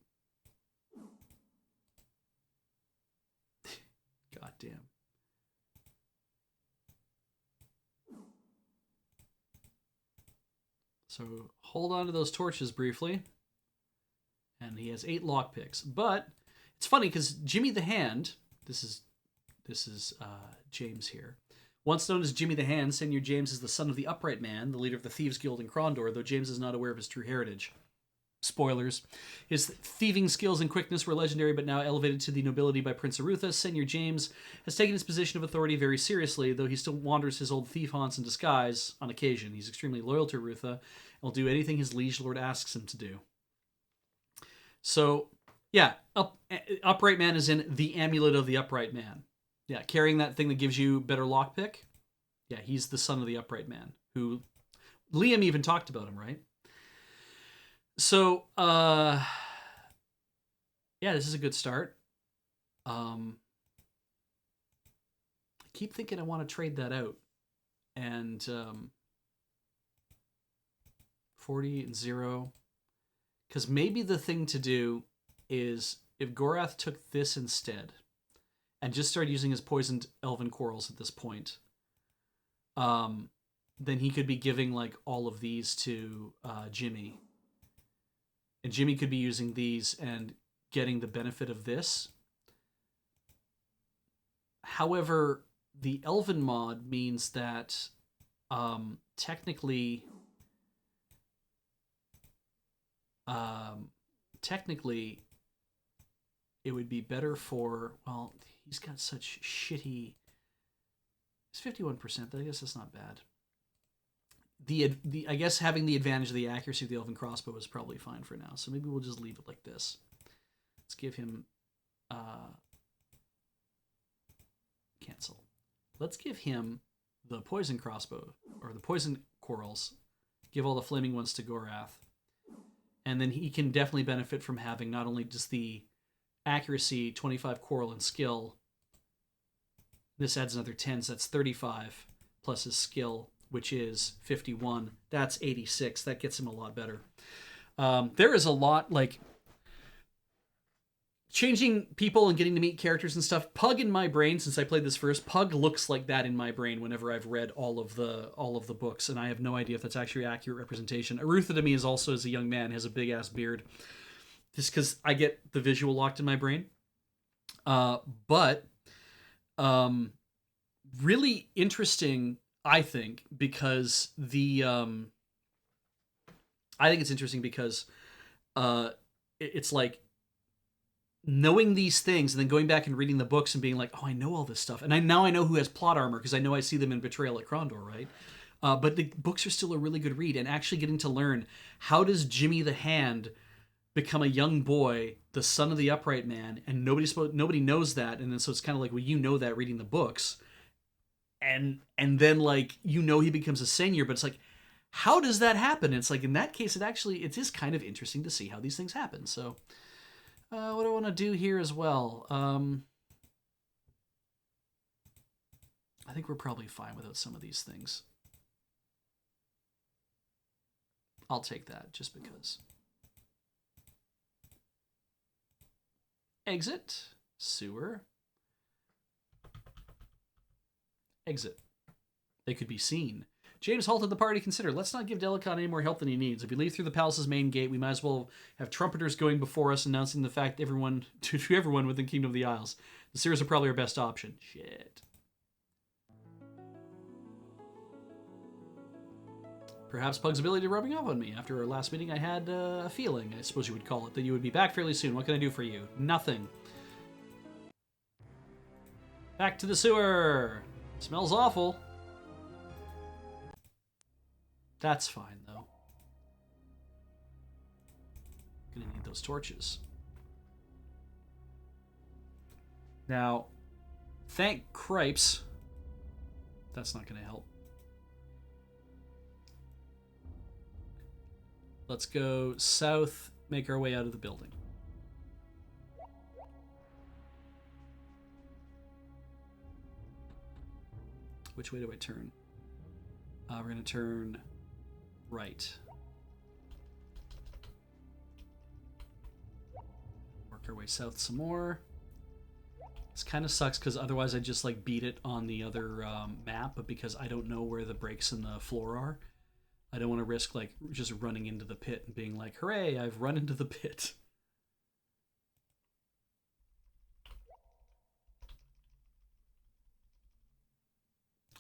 God damn. So hold on to those torches briefly. And he has 8 lockpicks. But it's funny because Jimmy the Hand, this is James here. Once known as Jimmy the Hand, Seigneur James is the son of the Upright Man, the leader of the Thieves Guild in Krondor, though James is not aware of his true heritage. Spoilers. His thieving skills and quickness were legendary, but now elevated to the nobility by Prince Arutha. Seigneur James has taken his position of authority very seriously, though he still wanders his old thief haunts in disguise on occasion. He's extremely loyal to Arutha and will do anything his liege lord asks him to do. So, yeah, Upright Man is in the Amulet of the Upright Man. Yeah, carrying that thing that gives you better lockpick. Yeah, he's the son of the Upright Man, who Liam even talked about him, right? So, yeah, this is a good start. I keep thinking I want to trade that out. And 40 and 0. Because maybe the thing to do is if Gorath took this instead and just started using his poisoned elven quarrels at this point, then he could be giving like all of these to Jimmy. And Jimmy could be using these and getting the benefit of this. However, the Elven mod means that technically it would be better for, well, he's got such shitty, it's 51%, I guess that's not bad. the I guess having the advantage of the accuracy of the elven crossbow is probably fine for now. So maybe we'll just leave it like this. Let's give him cancel. Let's give him the poison crossbow or the poison quarrels. Give all the flaming ones to Gorath. And then he can definitely benefit from having not only just the accuracy, 25 quarrel, and skill. This adds another 10, so that's 35, plus his skill, which is 51. That's 86. That gets him a lot better. There is a lot, like, changing people and getting to meet characters and stuff. Pug in my brain, since I played this first, Pug looks like that in my brain whenever I've read all of the books, and I have no idea if that's actually accurate representation. Arutha to me is also, as a young man, has a big ass beard, just because I get the visual locked in my brain. But really interesting, I think, because I think it's interesting because it's like knowing these things and then going back and reading the books and being like, oh, I know all this stuff. And now I know who has plot armor because I know I see them in Betrayal at Krondor, right? But the books are still a really good read, and actually getting to learn, how does Jimmy the Hand become a young boy, the son of the Upright Man, and nobody knows that, and then so it's kind of like, well, you know that reading the books, and then like he becomes a senior, but it's like, how does that happen? And it's like, in that case, it is kind of interesting to see how these things happen. So what do I want to do here as well? I think we're probably fine without some of these things. I'll take that just because. Exit. Sewer. Exit. They could be seen. James halted the party to consider. Let's not give Delicon any more help than he needs. If we leave through the palace's main gate, we might as well have trumpeters going before us announcing the fact to everyone within Kingdom of the Isles. The sewers are probably our best option. Shit. Perhaps Pug's ability rubbing off on me. After our last meeting, I had a feeling, I suppose you would call it, that you would be back fairly soon. What can I do for you? Nothing. Back to the sewer. Smells awful. That's fine, though. Gonna need those torches. Now, thank cripes. That's not gonna help. Let's go south, make our way out of the building. Which way do I turn? We're going to turn right. Work our way south some more. This kind of sucks because otherwise I'd just like beat it on the other map, but because I don't know where the breaks in the floor are, I don't want to risk like just running into the pit and being like, hooray, I've run into the pit.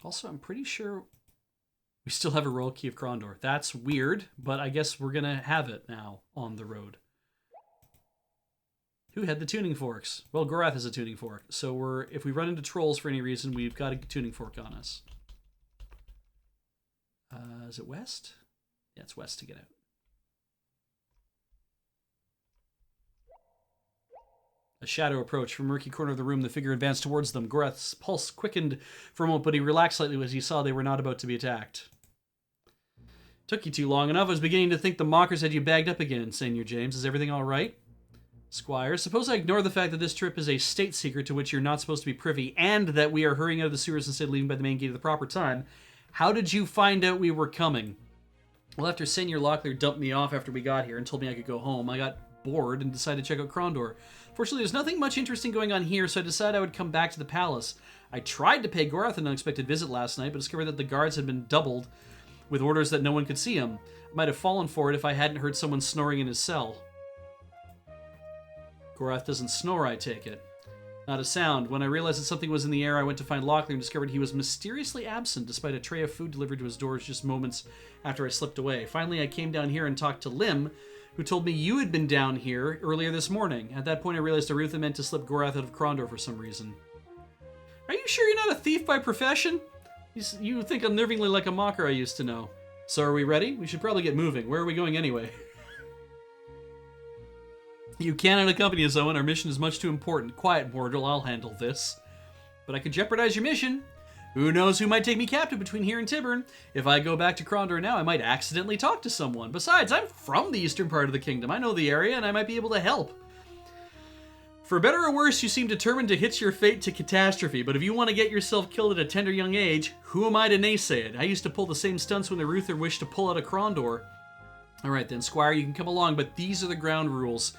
Also, I'm pretty sure we still have a royal key of Krondor. That's weird, but I guess we're going to have it now on the road. Who had the tuning forks? Well, Gorath has a tuning fork. So if we run into trolls for any reason, we've got a tuning fork on us. Is it west? Yeah, it's west to get out. A shadow approached. From a murky corner of the room, the figure advanced towards them. Gorath's pulse quickened for a moment, but he relaxed slightly as he saw they were not about to be attacked. Took you too long enough. I was beginning to think the mockers had you bagged up again, Senior James. Is everything all right? Squire, suppose I ignore the fact that this trip is a state secret to which you're not supposed to be privy, and that we are hurrying out of the sewers instead of leaving by the main gate at the proper time. How did you find out we were coming? Well, after Senior Locklear dumped me off after we got here and told me I could go home, I got bored and decided to check out Krondor. Fortunately, there's nothing much interesting going on here, so I decided I would come back to the palace. I tried to pay Gorath an unexpected visit last night, but discovered that the guards had been doubled with orders that no one could see him. I might have fallen for it if I hadn't heard someone snoring in his cell. Gorath doesn't snore, I take it. Not a sound. When I realized that something was in the air, I went to find Locklear and discovered he was mysteriously absent despite a tray of food delivered to his doors just moments after I slipped away. Finally, I came down here and talked to Lim, who told me you had been down here earlier this morning. At that point, I realized Arutha meant to slip Gorath out of Krondor for some reason. Are you sure you're not a thief by profession? You think unnervingly like a mocker I used to know. So are we ready? We should probably get moving. Where are we going anyway? You cannot accompany us, Owen. Our mission is much too important. Quiet, mortal. I'll handle this. But I could jeopardize your mission. Who knows who might take me captive between here and Tibern? If I go back to Krondor now, I might accidentally talk to someone. Besides, I'm from the eastern part of the kingdom. I know the area, and I might be able to help. For better or worse, you seem determined to hitch your fate to catastrophe, but if you want to get yourself killed at a tender young age, who am I to naysay it? I used to pull the same stunts when the Ruther wished to pull out a Krondor. Alright then, Squire, you can come along, but these are the ground rules.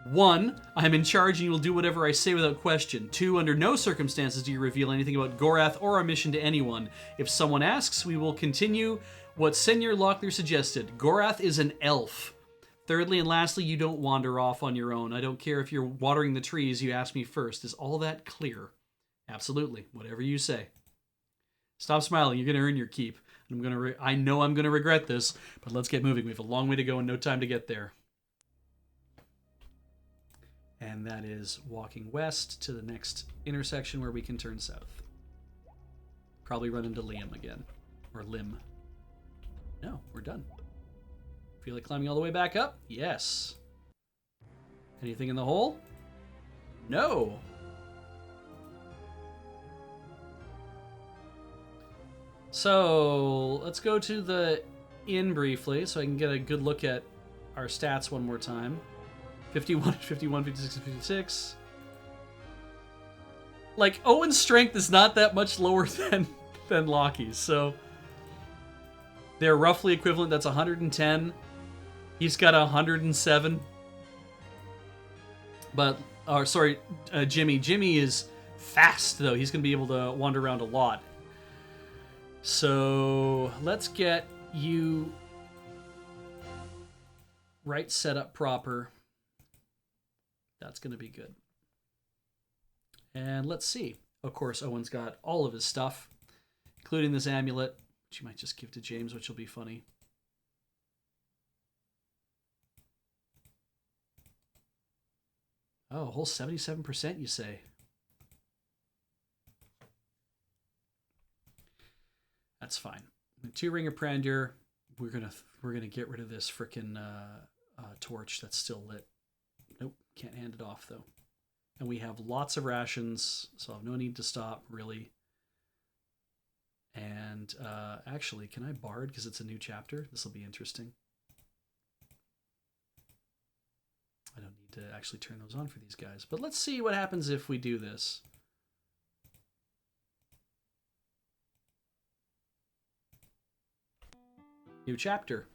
1, I'm in charge and you will do whatever I say without question. 2, under no circumstances do you reveal anything about Gorath or our mission to anyone. If someone asks, we will continue what Senior Locklear suggested. Gorath is an elf. Thirdly and lastly, you don't wander off on your own. I don't care if you're watering the trees, you ask me first. Is all that clear? Absolutely. Whatever you say. Stop smiling. You're going to earn your keep. I know I'm going to regret this, but let's get moving. We have a long way to go and no time to get there. And that is walking west to the next intersection where we can turn south. Probably run into Liam again. Or Lim. No, we're done. Feel like climbing all the way back up? Yes. Anything in the hole? No. So, let's go to the inn briefly so I can get a good look at our stats one more time. 51, 51, 56, 56. Like, Owen's strength is not that much lower than Lockie's, so they're roughly equivalent. That's 110. He's got 107. But, Jimmy. Jimmy is fast, though. He's going to be able to wander around a lot. So, let's get you right set up proper. That's going to be good. And let's see. Of course, Owen's got all of his stuff, including this amulet, which you might just give to James, which will be funny. Oh, a whole 77%, you say? That's fine. 2 Ring of Prandur. We're gonna get rid of this frickin' torch that's still lit. Nope, can't hand it off though. And we have lots of rations, so I have no need to stop really. And actually, can I bard because it's a new chapter? This will be interesting. I don't need to actually turn those on for these guys, but let's see what happens if we do this. New chapter.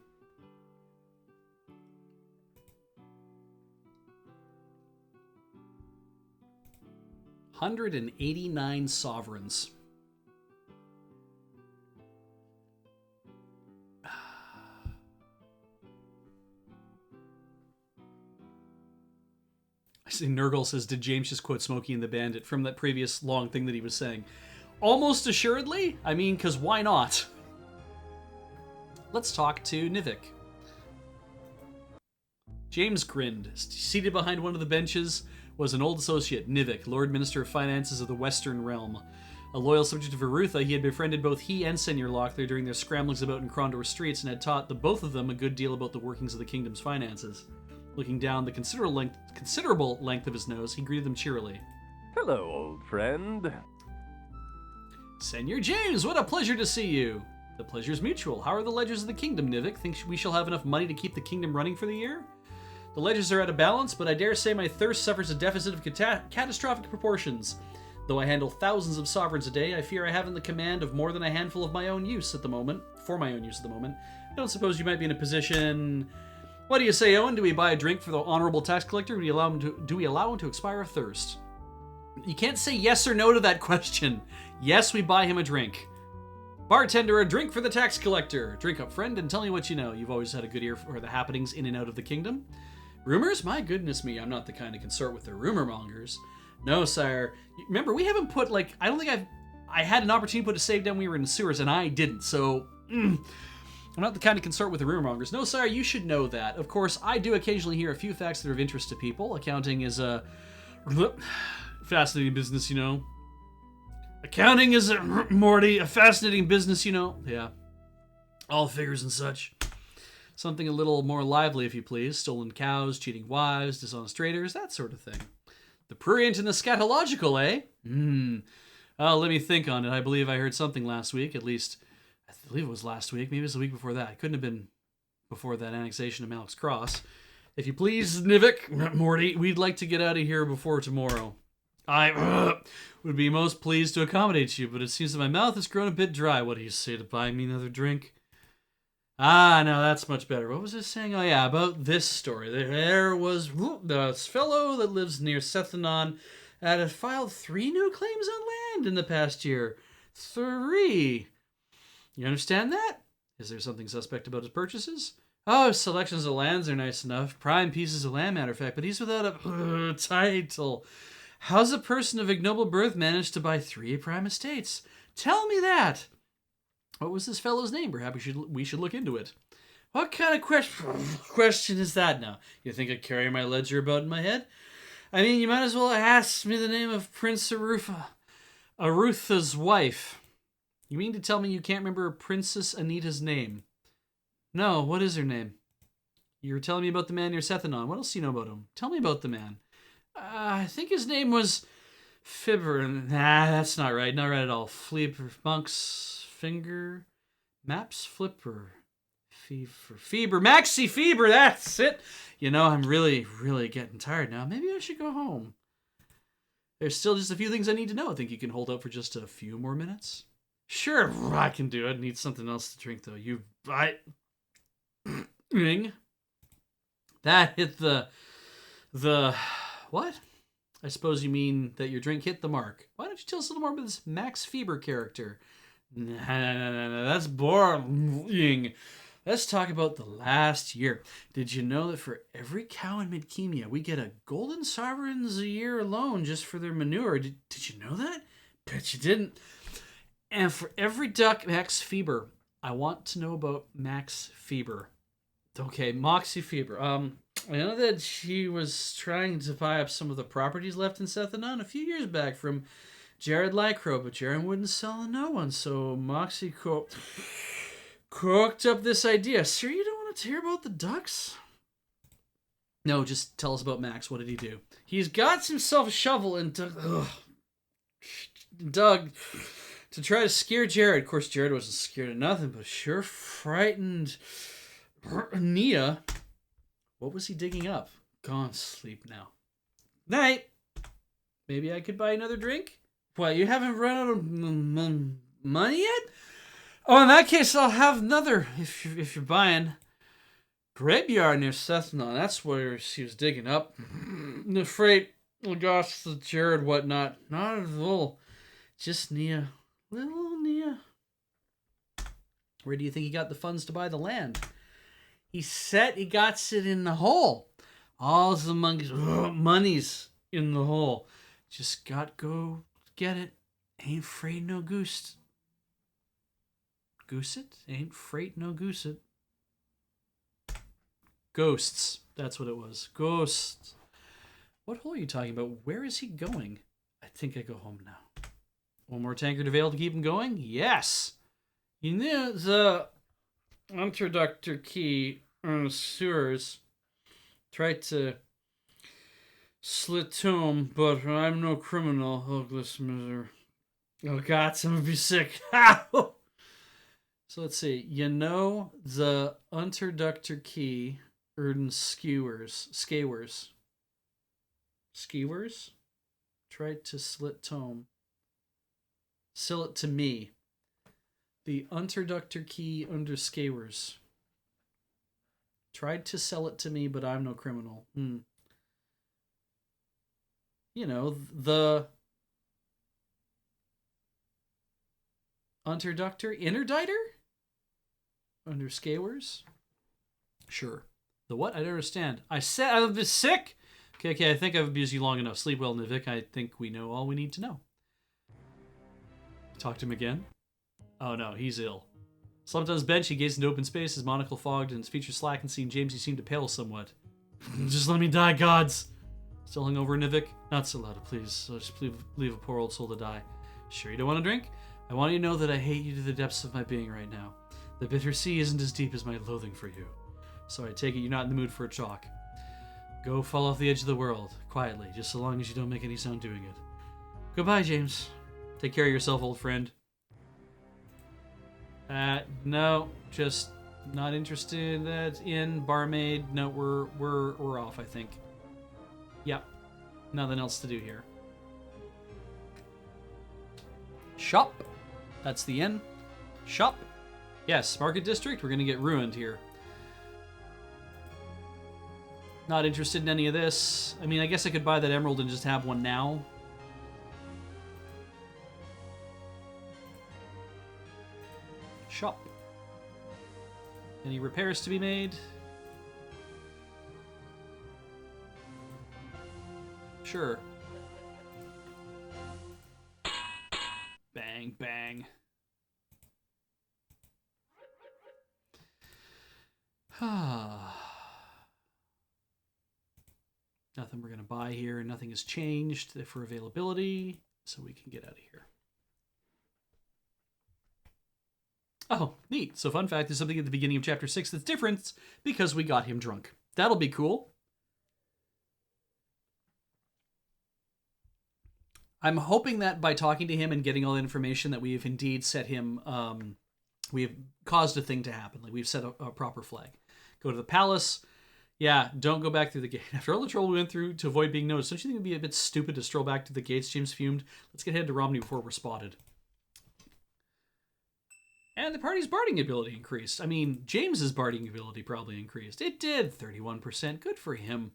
$189 sovereigns. I see Nurgle says, did James just quote Smokey and the Bandit from that previous long thing that he was saying? Almost assuredly. I mean, because why not? Let's talk to Nivik. James grinned. Seated behind one of the benches was an old associate, Nivik, Lord Minister of Finances of the Western Realm. A loyal subject of Verutha, he had befriended both he and Senior Locklear during their scramblings about in Krondor streets and had taught the both of them a good deal about the workings of the kingdom's finances. Looking down the considerable length of his nose, he greeted them cheerily. Hello, old friend. Senior James, what a pleasure to see you. The pleasure's mutual. How are the ledgers of the kingdom, Nivik? Think we shall have enough money to keep the kingdom running for the year? The ledgers are at a balance, but I dare say my thirst suffers a deficit of catastrophic proportions. Though I handle thousands of sovereigns a day, I fear I haven't the command of more than a handful of my own use at the moment. I don't suppose you might be in a position... What do you say, Owen? Do we buy a drink for the honorable tax collector? Do we allow him to expire of thirst? You can't say yes or no to that question. Yes, we buy him a drink. Bartender, a drink for the tax collector. Drink up, friend, and tell me what you know. You've always had a good ear for the happenings in and out of the kingdom. Rumors? My goodness me, I'm not the kind to consort with the rumor mongers. No, sire. Remember, we haven't put, like, I don't think I had an opportunity to put a save down when we were in the sewers, and I didn't, so... I'm not the kind to consort with the rumor mongers. No, sire, you should know that. Of course, I do occasionally hear a few facts that are of interest to people. Accounting is a fascinating business, you know. Accounting is a fascinating business, you know. Yeah. all figures and such. Something a little more lively, if you please. Stolen cows, cheating wives, dishonest traders, that sort of thing. The prurient and the scatological, eh? Let me think on it. I believe I heard something last week. At least, I believe it was last week. Maybe it was the week before that. It couldn't have been before that annexation of Malix Cross. If you please, Nivik, Morty, we'd like to get out of here before tomorrow. I would be most pleased to accommodate you, but it seems that my mouth has grown a bit dry. What do you say to buying me another drink? No, that's much better. What was I saying? Oh, yeah, about this story. There was this fellow that lives near Sethanon that had filed 3 new claims on land in the past year. 3. You understand that? Is there something suspect about his purchases? Oh, selections of lands are nice enough. Prime pieces of land, matter of fact, but he's without a title. How's a person of ignoble birth managed to buy 3 prime estates? Tell me that. What was this fellow's name? Perhaps we should look into it. What kind of question is that now? You think I carry my ledger about in my head? I mean, you might as well ask me the name of Prince Arutha's wife. You mean to tell me you can't remember Princess Anita's name? No, what is her name? You were telling me about the man near Sethanon. What else do you know about him? Tell me about the man. I think his name was Fibber. Nah, that's not right. Not right at all. Fleeper, Monk's Finger, Maps Flipper, Fever, Maxi Fever, that's it. You know, I'm really, really getting tired now. Maybe I should go home. There's still just a few things I need to know. I think you can hold out for just a few more minutes? Sure, I can do it. I need something else to drink, though. Ring. That hit the what? I suppose you mean that your drink hit the mark. Why don't you tell us a little more about this Max Feber character? No, that's boring. Let's talk about the last year. Did you know that for every cow in Midkemia, we get a golden sovereigns a year alone just for their manure? Did you know that? Bet you didn't. And for every duck, Max Feber. I want to know about Max Feber. Okay, Moxie Feber. I know that she was trying to buy up some of the properties left in Sethanon a few years back from Jared Lycro, but Jared wouldn't sell to no one, so Moxie cooked up this idea. Sir, you don't want to hear about the ducks? No, just tell us about Max. What did he do? He's got himself a shovel and dug to try to scare Jared. Of course, Jared wasn't scared of nothing, but sure frightened Nia. What was he digging up? Gone sleep now. Night. Maybe I could buy another drink? What, you haven't run out of money yet? Oh, in that case, I'll have another if you're buying. Graveyard near Sethanon. That's where she was digging up. I'm afraid, oh gosh, the Jared whatnot. Not at all. Just Nia. Little Nia. Where do you think he got the funds to buy the land? He said he got it in the hole. All the money's in the hole. Just go get it. Ain't afraid no goose. Goose it? Ain't freight no goose it. Ghosts. That's what it was. Ghosts. What hole are you talking about? Where is he going? I think I go home now. One more tankard available to keep him going? Yes. You knew the introductor key on the sewers. Tried to slit tomb, but I'm no criminal. Hopeless miser. Oh God, I'm gonna be sick. So let's see. You know the introductor key Erden skewers. Tried to slit tome. Sell it to me. The introductor key under skewers. Tried to sell it to me, but I'm no criminal. You know, the interditer? Under skewers? Sure. The what? I don't understand. I said I was sick? Okay, I think I've abused you long enough. Sleep well, Nivik. I think we know all we need to know. Talk to him again? Oh no, he's ill. Slumped on his bench, he gazed into open space, his monocle fogged and his features slack, and seeing James, he seemed to pale somewhat. Just let me die, gods! Still hungover, Nivik? Not so loud, please. I'll just leave a poor old soul to die. Sure you don't want to drink? I want you to know that I hate you to the depths of my being right now. The bitter sea isn't as deep as my loathing for you. So I take it you're not in the mood for a talk. Go fall off the edge of the world, quietly, just so long as you don't make any sound doing it. Goodbye, James. Take care of yourself, old friend. No, just not interested in barmaid. No, we're off, I think. Yep. Nothing else to do here. Shop. That's the inn. Shop. Yes, Market District. We're gonna get ruined here. Not interested in any of this. I mean, I guess I could buy that emerald and just have one now. Shop. Any repairs to be made? Sure. Bang, bang. Nothing we're going to buy here. Nothing has changed for availability, so we can get out of here. Oh, neat. So fun fact, there's something at the beginning of Chapter 6 that's different because we got him drunk. That'll be cool. I'm hoping that by talking to him and getting all the information that we have indeed set him, we have caused a thing to happen. Like we've set a proper flag. Go to the palace. Yeah, don't go back through the gate. After all the trouble we went through to avoid being noticed, don't you think it'd be a bit stupid to stroll back to the gates? James fumed. Let's get headed to Romney before we're spotted. And the party's barding ability increased. I mean, James's barding ability probably increased. It did. 31%. Good for him.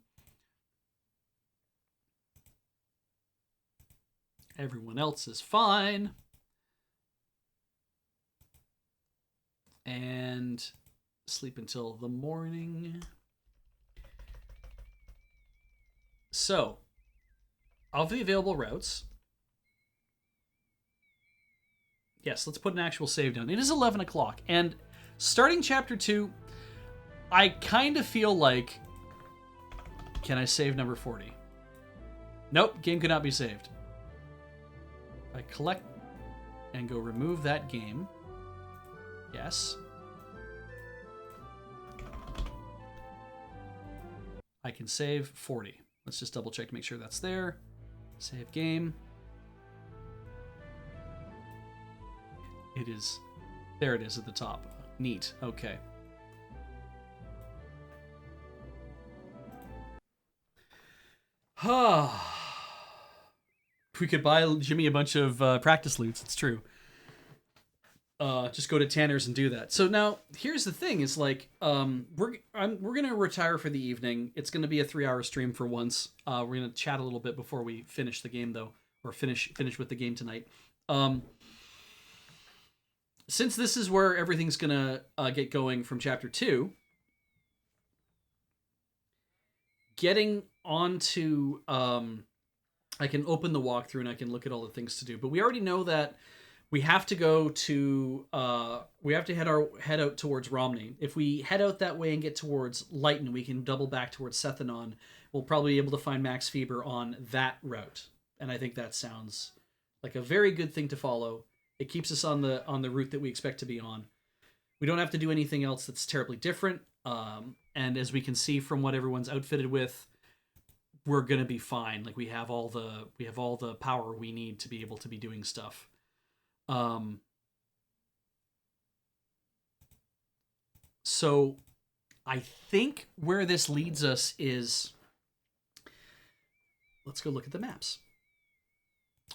Everyone else is fine. And sleep until the morning. So, of the available routes, yes, let's put an actual save down. It is 11 o'clock, and starting Chapter 2, I kind of feel like... Can I save number 40? Nope, game cannot be saved. I collect and go remove that game. Yes. I can save 40. Let's just double check to make sure that's there. Save game. It is. There it is at the top. Neat. Okay. We could buy Jimmy a bunch of practice loots. It's true. Just go to Tanner's and do that. So now here's the thing: is like we're gonna retire for the evening. It's gonna be a 3-hour stream for once. We're gonna chat a little bit before we finish the game though, or finish with the game tonight. Since this is where everything's gonna get going from Chapter 2, getting onto I can open the walkthrough and I can look at all the things to do. But we already know that we have to go to we have to head out towards Romney. If we head out that way and get towards Lighton, we can double back towards Sethanon. We'll probably be able to find Max Feber on that route. And I think that sounds like a very good thing to follow. It keeps us on the route that we expect to be on. We don't have to do anything else that's terribly different. And as we can see from what everyone's outfitted with, we're gonna be fine. Like we have all the power we need to be able to be doing stuff. So I think where this leads us is, let's go look at the maps.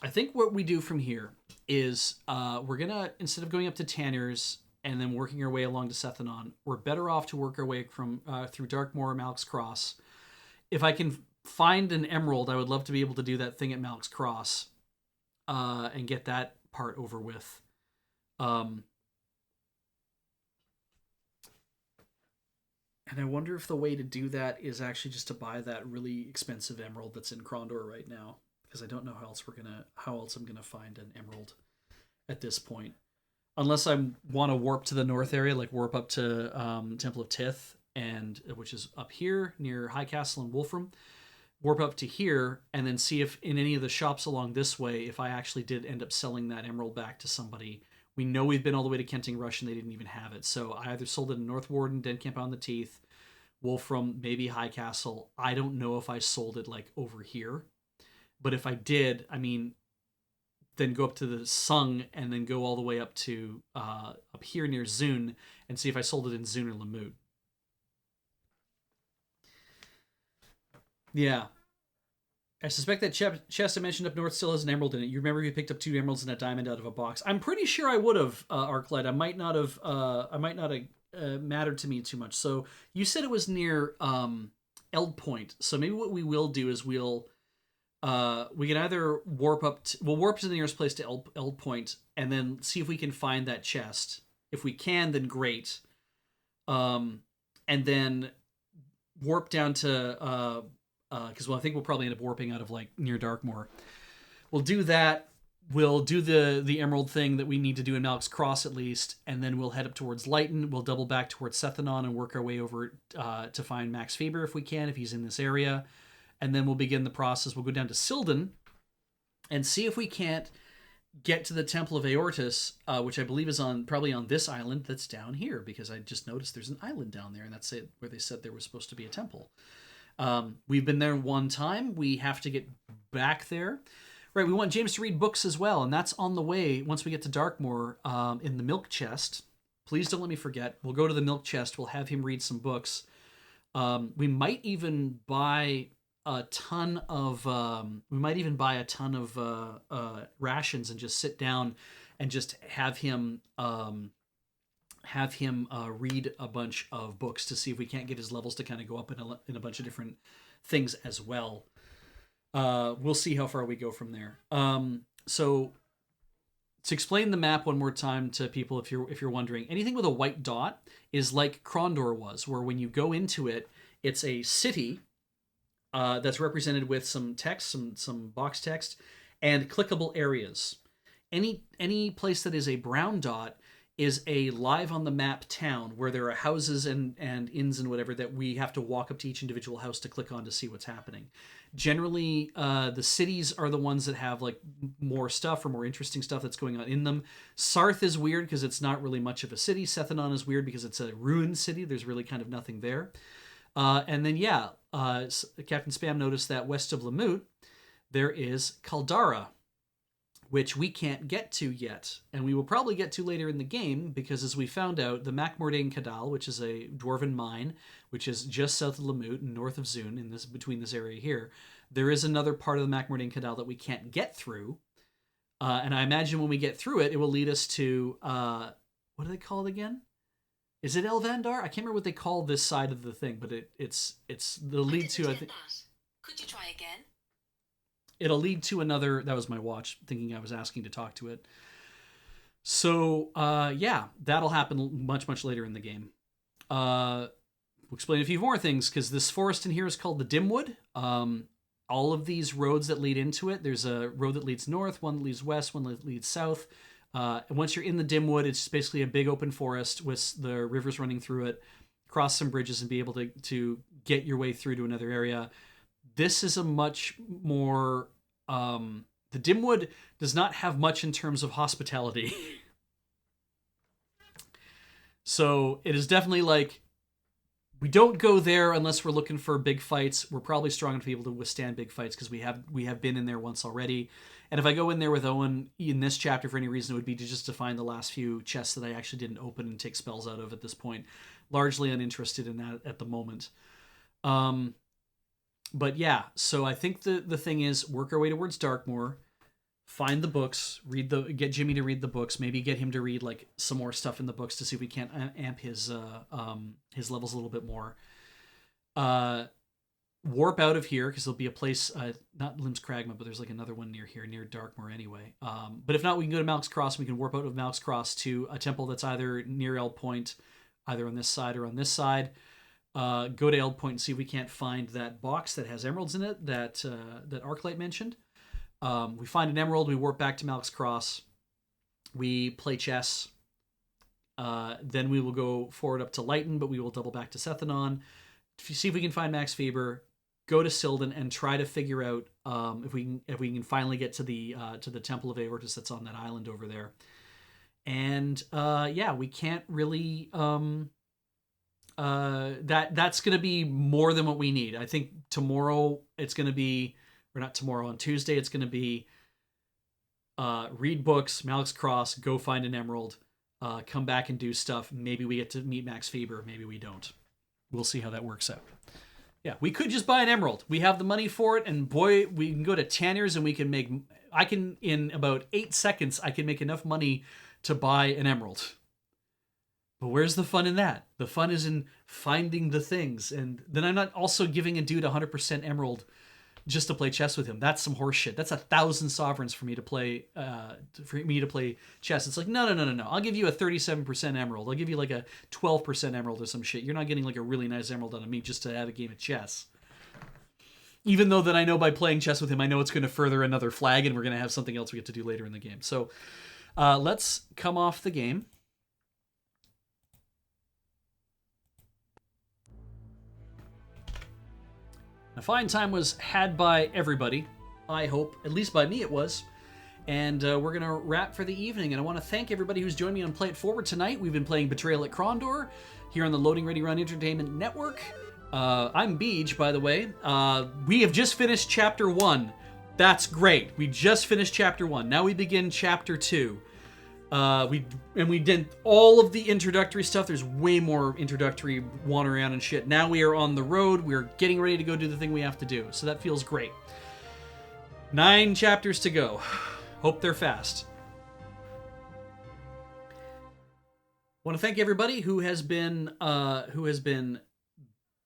I think what we do from here is we're gonna, instead of going up to Tanner's and then working our way along to Sethanon, we're better off to work our way from through Darkmoor, Malak's Cross. If I can find an emerald, I would love to be able to do that thing at Malak's Cross and get that part over with. And I wonder if the way to do that is actually just to buy that really expensive emerald that's in Krondor right now, because I don't know how else I'm gonna find an emerald at this point, unless I want to warp to the north area, like warp up to Temple of Tith, and which is up here near High Castle and Wolfram. Warp up to here and then see if in any of the shops along this way, if I actually did end up selling that emerald back to somebody, We know we've been all the way to Kenting Rush and they didn't even have it. So I either sold it in North Warden, Den Camp on the Teeth, Wolfram, maybe High Castle. I don't know if I sold it like over here. But if I did, I mean, then go up to the Sung and then go all the way up to up here near Zune and see if I sold it in Zune or Lamut. Yeah. I suspect that chest I mentioned up north still has an emerald in it. You remember you picked up 2 emeralds and a diamond out of a box. I'm pretty sure I would have, Arclight. I might not have mattered to me too much. So you said it was near Eld Point. So maybe what we will do is we can either we'll warp to the nearest place to Eld Point and then see if we can find that chest. If we can, then great. And then warp down to because I think we'll probably end up warping out of like near Darkmoor. We'll do that. We'll do the emerald thing that we need to do in Malak's Cross at least, and then we'll head up towards Lighton. We'll double back towards Sethanon and work our way over to find Max Faber if we can, if he's in this area. And then we'll begin the process. We'll go down to Silden and see if we can't get to the Temple of Aortus, which I believe is probably on this island that's down here, because I just noticed there's an island down there, and that's it, where they said there was supposed to be a temple. We've been there one time. We have to get back there. Right, we want James to read books as well, and that's on the way once we get to Darkmoor in the milk chest. Please don't let me forget. We'll go to the milk chest. We'll have him read some books. We might even buy a ton of rations and just sit down and just have him read a bunch of books to see if we can't get his levels to kind of go up in a bunch of different things as well. We'll see how far we go from there. So to explain the map one more time to people, if you're wondering, anything with a white dot is like Krondor was, where when you go into it, it's a city that's represented with some text, some box text, and clickable areas. Any place that is a brown dot is a live on the map town where there are houses and inns and whatever that we have to walk up to each individual house to click on to see what's happening. Generally, the cities are the ones that have like more stuff or more interesting stuff that's going on in them. Sarth is weird because it's not really much of a city. Sethanon is weird because it's a ruined city. There's really kind of nothing there. And then, Captain Spam noticed that west of Lamut, there is Caldara, which we can't get to yet, and we will probably get to later in the game, because as we found out, the Macmordain Cadal, which is a dwarven mine, which is just south of Lamut and north of Zune, between this area here, there is another part of the Macmordain Cadal that we can't get through, and I imagine when we get through it, it will lead us to, what do they call it again? Is it Elvandar? I can't remember what they call this side of the thing, but it's the lead to, I think. Could you try again? It'll lead to another. That was my watch thinking I was asking to talk to it. So, that'll happen much, much later in the game. We'll explain a few more things, because this forest in here is called the Dimwood. All of these roads that lead into it, there's a road that leads north, one that leads west, one that leads south. And once you're in the Dimwood, it's basically a big open forest with the rivers running through it, cross some bridges and be able to get your way through to another area. This is a much more... the Dimwood does not have much in terms of hospitality. So it is definitely like, we don't go there unless we're looking for big fights. We're probably strong enough to be able to withstand big fights because we have been in there once already. And if I go in there with Owen in this chapter for any reason, it would be just to find the last few chests that I actually didn't open and take spells out of at this point. Largely uninterested in that at the moment. But yeah, so I think the thing is work our way towards Darkmoor, find the books, get Jimmy to read the books, maybe get him to read like some more stuff in the books to see if we can't amp his levels a little bit more. Warp out of here, because there'll be a place, not Lim's Cragma, but there's like another one near here, near Darkmoor anyway. But if not, we can go to Malak's Cross, and we can warp out of Malak's Cross to a temple that's either near Eld Point, either on this side or on this side. Go to Eld Point and see if we can't find that box that has emeralds in it that Arclight mentioned. We find an emerald, we warp back to Malak's Cross, we play chess, then we will go forward up to Lighton, but we will double back to Sethanon, see if we can find Max Faber, go to Silden, and try to figure out if we can finally get to the Temple of Aortus that's on that island over there. And yeah, we can't really that's going to be more than what we need. I think tomorrow it's going to be, or not tomorrow, on Tuesday it's going to be read books, Malik's Cross, go find an emerald, come back and do stuff. Maybe we get to meet Max Feber, maybe we don't. We'll see how that works out. Yeah, we could just buy an emerald. We have the money for it, and boy, we can go to Tanner's and we can make, I can, in about 8 seconds, I can make enough money to buy an emerald. But where's the fun in that? The fun is in finding the things. And then I'm not also giving a dude 100% emerald just to play chess with him. That's some horse shit. That's 1,000 sovereigns for me to play chess. It's like, no. I'll give you a 37% emerald. I'll give you like a 12% emerald or some shit. You're not getting like a really nice emerald out of me just to have a game of chess. Even though that I know by playing chess with him, I know it's going to further another flag and we're going to have something else we get to do later in the game. So let's come off the game. A fine time was had by everybody, I hope. At least by me it was. And we're going to wrap for the evening. And I want to thank everybody who's joined me on Play It Forward tonight. We've been playing Betrayal at Krondor here on the Loading Ready Run Entertainment Network. I'm Beej, by the way. We have just finished Chapter 1. That's great. We just finished Chapter 1. Now we begin Chapter 2. We did all of the introductory stuff. There's way more introductory wandering around and shit. Now we are on the road. We're getting ready to go do the thing we have to do. So that feels great. 9 chapters to go. Hope they're fast. Want to thank everybody who has been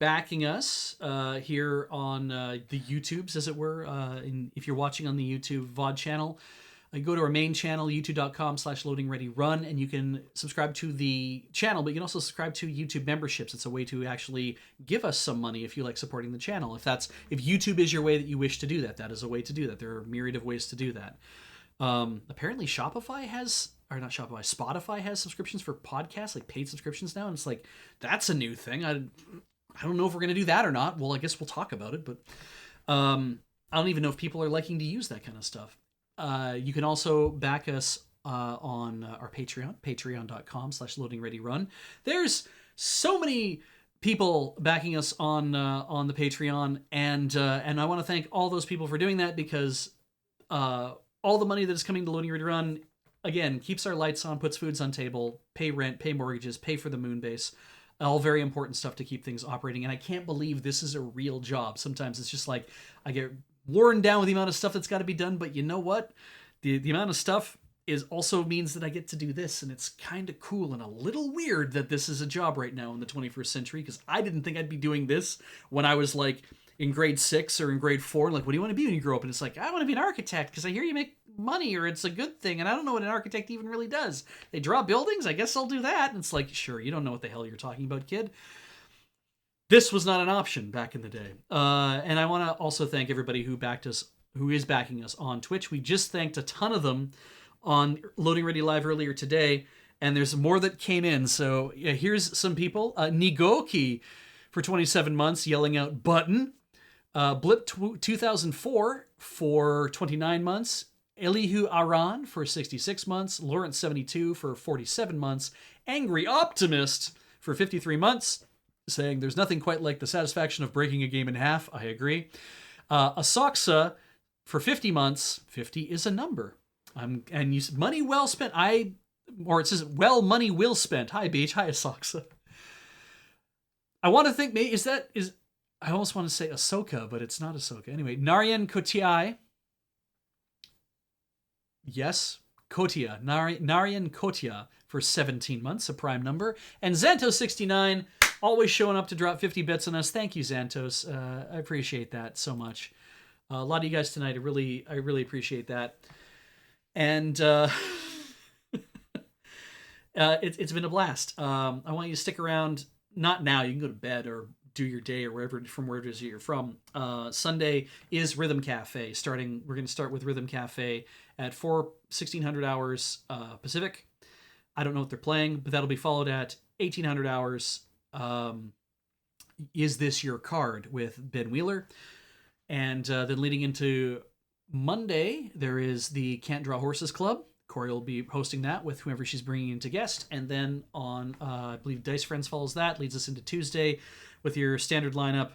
backing us here on the YouTubes, as it were. If you're watching on the YouTube VOD channel, go to our main channel, youtube.com/loadingreadyrun, and you can subscribe to the channel, but you can also subscribe to YouTube memberships. It's a way to actually give us some money if you like supporting the channel. If YouTube is your way that you wish to do that, that is a way to do that. There are a myriad of ways to do that. Apparently Spotify has subscriptions for podcasts, like paid subscriptions now, and it's like, that's a new thing. I don't know if we're going to do that or not. Well, I guess we'll talk about it, but I don't even know if people are liking to use that kind of stuff. You can also back us on our Patreon, patreon.com/loadingreadyrun. There's so many people backing us on the Patreon, and I want to thank all those people for doing that, because all the money that is coming to Loading Ready Run, again, keeps our lights on, puts foods on table, pay rent, pay mortgages, pay for the moon base. All very important stuff to keep things operating. And I can't believe this is a real job. Sometimes it's just like, I get worn down with the amount of stuff that's got to be done, but you know what? The amount of stuff also means that I get to do this, and it's kind of cool and a little weird that this is a job right now in the 21st century, because I didn't think I'd be doing this when I was like in grade 6 or in grade 4. Like, what do you want to be when you grow up? And it's like, I want to be an architect because I hear you make money, or it's a good thing, and I don't know what an architect even really does. They draw buildings? I guess I'll do that. And it's like, sure, you don't know what the hell you're talking about, kid. This was not an option back in the day. And I want to also thank everybody who is backing us on Twitch. We just thanked a ton of them on Loading Ready Live earlier today, and there's more that came in. So yeah, here's some people. Nigoki for 27 months, yelling out button. Blip 2004 for 29 months. Elihu Aran for 66 months. Lawrence 72 for 47 months. Angry Optimist for 53 months, saying there's nothing quite like the satisfaction of breaking a game in half. I agree. Asoxa for 50 months. 50 is a number. And you said money well spent. It says, well, money will spent. Hi, Beach. Hi, Asoxa. I want to think, I almost want to say Ahsoka, but it's not Ahsoka. Anyway, Narayan Kotiai. Yes, Kotia. Narayan Kotia for 17 months, a prime number. And Xantos69, always showing up to drop 50 bits on us. Thank you, Xantos. I appreciate that so much. A lot of you guys tonight, I really appreciate that. And it's been a blast. I want you to stick around. Not now. You can go to bed or do your day or wherever it is you're from. Sunday is Rhythm Cafe. We're going to start with Rhythm Cafe at 1600 hours Pacific. I don't know what they're playing, but that'll be followed at 1800 hours. Is This Your Card with Ben Wheeler? And then leading into Monday, there is the Can't Draw Horses Club. Corey will be hosting that with whoever she's bringing in to guest. And then on, I believe Dice Friends follows that, leads us into Tuesday with your standard lineup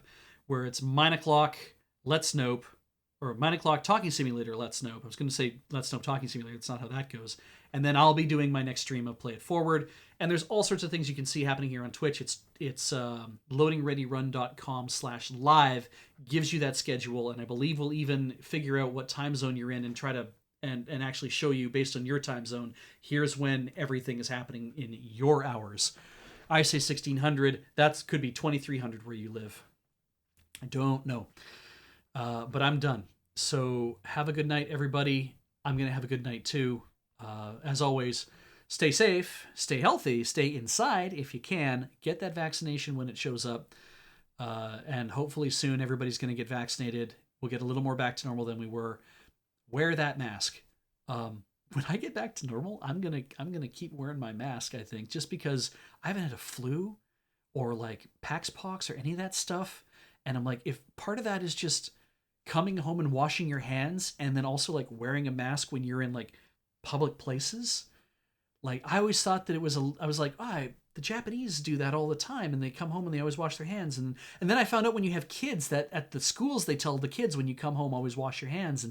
where it's Mine O'Clock, Let's Nope, or Mine O'Clock Talking Simulator, Let's Nope. I was going to say Let's Nope Talking Simulator. That's not how that goes. And then I'll be doing my next stream of Play It Forward. And there's all sorts of things you can see happening here on Twitch. It's loadingreadyrun.com/live gives you that schedule. And I believe we'll even figure out what time zone you're in and try to and actually show you based on your time zone. Here's when everything is happening in your hours. I say 1600. That could be 2300 where you live. I don't know. But I'm done. So have a good night, everybody. I'm going to have a good night too. As always, stay safe, stay healthy, stay inside if you can. Get that vaccination when it shows up. And hopefully soon everybody's going to get vaccinated. We'll get a little more back to normal than we were. Wear that mask. When I get back to normal, I'm gonna keep wearing my mask, I think, just because I haven't had a flu or like Paxpox or any of that stuff. And I'm like, if part of that is just coming home and washing your hands and then also like wearing a mask when you're in like public places. Like I always thought that I was like, the Japanese do that all the time and they come home and they always wash their hands. And then I found out when you have kids that at the schools, they tell the kids when you come home, always wash your hands.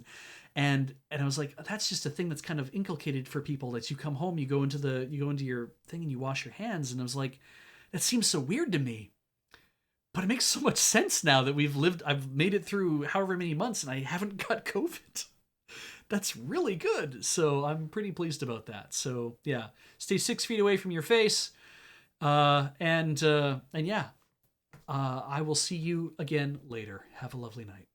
And I was like, that's just a thing that's kind of inculcated for people that you come home, you go into your thing and you wash your hands. And I was like, that seems so weird to me. But it makes so much sense now that I've made it through however many months and I haven't got COVID. That's really good. So I'm pretty pleased about that. So yeah, stay 6 feet away from your face. And yeah, I will see you again later. Have a lovely night.